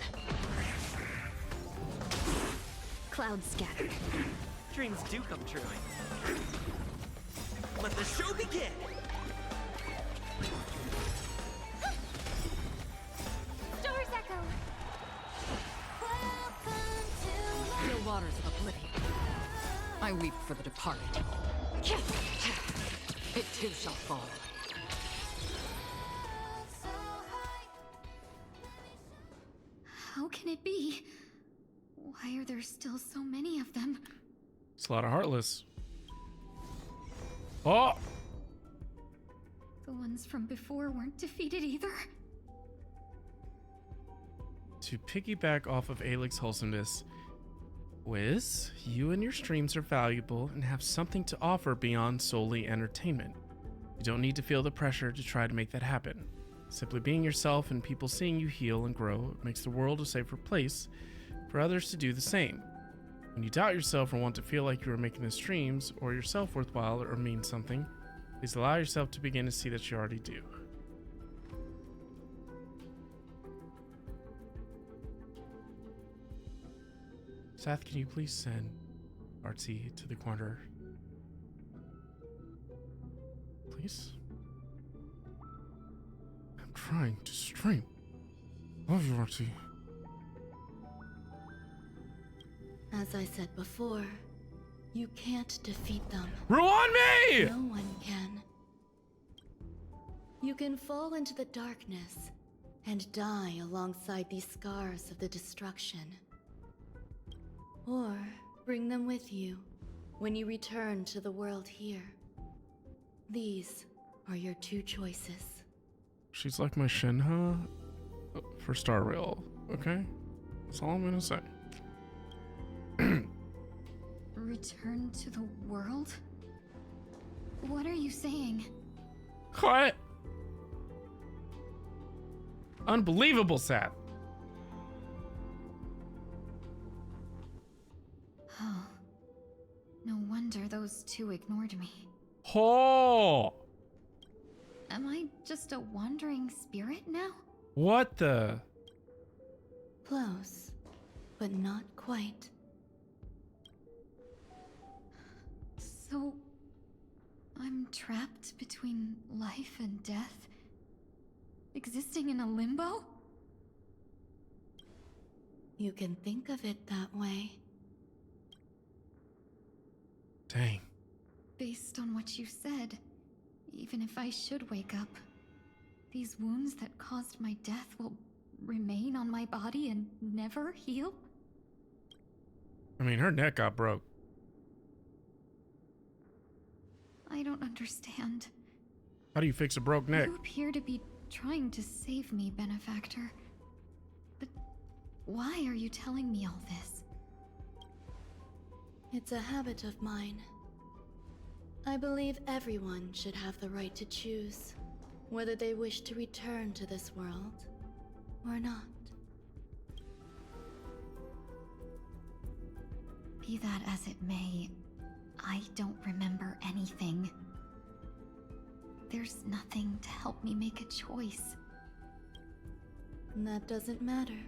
Clouds scattered. Dreams do come true. Let the show begin! Stars echo. Still waters of oblivion. I weep for the departed. It too shall fall. How can it be? Why are there still so many of them? It's a lot of Heartless. Oh! The ones from before weren't defeated either. To piggyback off of Alec's wholesomeness, Wiz, you and your streams are valuable and have something to offer beyond solely entertainment. You don't need to feel the pressure to try to make that happen. Simply being yourself and people seeing you heal and grow makes the world a safer place for others to do the same. When you doubt yourself or want to feel like you are making the streams or yourself worthwhile or mean something, please allow yourself to begin to see that you already do. Seth, can you please send Artsy to the corner? Please? I'm trying to stream. Love you, Artsy. As I said before, you can't defeat them. Rewind me! No one can. You can fall into the darkness and die alongside these scars of the destruction. Or bring them with you when you return to the world here. These are your two choices. She's like my Shinha for Star Rail, okay? That's all I'm gonna say. Return to the world? What are you saying? What? Unbelievable, Seth. Oh. No wonder those two ignored me. Oh! Am I just a wandering spirit now? What the? Close, but not quite. So, I'm trapped between life and death? Existing in a limbo? You can think of it that way. Dang. Based on what you said, even if I should wake up, these wounds that caused my death will remain on my body and never heal? I mean, her neck got broke. I don't understand. How do you fix a broke neck? You appear to be trying to save me, benefactor. But why are you telling me all this? It's a habit of mine. I believe everyone should have the right to choose whether they wish to return to this world or not. Be that as it may, I don't remember anything. There's nothing to help me make a choice. That doesn't matter.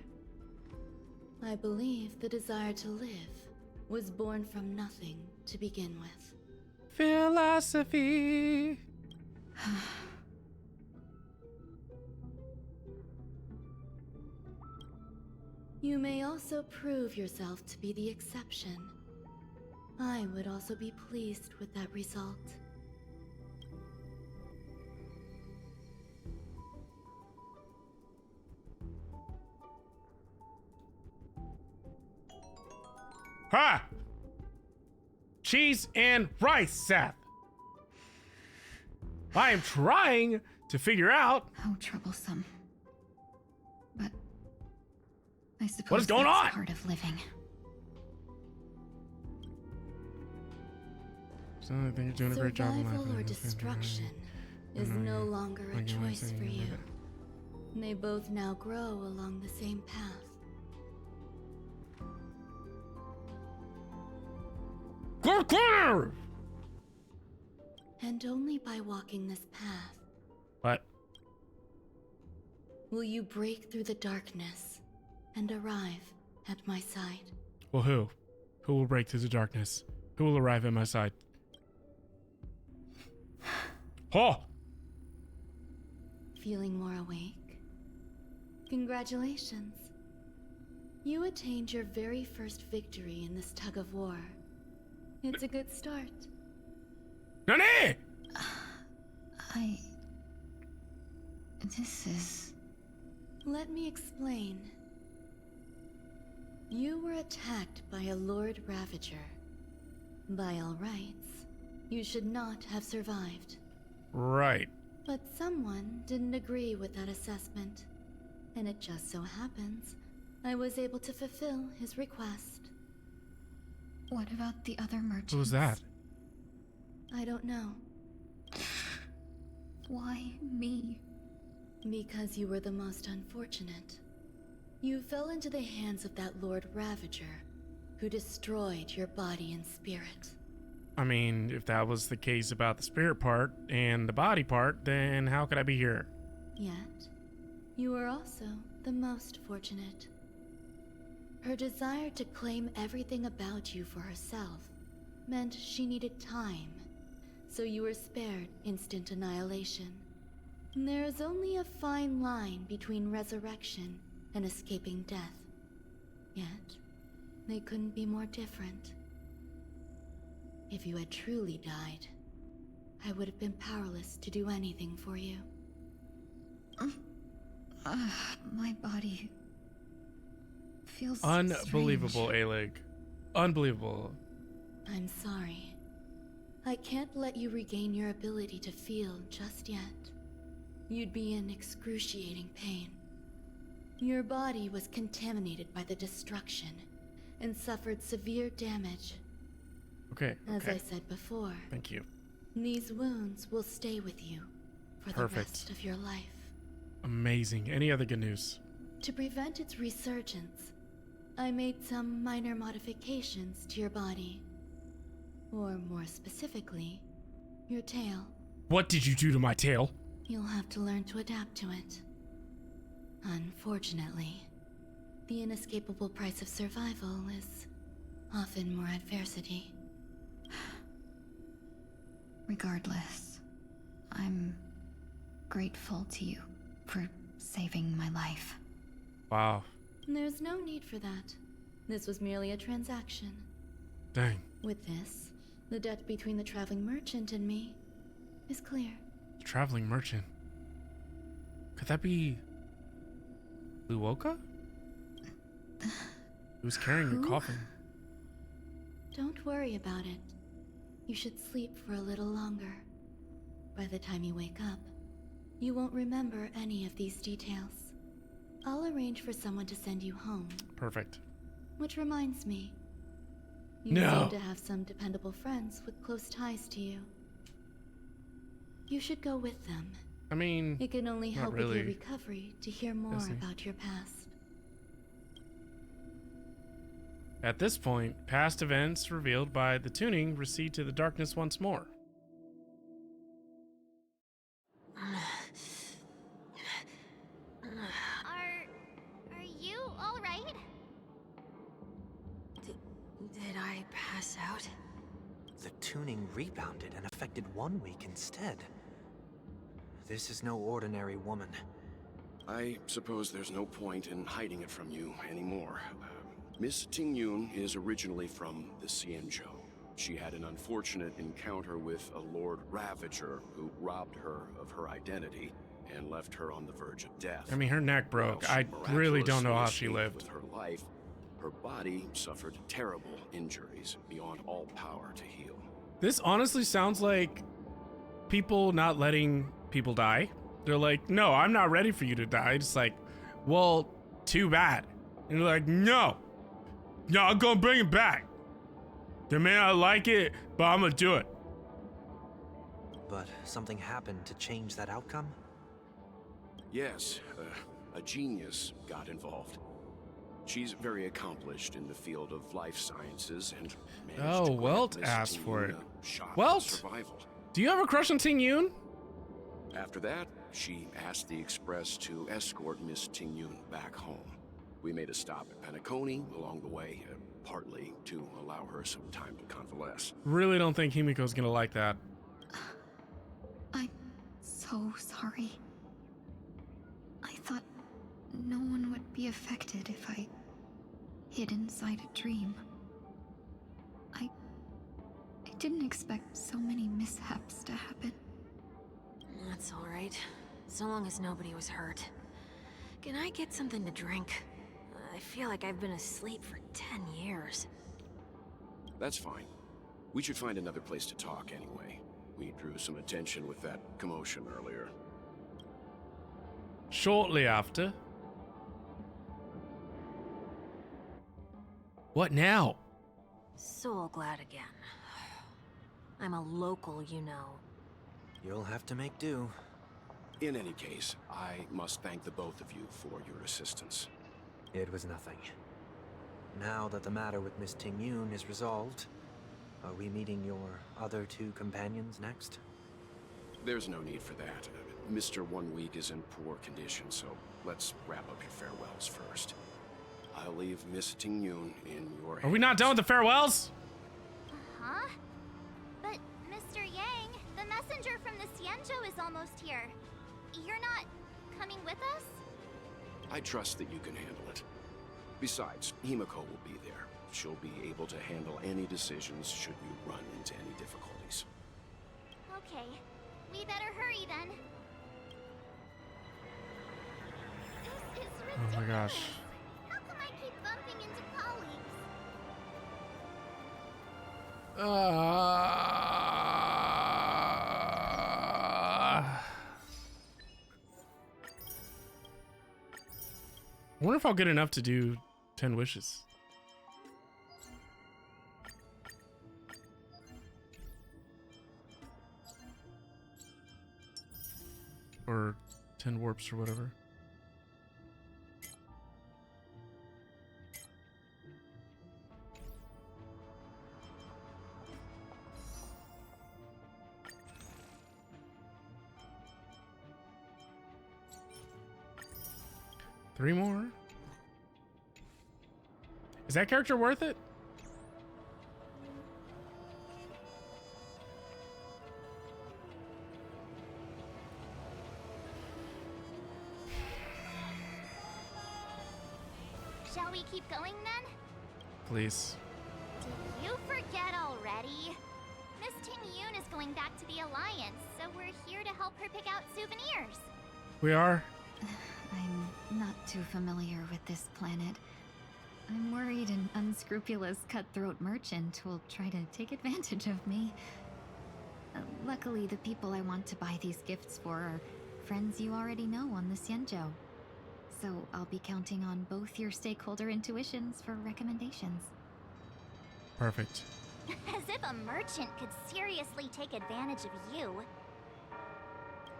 I believe the desire to live was born from nothing to begin with. Philosophy. You may also prove yourself to be the exception. I would also be pleased with that result. Ha! Cheese and rice, Seth. I am trying to figure out how troublesome. But I suppose what is going that's on? Part of living. So I think you're doing a great job. Survival or destruction is no longer a choice for you. They both now grow along the same path. And only by walking this path. What? Will you break through the darkness and arrive at my side? Well, who? Who will break through the darkness? Who will arrive at my side? Oh! Feeling more awake? Congratulations. You attained your very first victory in this tug of war. It's a good start. Nani? This is... Let me explain. You were attacked by a Lord Ravager. By all rights, you should not have survived. Right. But someone didn't agree with that assessment. And it just so happens, I was able to fulfill his request. What about the other merchants? Who was that? I don't know. Why me? Because you were the most unfortunate. You fell into the hands of that Lord Ravager, who destroyed your body and spirit. I mean, if that was the case about the spirit part and the body part, then how could I be here? Yet, you were also the most fortunate. Her desire to claim everything about you for herself meant she needed time, so you were spared instant annihilation. There is only a fine line between resurrection and escaping death. Yet, they couldn't be more different. If you had truly died, I would have been powerless to do anything for you. My body feels unbelievable, strange. Alig. Unbelievable. I'm sorry. I can't let you regain your ability to feel just yet. You'd be in excruciating pain. Your body was contaminated by the destruction and suffered severe damage. Okay. As I said before, thank you. These wounds will stay with you for the rest of your life. Amazing. Any other good news? To prevent its resurgence, I made some minor modifications to your body. Or more specifically, your tail. What did you do to my tail? You'll have to learn to adapt to it. Unfortunately, the inescapable price of survival is often more adversity. Regardless, I'm grateful to you for saving my life. Wow. There's no need for that. This was merely a transaction. Dang. With this, the debt between the traveling merchant and me is clear. Traveling merchant. Could that be Luoka? Who was carrying your coffin? Don't worry about it. You should sleep for a little longer. By the time you wake up, You won't remember any of these details. I'll arrange for someone to send you home. Perfect. Which reminds me, you seem to have some dependable friends with close ties to you. You should go with them. I mean, it can only not help really. with your recovery to hear more about your past. At this point, past events revealed by the tuning recede to the darkness once more. Are you all right? Did I pass out? The tuning rebounded and affected 1 week instead. This is no ordinary woman. I suppose there's no point in hiding it from you anymore. Miss Tingyun is originally from the Xianzhou. She had an unfortunate encounter with a Lord Ravager who robbed her of her identity and left her on the verge of death. I mean, her neck broke. I really don't know how she lived. With her life, her body suffered terrible injuries beyond all power to heal. This honestly sounds like people not letting people die. They're like, no, I'm not ready for you to die. It's like, well, too bad. And they're like, no, I'm gonna bring it back. They may not like it, but I'm gonna do it. But something happened to change that outcome? Yes, a genius got involved. She's very accomplished in the field of life sciences and managed to grant Welt Miss asked for Tingyun it. a shot at Welt, survival. do you have a crush on Tingyun? After that, she asked the Express to escort Miss Tingyun back home. We made a stop at Penacony along the way, partly to allow her some time to convalesce. Really don't think Himiko's gonna like that. I'm so sorry. I thought no one would be affected if I hid inside a dream. I didn't expect so many mishaps to happen. That's all right. So long as nobody was hurt. Can I get something to drink? I feel like I've been asleep for 10 years. That's fine. We should find another place to talk anyway. We drew some attention with that commotion earlier. Shortly after. What now? So glad again. I'm a local, you know. You'll have to make do. In any case, I must thank the both of you for your assistance. It was nothing. Now that the matter with Miss Tingyun is resolved, are we meeting your other two companions next? There's no need for that. Mr. 1 Week is in poor condition, so let's wrap up your farewells first. I'll leave Miss Tingyun in your hands. Are we not done with the farewells? Huh? But, Mr. Yang, the messenger from the Xianzhou is almost here. You're not coming with us? I trust that you can handle it. Besides, Himiko will be there. She'll be able to handle any decisions should you run into any difficulties. Okay. We better hurry then. This is ridiculous. Oh my gosh. How come I keep bumping into colleagues? I wonder if I'll get enough to do 10 wishes. Or 10 warps or whatever. Three more. Is that character worth it? Shall we keep going then? Please. Did you forget already? Miss Tingyun is going back to the Alliance, so we're here to help her pick out souvenirs. We are? I'm not too familiar with this planet. I'm worried an unscrupulous cutthroat merchant will try to take advantage of me. Luckily, the people I want to buy these gifts for are friends you already know on the Xianzhou. So I'll be counting on both your stakeholder intuitions for recommendations. Perfect. As if a merchant could seriously take advantage of you.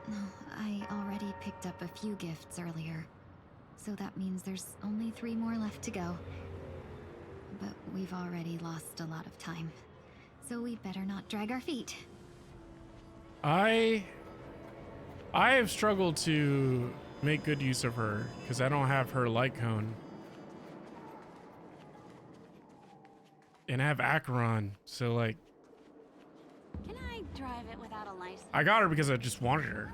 No, I already picked up a few gifts earlier. So that means there's only 3 more left to go. But we've already lost a lot of time. So we better not drag our feet. I have struggled to make good use of her because I don't have her light cone. And I have Acheron, so like... Can I drive it without a license? I got her because I just wanted her.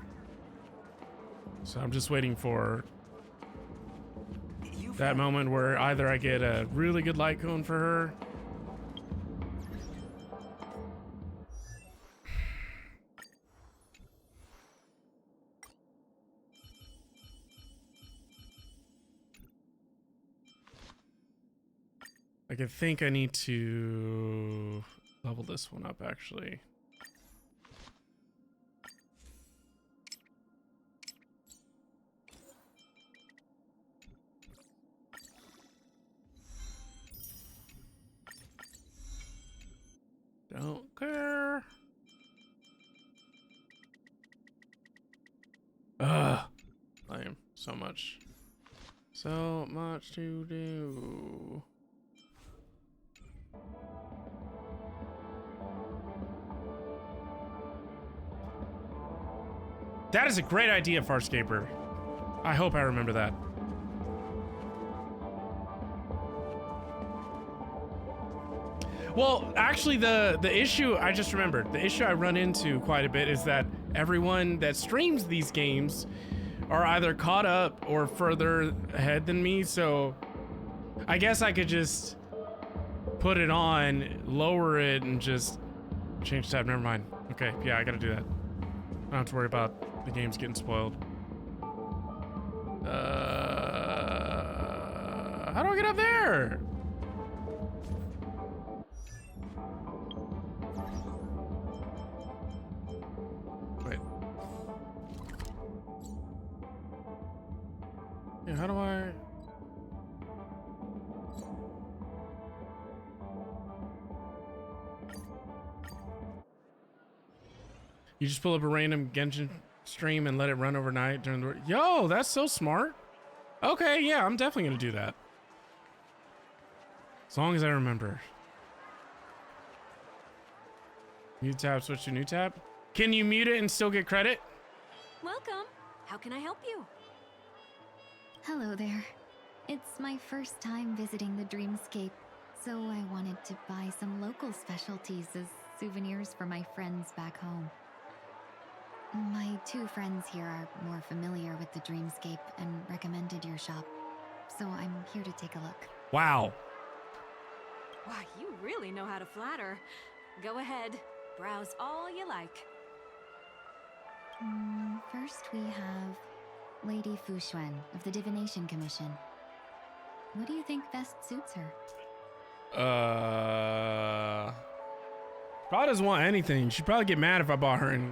So I'm just waiting for that moment where either I get a really good light cone for her. Like, I think I need to level this one up, actually. Don't care. Ugh. I am so much to do. That is a great idea, Farscaper. I hope I remember that. Well, actually, the issue I just remembered, the issue I run into quite a bit is that everyone that streams these games are either caught up or further ahead than me, so I guess I could just put it on, lower it, and just change tab. Never mind. Okay, yeah, I gotta do that. I don't have to worry about the game's getting spoiled. How do I get up there? Wait. Yeah, how do I... You just pull up a random Genshin stream and let it run overnight during the... Yo, that's so smart. Okay, yeah, I'm definitely gonna do that. As long as I remember. Mute tab, switch to new tab. Can you mute it and still get credit? Welcome. How can I help you? Hello there. It's my first time visiting the Dreamscape, so I wanted to buy some local specialties as souvenirs for my friends back home. My 2 friends here are more familiar with the Dreamscape and recommended your shop, so I'm here to take a look. Wow. Wow, you really know how to flatter. Go ahead, browse all you like. First we have Lady Fu Xuan of the Divination Commission. What do you think best suits her? Probably doesn't want anything. She'd probably get mad if I bought her any.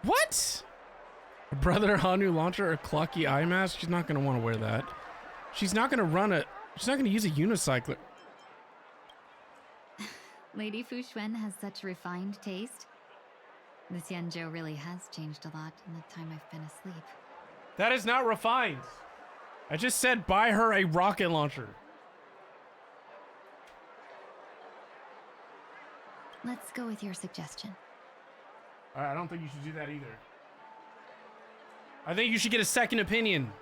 What? A Brother Hanu launcher, a clocky eye mask? She's not gonna want to wear that. She's not gonna she's not gonna use a unicycler. Lady Fu Xuan has such refined taste. The Xianzhou really has changed a lot in the time I've been asleep. That is not refined. I just said buy her a rocket launcher. Let's go with your suggestion. I don't think you should do that either. I think you should get a second opinion.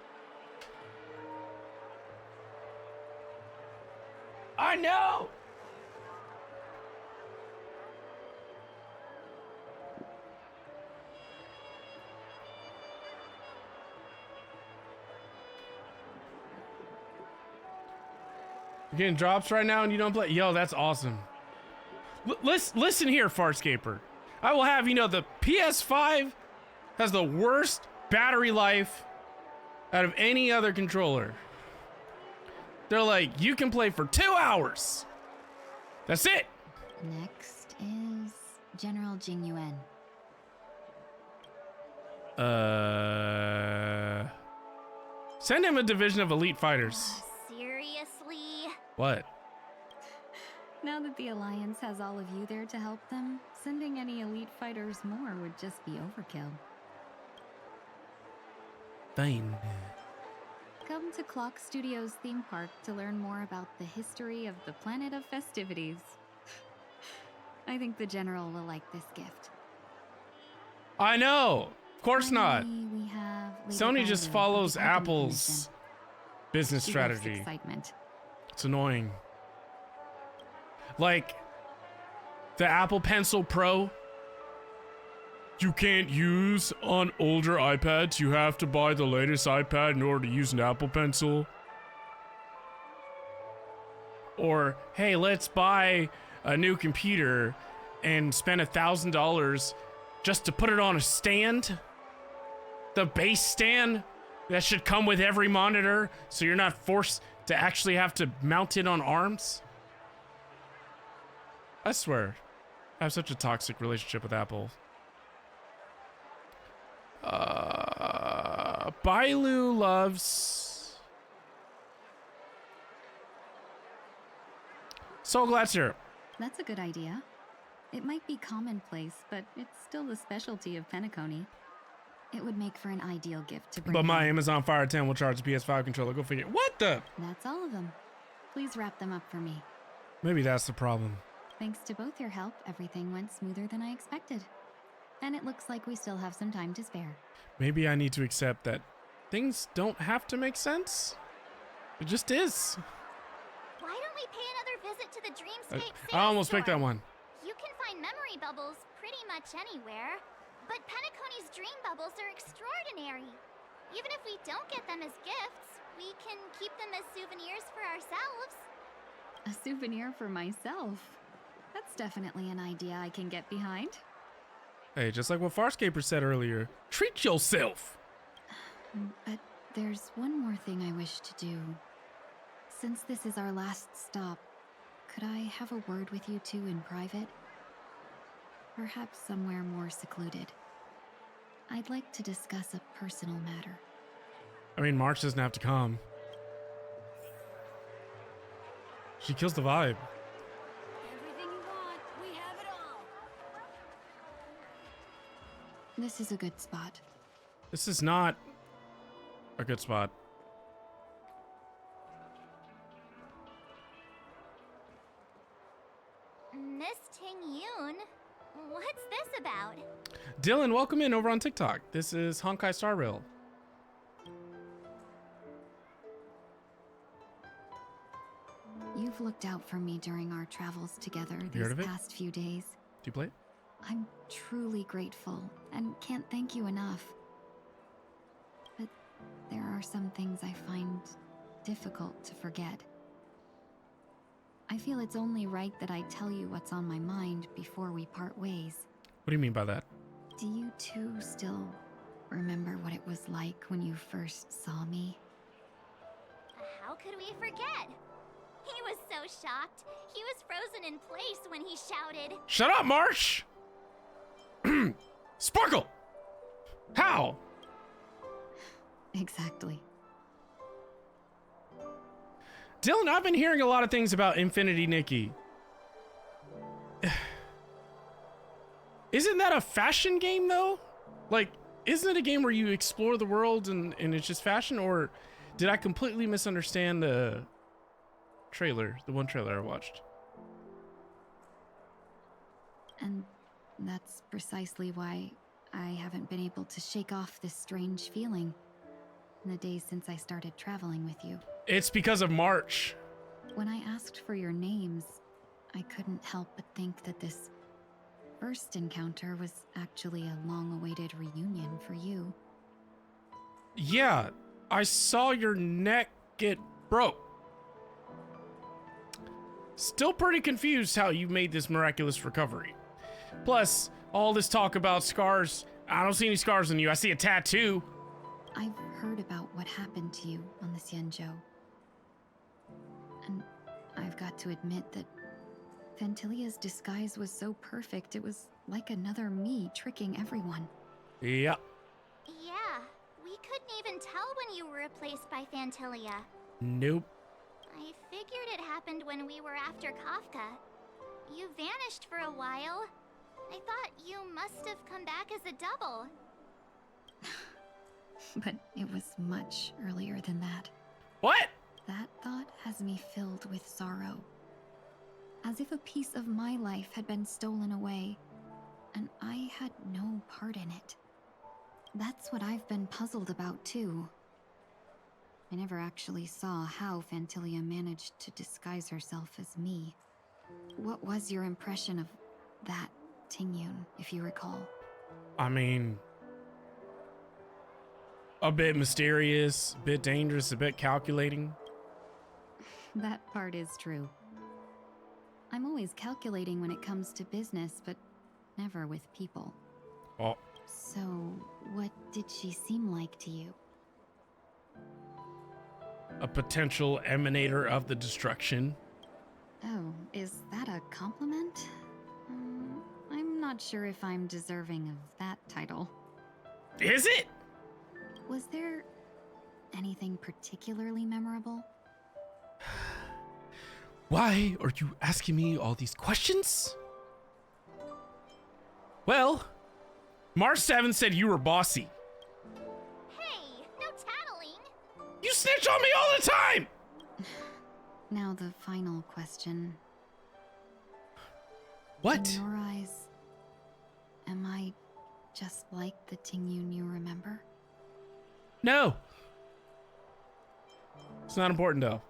I know! You're getting drops right now and you don't play? Yo, that's awesome. Listen here, Farscaper. I will have you know the PS5 has the worst battery life out of any other controller. They're like, you can play for 2 hours That's it. Next is General Jing Yuan. Send him a division of elite fighters. Seriously? What? Now that the Alliance has all of you there to help them, sending any elite fighters more would just be overkill. Fine. Come to Clock Studios theme park to learn more about the history of the planet of festivities. I think the General will like this gift. I know. Of course not. We have Sony just follows Apple's business strategy. Excitement. It's annoying. Like the Apple Pencil Pro, you can't use on older iPads. You have to buy the latest iPad in order to use an Apple Pencil. Or, hey, let's buy a new computer and spend $1,000 just to put it on a stand. The base stand that should come with every monitor, so you're not forced to actually have to mount it on arms. I swear, I have such a toxic relationship with Apple. Bailu loves... Soul Glatzer. That's a good idea. It might be commonplace, but it's still the specialty of Penacony. It would make for an ideal gift to bring But my home. Amazon Fire 10 will charge a PS5 controller. Go figure. What the? That's all of them. Please wrap them up for me. Maybe that's the problem. Thanks to both your help, everything went smoother than I expected. And it looks like we still have some time to spare. Maybe I need to accept that things don't have to make sense. It just is. Why don't we pay another visit to the Dreamscape I almost store? picked that one. You can find memory bubbles pretty much anywhere, but Penacony's dream bubbles are extraordinary. Even if we don't get them as gifts, we can keep them as souvenirs for ourselves. A souvenir for myself. That's definitely an idea I can get behind. Hey, just like what Farscaper said earlier, treat yourself. But there's one more thing I wish to do. Since this is our last stop, could I have a word with you two in private? Perhaps somewhere more secluded. I'd like to discuss a personal matter. I mean, March doesn't have to come. She kills the vibe. Everything you want, we have it all. This is a good spot. This is not a good spot. Miss Ting Yoon, what's this about? Dylan, welcome in over on TikTok. This is Honkai Star Rail. You've looked out for me during our travels together you heard of these it? past few days. Do you play it? I'm truly grateful and can't thank you enough. But there are some things I find difficult to forget. I feel it's only right that I tell you what's on my mind before we part ways. What do you mean by that? Do you two still remember what it was like when you first saw me? How could we forget? He was so shocked. He was frozen in place when he shouted. Shut up, Marsh! Sparkle! How? Exactly. Dylan, I've been hearing a lot of things about Infinity Nikki. Isn't that a fashion game, though? Like, isn't it a game where you explore the world and it's just fashion? Or did I completely misunderstand the trailer, the one trailer I watched? And that's precisely why I haven't been able to shake off this strange feeling in the days since I started traveling with you. It's because of March. When I asked for your names, I couldn't help but think that this first encounter was actually a long-awaited reunion for you. Yeah, I saw your neck get broke. Still pretty confused how you made this miraculous recovery. Plus, all this talk about scars. I don't see any scars on you. I see a tattoo. I've heard about what happened to you on the Xianzhou. And I've got to admit that Fantilia's disguise was so perfect, it was like another me tricking everyone. Yep. Yeah, we couldn't even tell when you were replaced by Fantilia. Nope. I figured it happened when we were after Kafka. You vanished for a while. I thought you must have come back as a double. But it was much earlier than that. What? That thought has me filled with sorrow. As if a piece of my life had been stolen away, and I had no part in it. That's what I've been puzzled about, too. I never actually saw how Fantilia managed to disguise herself as me. What was your impression of that Tingyun, if you recall? I mean, a bit mysterious, a bit dangerous, a bit calculating. That part is true. I'm always calculating when it comes to business, but never with people. Oh. So, what did she seem like to you? A potential emanator of the destruction. Oh, is that a compliment? I'm not sure if I'm deserving of that title. Is it? Was there anything particularly memorable? Why are you asking me all these questions? Well, Mars 7 said you were bossy. Hey, no tattling! You snitch on me all the time! Now the final question. What? In your eyes, am I just like the Tingyun you remember? No. It's not important though.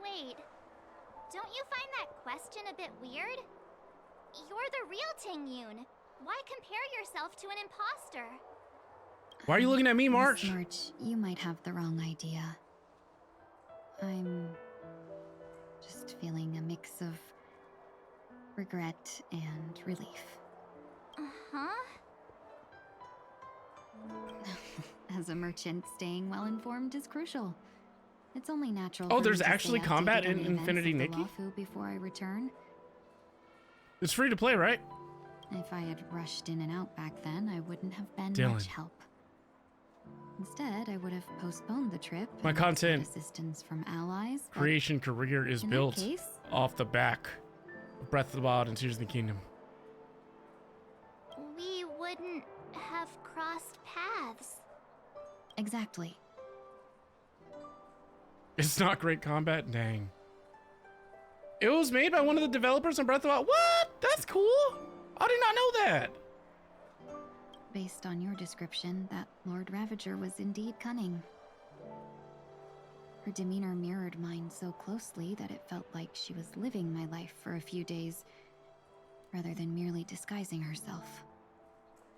Wait, don't you find that question a bit weird? You're the real Tingyun. Why compare yourself to an imposter? Why are you looking at me, March? Miss March, you might have the wrong idea. I'm just feeling a mix of regret and relief. Uh-huh. As a merchant, staying well informed is crucial. It's only natural. Oh, for there's me to actually stay combat updated on in the events Infinity of the Nikki? Lawfu before I return. It's free to play, right? If I had rushed in and out back then, I wouldn't have been Dylan. much help. Instead, I would have postponed the trip. My and content sought assistance from allies. but creation career is in that built case, off the back of Breath of the Wild and Tears of the Kingdom. We wouldn't have crossed paths. exactly. It's not great combat? Dang. It was made by one of the developers on Breath of the Wild. What? That's cool. I did not know that. Based on your description, that Lord Ravager was indeed cunning. Her demeanor mirrored mine so closely that it felt like she was living my life for a few days, rather than merely disguising herself.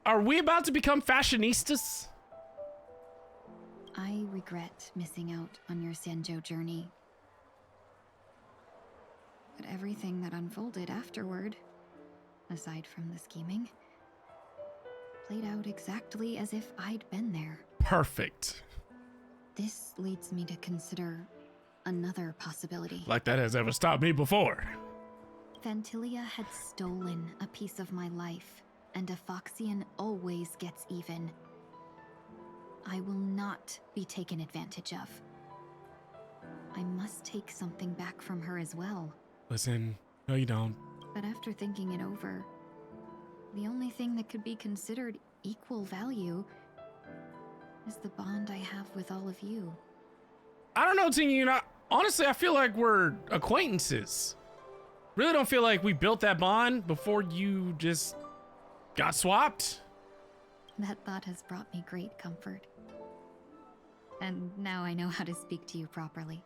Are we about to become fashionistas? I regret missing out on your Senjo journey. But everything that unfolded afterward, aside from the scheming, played out exactly as if I'd been there. Perfect. This leads me to consider another possibility. Like that has ever stopped me before. Fantilia had stolen a piece of my life, and a Foxian always gets even. I will not be taken advantage of. I must take something back from her as well. Listen, no you don't. But after thinking it over, the only thing that could be considered equal value is the bond I have with all of you. I don't know, Tingy, honestly, I feel like we're acquaintances. Really don't feel like we built that bond before you just got swapped. That thought has brought me great comfort. And now I know how to speak to you properly.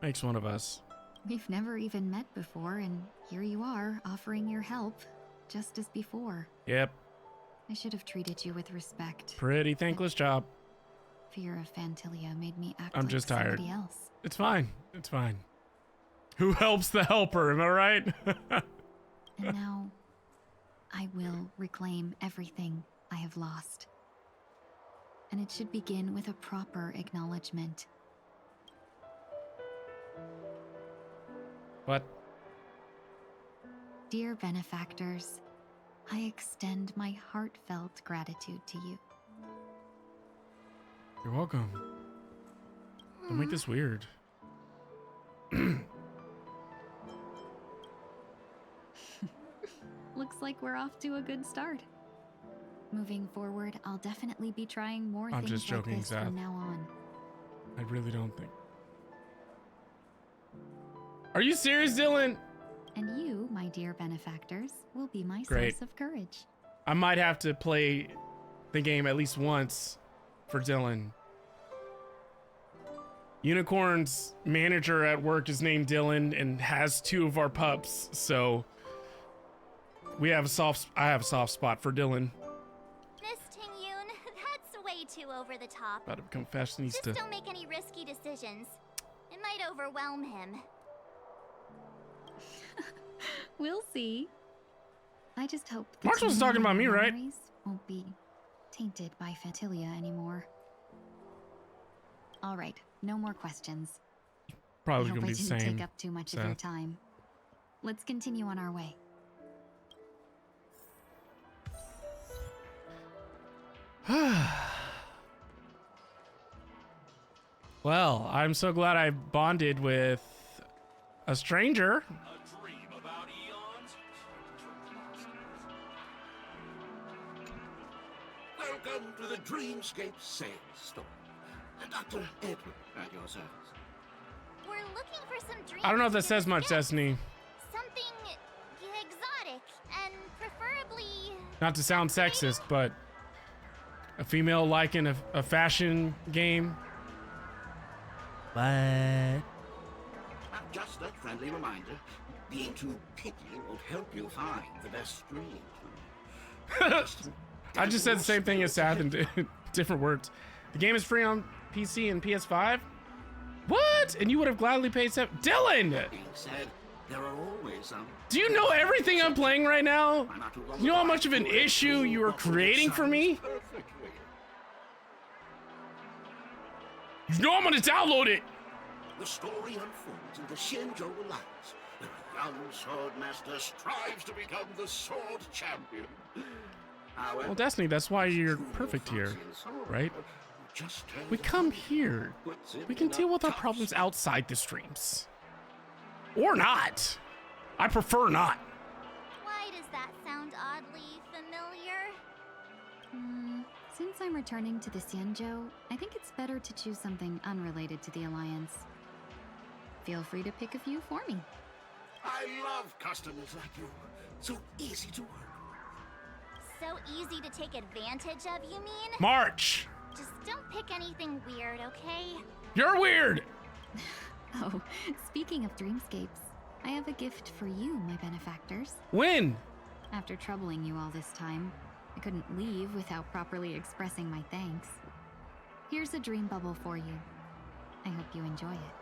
Makes one of us. We've never even met before, and here you are, offering your help, just as before. Yep. I should have treated you with respect. Pretty thankless job. Fear of Fantilia made me act I'm like just tired. somebody else. It's fine. It's fine. Who helps the helper, am I right? And now, I will reclaim everything I have lost. And it should begin with a proper acknowledgement. What? Dear benefactors, I extend my heartfelt gratitude to you. You're welcome. Don't make this weird. Looks like we're off to a good start. Moving forward, I'll definitely be trying more I'm things just joking, like this Seth. from now on. I really don't think. Are you serious, Dylan? And you, my dear benefactors, will be my Great. source of courage. I might have to play the game at least once for Dylan. Unicorn's manager at work is named Dylan and has 2 of our pups, so I have a soft spot for Dylan. Miss Ting-Yoon, that's way too over the top. About to become fashionista. Just don't make any risky decisions. It might overwhelm him. We'll see. I just hope that Marshall's talking about me, right? memories won't be tainted by Fantilia anymore. All right, no more questions. Probably I hope gonna be the I didn't same. take up too much of your Seth. time. Let's continue on our way. Well, I'm so glad I bonded with a stranger. Welcome to the Dreamscape sales store. Dr. Edward at your service. We're looking for some dreams. I don't know if that says much, Destiny. Something exotic and preferably. Not to sound sexist, but a female liking a fashion game. What? Just a friendly reminder. Being too picky won't help you find the best dreams. I just said the same thing as Seth in different words. The game is free on PC and PS5. What? And you would have gladly paid Dylan! Being said, there are always some. Do you know everything I'm playing right now? You know how much of an issue you are creating for me? You know I'm gonna download it! The story unfolds in the Shenzhou Alliance, where a young swordmaster strives to become the sword champion. Well, Destiny, that's why you're perfect here, right? We come here. We can deal with our problems outside the streams. Or not. I prefer not. Why does that sound oddly familiar? Since I'm returning to the Xianzhou, I think it's better to choose something unrelated to the Alliance. Feel free to pick a few for me. I love customers like you. So easy to work. So easy to take advantage of, you mean? March! Just don't pick anything weird, okay? You're weird! Oh, speaking of dreamscapes, I have a gift for you, my benefactors. When? After troubling you all this time, I couldn't leave without properly expressing my thanks. Here's a dream bubble for you. I hope you enjoy it.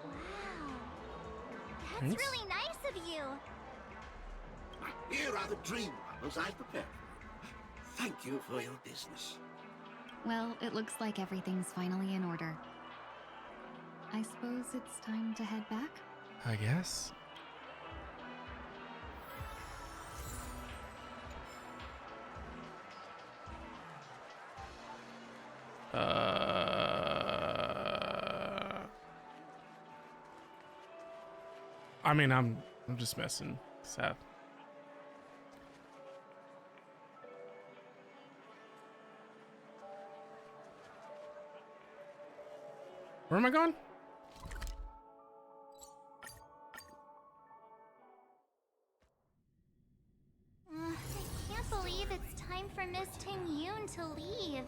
Wow. That's Thanks. really nice of you. Here are the dream bubbles I prepared. Thank you for your business. Well, it looks like everything's finally in order. I suppose it's time to head back? I guess. I mean, I'm just messing, Seth. Where am I going? I can't believe it's time for Miss Ting-Yoon to leave.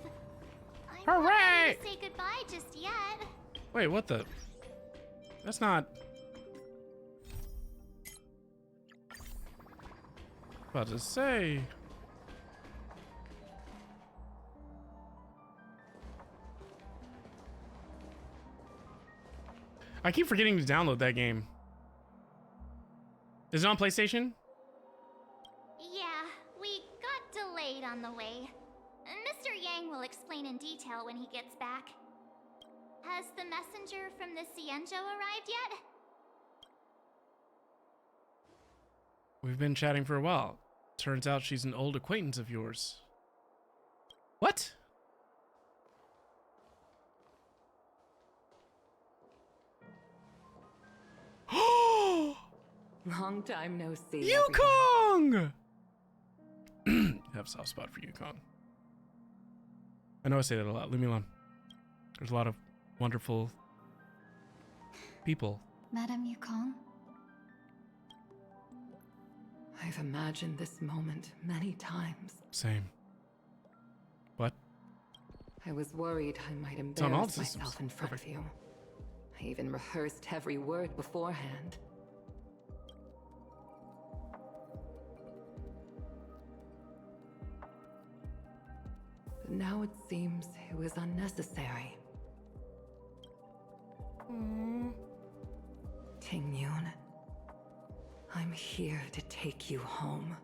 I'm Hooray! not ready to say goodbye just yet. Wait, what the? That's not. About to say. I keep forgetting to download that game. Is it on PlayStation? Yeah, we got delayed on the way. Mr. Yang will explain in detail when he gets back. Has the messenger from the Xianzhou arrived yet? We've been chatting for a while. Turns out she's an old acquaintance of yours. What? Long time no see. Yukong! Have a soft spot for Yukong. I know I say that a lot. Leave me alone. There's a lot of wonderful people. Madame Yukong? I've imagined this moment many times. Same. What? I was worried I might It's on all embarrass systems. myself in front Perfect. of you. I even rehearsed every word beforehand. But now it seems it was unnecessary. Ting-Yun, I'm here to take you home.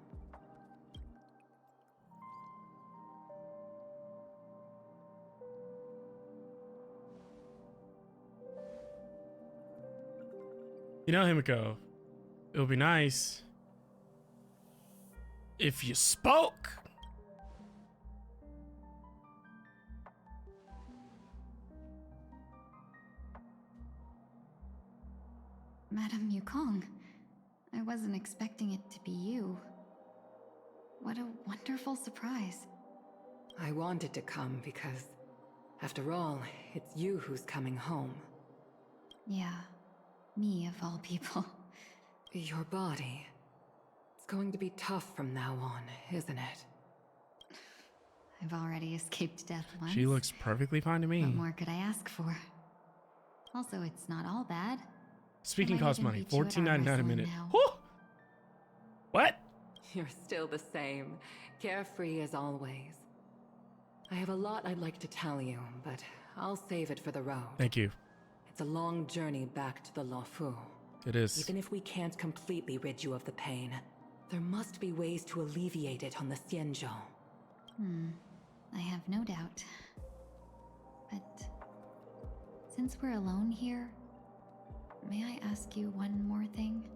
You know, Himiko, it would be nice if you spoke. Madame Yukong, I wasn't expecting it to be you. What a wonderful surprise. I wanted to come because, after all, it's you who's coming home. Yeah, me of all people. Your body. It's going to be tough from now on, isn't it? I've already escaped death once. She looks perfectly fine to me. What more could I ask for? Also, it's not all bad. Speaking I might costs even money. beat you at arm $14.99 a wrestling minute. now. Whew! What? You're still the same, carefree as always. I have a lot I'd like to tell you, but I'll save it for the road. Thank you. It's a long journey back to the Luofu. It is. Even if we can't completely rid you of the pain, there must be ways to alleviate it on the Xianzhou. I have no doubt. But since we're alone here, may I ask you one more thing?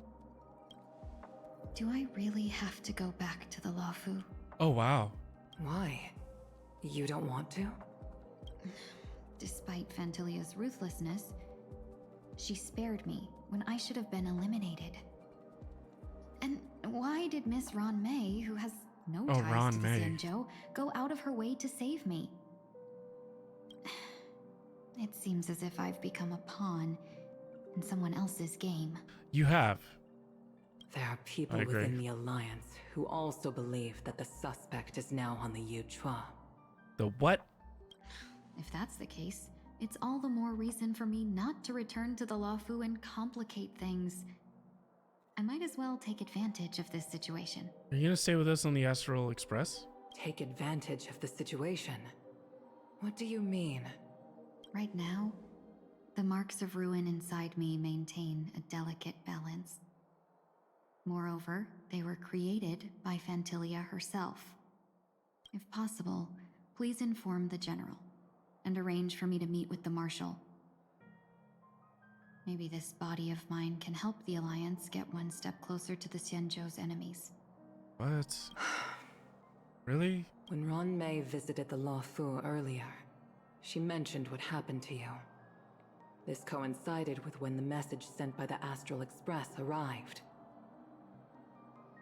Do I really have to go back to the Luofu? Oh, wow. Why? You don't want to? Despite Fantilia's ruthlessness, she spared me when I should have been eliminated. And why did Miss Ron May, who has no ties Ron to the May. Xianzhou, go out of her way to save me? It seems as if I've become a pawn in someone else's game. You have. There are people I agree. within the Alliance who also believe that the suspect is now on the Yuchua. The what? If that's the case, it's all the more reason for me not to return to the Luofu and complicate things. I might as well take advantage of this situation. Are you gonna stay with us on the Astral Express? Take advantage of the situation? What do you mean? Right now, the marks of ruin inside me maintain a delicate balance. Moreover, they were created by Fantilia herself. If possible, please inform the General and arrange for me to meet with the Marshal. Maybe this body of mine can help the Alliance get one step closer to the Xianzhou's enemies. What? Really? When Ron May visited the Luofu earlier, she mentioned what happened to you. This coincided with when the message sent by the Astral Express arrived.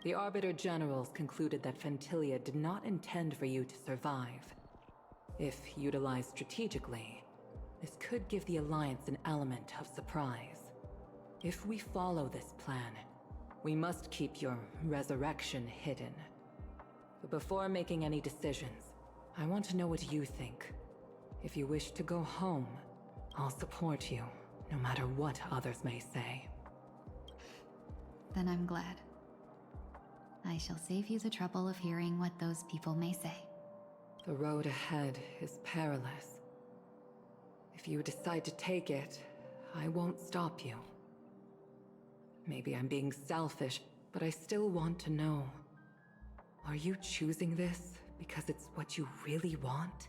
The Arbiter Generals concluded that Fantilia did not intend for you to survive. If utilized strategically, this could give the Alliance an element of surprise. If we follow this plan, we must keep your resurrection hidden. But before making any decisions, I want to know what you think. If you wish to go home, I'll support you, no matter what others may say. Then I'm glad. I shall save you the trouble of hearing what those people may say. The road ahead is perilous. If you decide to take it, I won't stop you. Maybe I'm being selfish, but I still want to know. Are you choosing this because it's what you really want?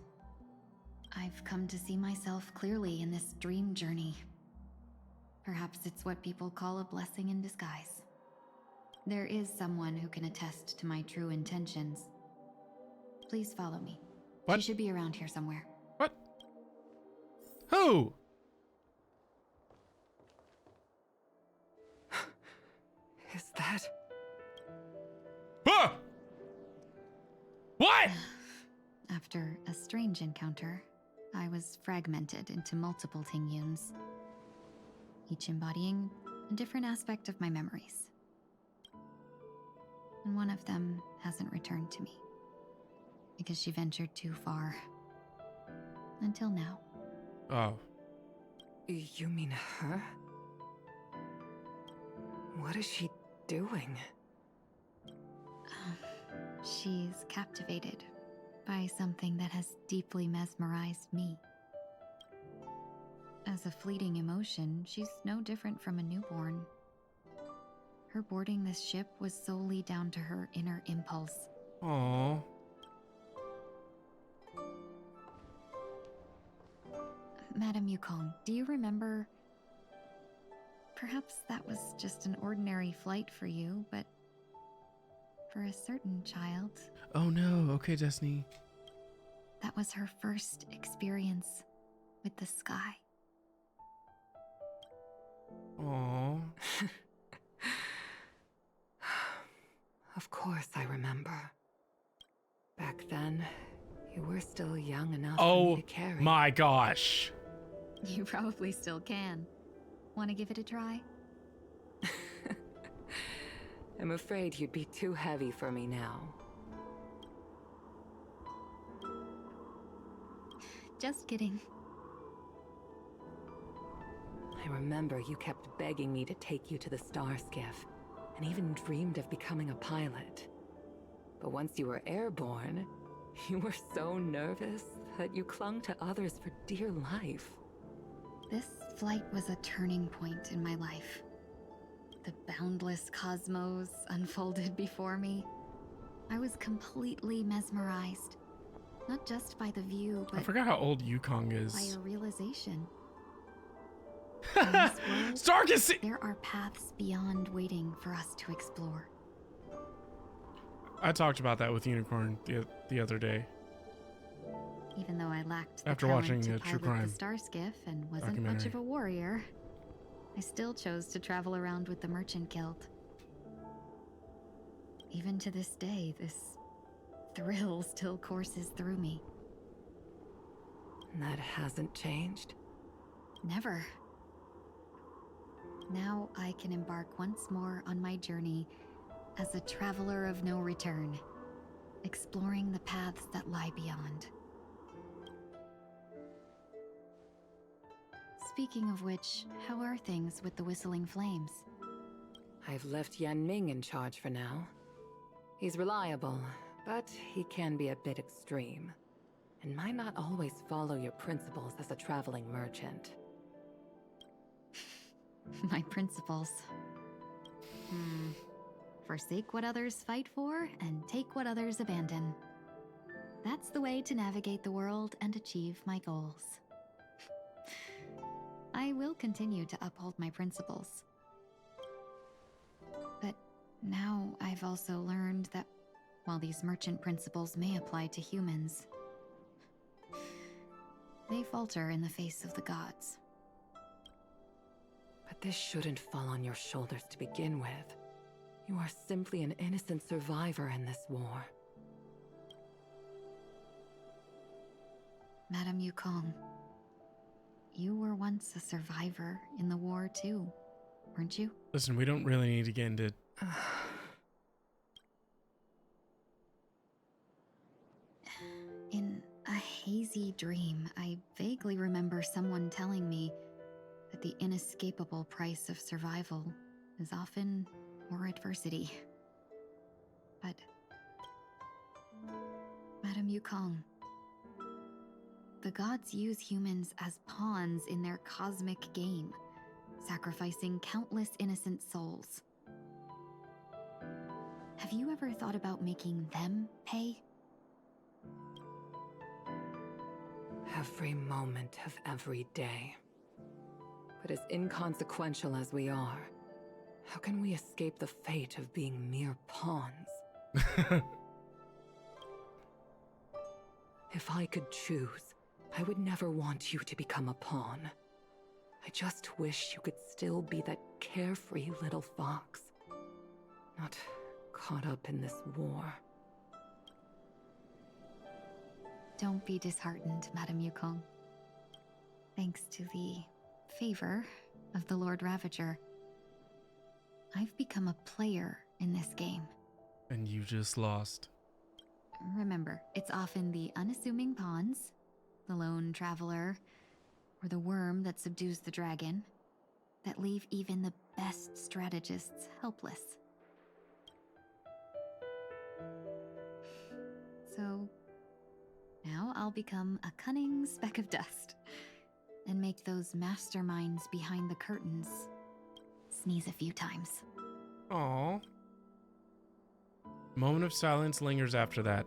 I've come to see myself clearly in this dream journey. Perhaps it's what people call a blessing in disguise. There is someone who can attest to my true intentions. Please follow me. What? She should be around here somewhere. What? Who? Is that... Ah! What? After a strange encounter, I was fragmented into multiple Tingyuns, each embodying a different aspect of my memories. And one of them hasn't returned to me, because she ventured too far. Until now. Oh. You mean her? What is she doing? She's captivated by something that has deeply mesmerized me. As a fleeting emotion, she's no different from a newborn. Her boarding this ship was solely down to her inner impulse. Aww. Madame Yukong, do you remember? Perhaps that was just an ordinary flight for you, but for a certain child, Oh no. Okay, Destiny. that was her first experience with the sky. Aww. Of course I remember. Back then, you were still young enough for me Oh to carry. my gosh. You probably still can. Want to give it a try? I'm afraid you'd be too heavy for me now. Just kidding. I remember you kept begging me to take you to the star skiff, and even dreamed of becoming a pilot. But once you were airborne, you were so nervous that you clung to others for dear life. This flight was a turning point in my life. The boundless cosmos unfolded before me. I was completely mesmerized, not just by the view, but I forgot how old Yukong by is. a realization. In this world, Starkus! there are paths beyond waiting for us to explore. I talked about that with Unicorn the other day. Even though I lacked the After talent watching to a true pilot crime the star skiff and wasn't much documentary. of a warrior, I still chose to travel around with the Merchant Guild. Even to this day, this thrill still courses through me. That hasn't changed? Never. Now I can embark once more on my journey as a traveler of no return, exploring the paths that lie beyond. Speaking of which, how are things with the Whistling Flames? I've left Yan Ming in charge for now. He's reliable, but he can be a bit extreme, and might not always follow your principles as a traveling merchant. My principles. Forsake what others fight for, and take what others abandon. That's the way to navigate the world and achieve my goals. I will continue to uphold my principles. But now I've also learned that while these merchant principles may apply to humans, they falter in the face of the gods. But this shouldn't fall on your shoulders to begin with. You are simply an innocent survivor in this war. Madame Yukong, you were once a survivor in the war too, weren't you? Listen, we don't really need to get into... In a hazy dream, I vaguely remember someone telling me that the inescapable price of survival is often more adversity. But, Madame Yukong, the gods use humans as pawns in their cosmic game, sacrificing countless innocent souls. Have you ever thought about making them pay? Every moment of every day. But as inconsequential as we are, How can we escape the fate of being mere pawns? If I could choose, I would never want you to become a pawn. I just wish you could still be that carefree little fox. Not caught up in this war. Don't be disheartened, Madame Yukong. Thanks to the favor of the Lord Ravager, I've become a player in this game. And you just lost. Remember, it's often the unassuming pawns, the lone traveler, or the worm that subdues the dragon, that leave even the best strategists helpless. So, now I'll become a cunning speck of dust, and make those masterminds behind the curtains sneeze a few times. Aww. Moment of silence lingers after that.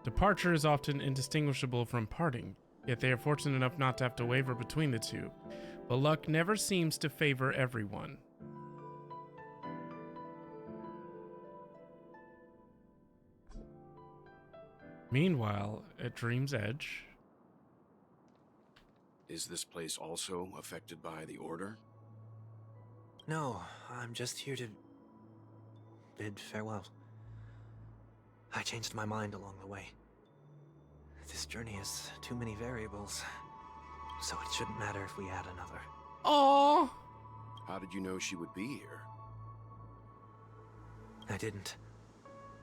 Departure is often indistinguishable from parting, yet they are fortunate enough not to have to waver between the two. But luck never seems to favor everyone. Meanwhile, at Dream's Edge... Is this place also affected by the Order? No, I'm just here to bid farewell. I changed my mind along the way. This journey has too many variables, so it shouldn't matter if we add another. Aww! How did you know she would be here? I didn't.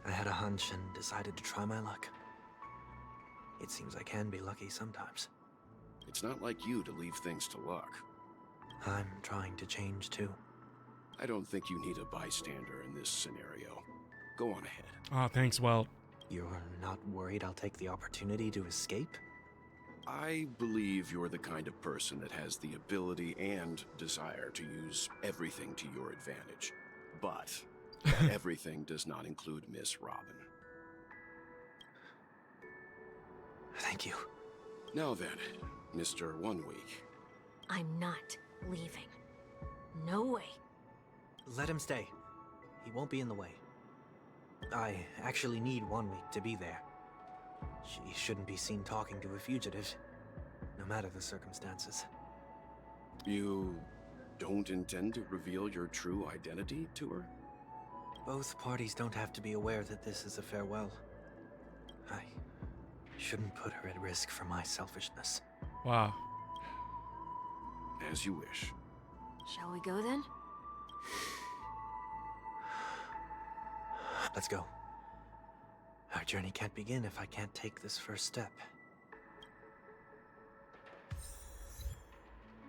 I had a hunch and decided to try my luck. It seems I can be lucky sometimes. It's not like you to leave things to luck. I'm trying to change too. I don't think you need a bystander in this scenario. Go on ahead. Aw, thanks, Welt. You're not worried I'll take the opportunity to escape? I believe you're the kind of person that has the ability and desire to use everything to your advantage. But that everything does not include Miss Robin. Thank you. Now then, Mr. 1 Week. I'm not leaving. No way. Let him stay. He won't be in the way. I actually need 1 week to be there. She shouldn't be seen talking to a fugitive, no matter the circumstances. You don't intend to reveal your true identity to her? Both parties don't have to be aware that this is a farewell. I shouldn't put her at risk for my selfishness. Wow. As you wish. Shall we go then? Let's go. Our journey can't begin if I can't take this first step.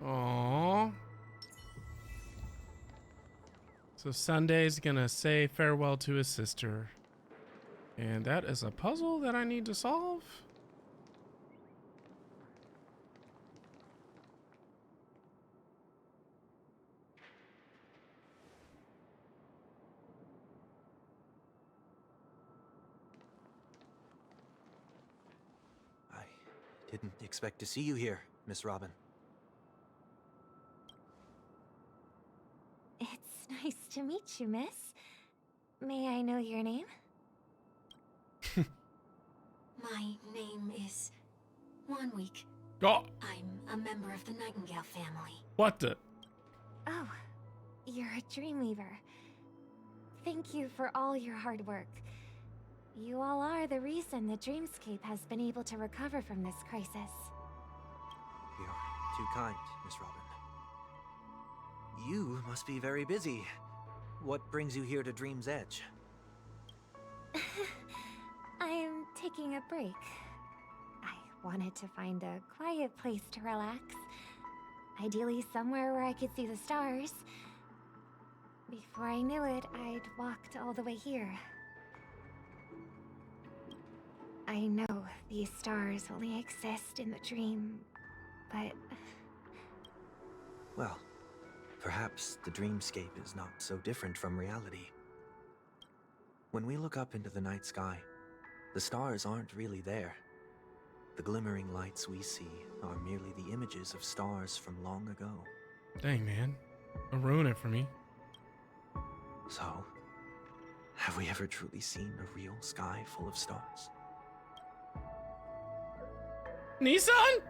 Aww. So Sunday's gonna say farewell to his sister. And that is a puzzle that I need to solve? Didn't expect to see you here, Miss Robin. It's nice to meet you, miss. May I know your name? My name is 1 Week. Oh. I'm a member of the Nightingale family. What the? Oh, you're a Dreamweaver. Thank you for all your hard work. You all are the reason the Dreamscape has been able to recover from this crisis. You're too kind, Miss Robin. You must be very busy. What brings you here to Dream's Edge? I'm taking a break. I wanted to find a quiet place to relax. Ideally somewhere where I could see the stars. Before I knew it, I'd walked all the way here. I know these stars only exist in the dream, but... Well, perhaps the dreamscape is not so different from reality. When we look up into the night sky, the stars aren't really there. The glimmering lights we see are merely the images of stars from long ago. Dang, man. Don't ruin it for me. So, have we ever truly seen a real sky full of stars? Nissan?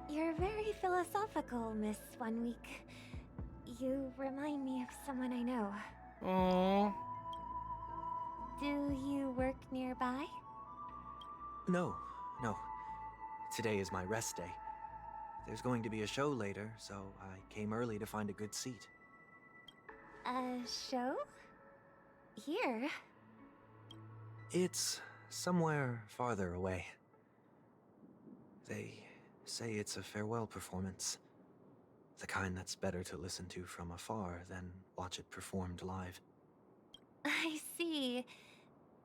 You're very philosophical, Miss 1 Week. You remind me of someone I know. Aww. Do you work nearby? No. Today is my rest day. There's going to be a show later, so I came early to find a good seat. A show? Here? It's somewhere farther away. They say it's a farewell performance. The kind that's better to listen to from afar than watch it performed live. I see.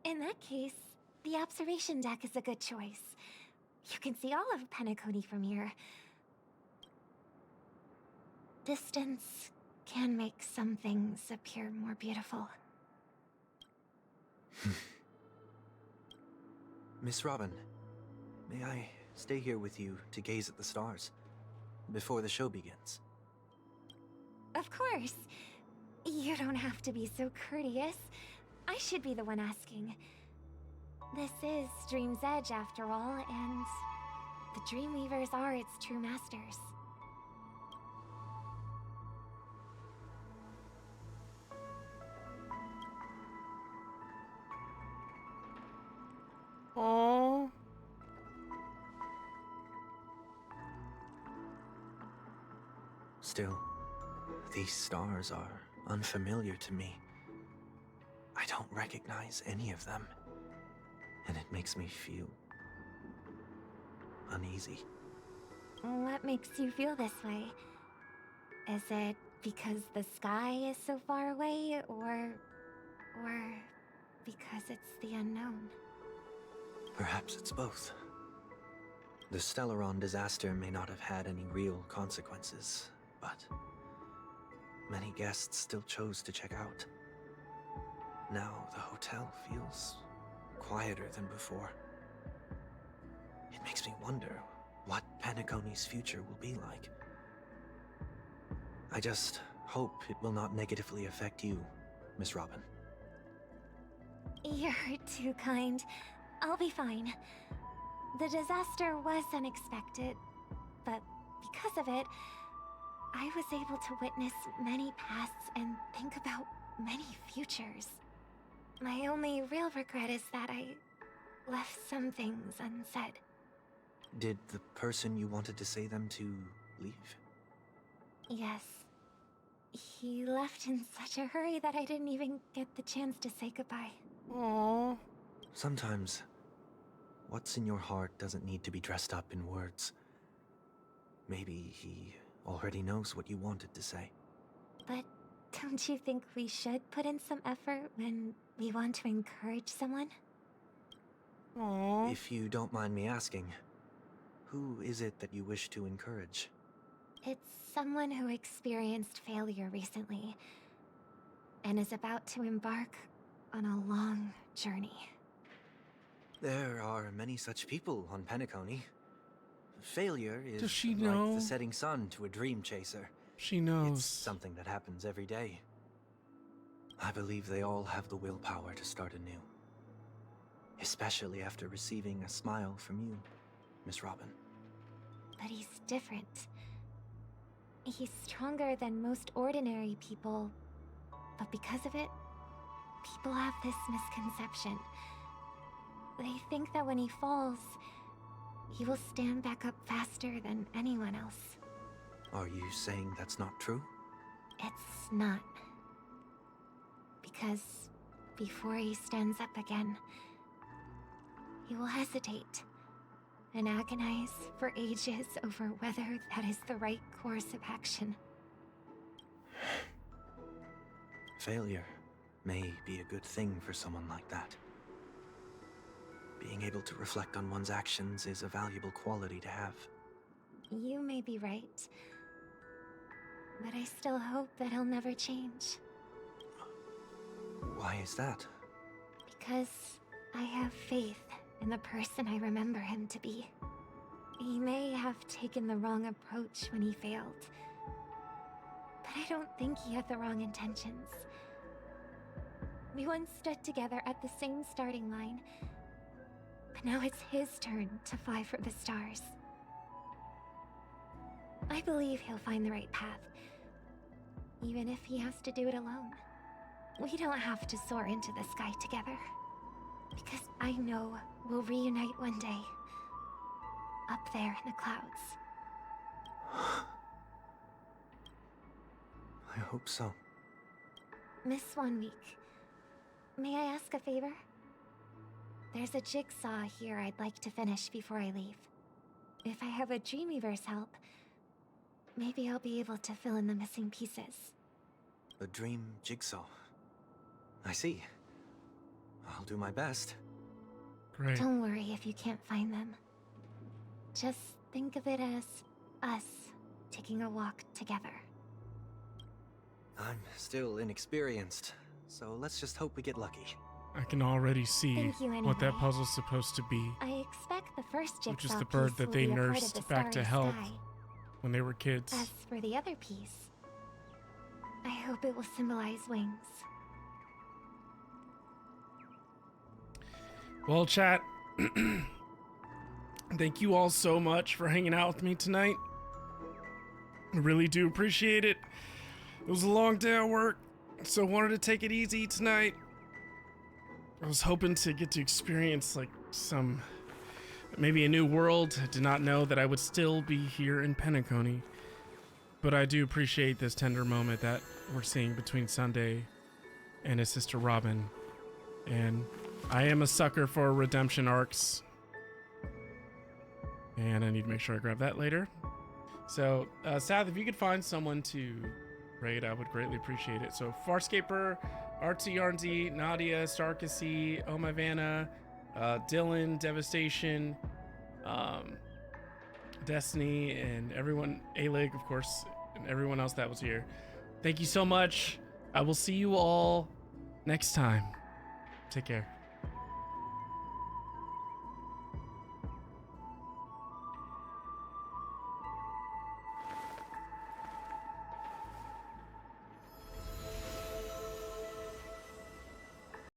In that case, the observation deck is a good choice. You can see all of Penacony from here. Distance can make some things appear more beautiful. Miss Robin, may I stay here with you to gaze at the stars before the show begins? Of course. You don't have to be so courteous. I should be the one asking. This is Dream's Edge, after all, and the Dreamweavers are its true masters. Aww. Still, these stars are unfamiliar to me. I don't recognize any of them, and it makes me feel uneasy. What makes you feel this way? Is it because the sky is so far away, or because it's the unknown? Perhaps it's both. The Stellaron disaster may not have had any real consequences, but many guests still chose to check out. Now the hotel feels quieter than before. It makes me wonder what Penacony's future will be like. I just hope it will not negatively affect you, Miss Robin. You're too kind. I'll be fine. The disaster was unexpected, but because of it, I was able to witness many pasts and think about many futures. My only real regret is that I left some things unsaid. Did the person you wanted to say them to leave? Yes. He left in such a hurry that I didn't even get the chance to say goodbye. Aww. Sometimes, what's in your heart doesn't need to be dressed up in words. Maybe he already knows what you wanted to say. But don't you think we should put in some effort when we want to encourage someone? Aww. If you don't mind me asking, who is it that you wish to encourage? It's someone who experienced failure recently and is about to embark on a long journey. There are many such people on Penacony. Failure is Does she like know? the setting sun to a dream chaser. She knows. It's something that happens every day. I believe they all have the willpower to start anew. Especially after receiving a smile from you, Miss Robin. But he's different. He's stronger than most ordinary people, but because of it, people have this misconception. They think that when he falls, he will stand back up faster than anyone else. Are you saying that's not true? It's not. Because before he stands up again, he will hesitate and agonize for ages over whether that is the right course of action. Failure may be a good thing for someone like that. Being able to reflect on one's actions is a valuable quality to have. You may be right, but I still hope that he'll never change. Why is that? Because I have faith in the person I remember him to be. He may have taken the wrong approach when he failed. But I don't think he had the wrong intentions. We once stood together at the same starting line, but now it's his turn to fly for the stars. I believe he'll find the right path, even if he has to do it alone. We don't have to soar into the sky together, because I know we'll reunite one day, up there in the clouds. I hope so. Miss 1 week, may I ask a favor? There's a jigsaw here I'd like to finish before I leave. If I have a Dreamweaver's help, maybe I'll be able to fill in the missing pieces. A dream jigsaw. I see. I'll do my best. Great. Don't worry if you can't find them. Just think of it as us taking a walk together. I'm still inexperienced, so let's just hope we get lucky. I can already see Thank you what that anyway. puzzle's supposed to be, I expect the first jigsaw which is the bird piece that will they be a part of nursed the back to starry health sky. when they were kids. As for the other piece, I hope it will symbolize wings. Well, chat, thank you all so much for hanging out with me tonight. I really do appreciate it. It was a long day at work, so I wanted to take it easy tonight. I was hoping to get to experience like maybe a new world. I did not know that I would still be here in Penacony, but I do appreciate this tender moment that we're seeing between Sunday and his sister Robin. And I am a sucker for redemption arcs. And I need to make sure I grab that later. So, Sath, if you could find someone to raid, I would greatly appreciate it. So, Farscaper, RTRNZ, Nadia, Starkissy, Oh My Vanna, Dylan, Devastation, Destiny, and everyone, A-Lig, of course, and everyone else that was here. Thank you so much. I will see you all next time. Take care.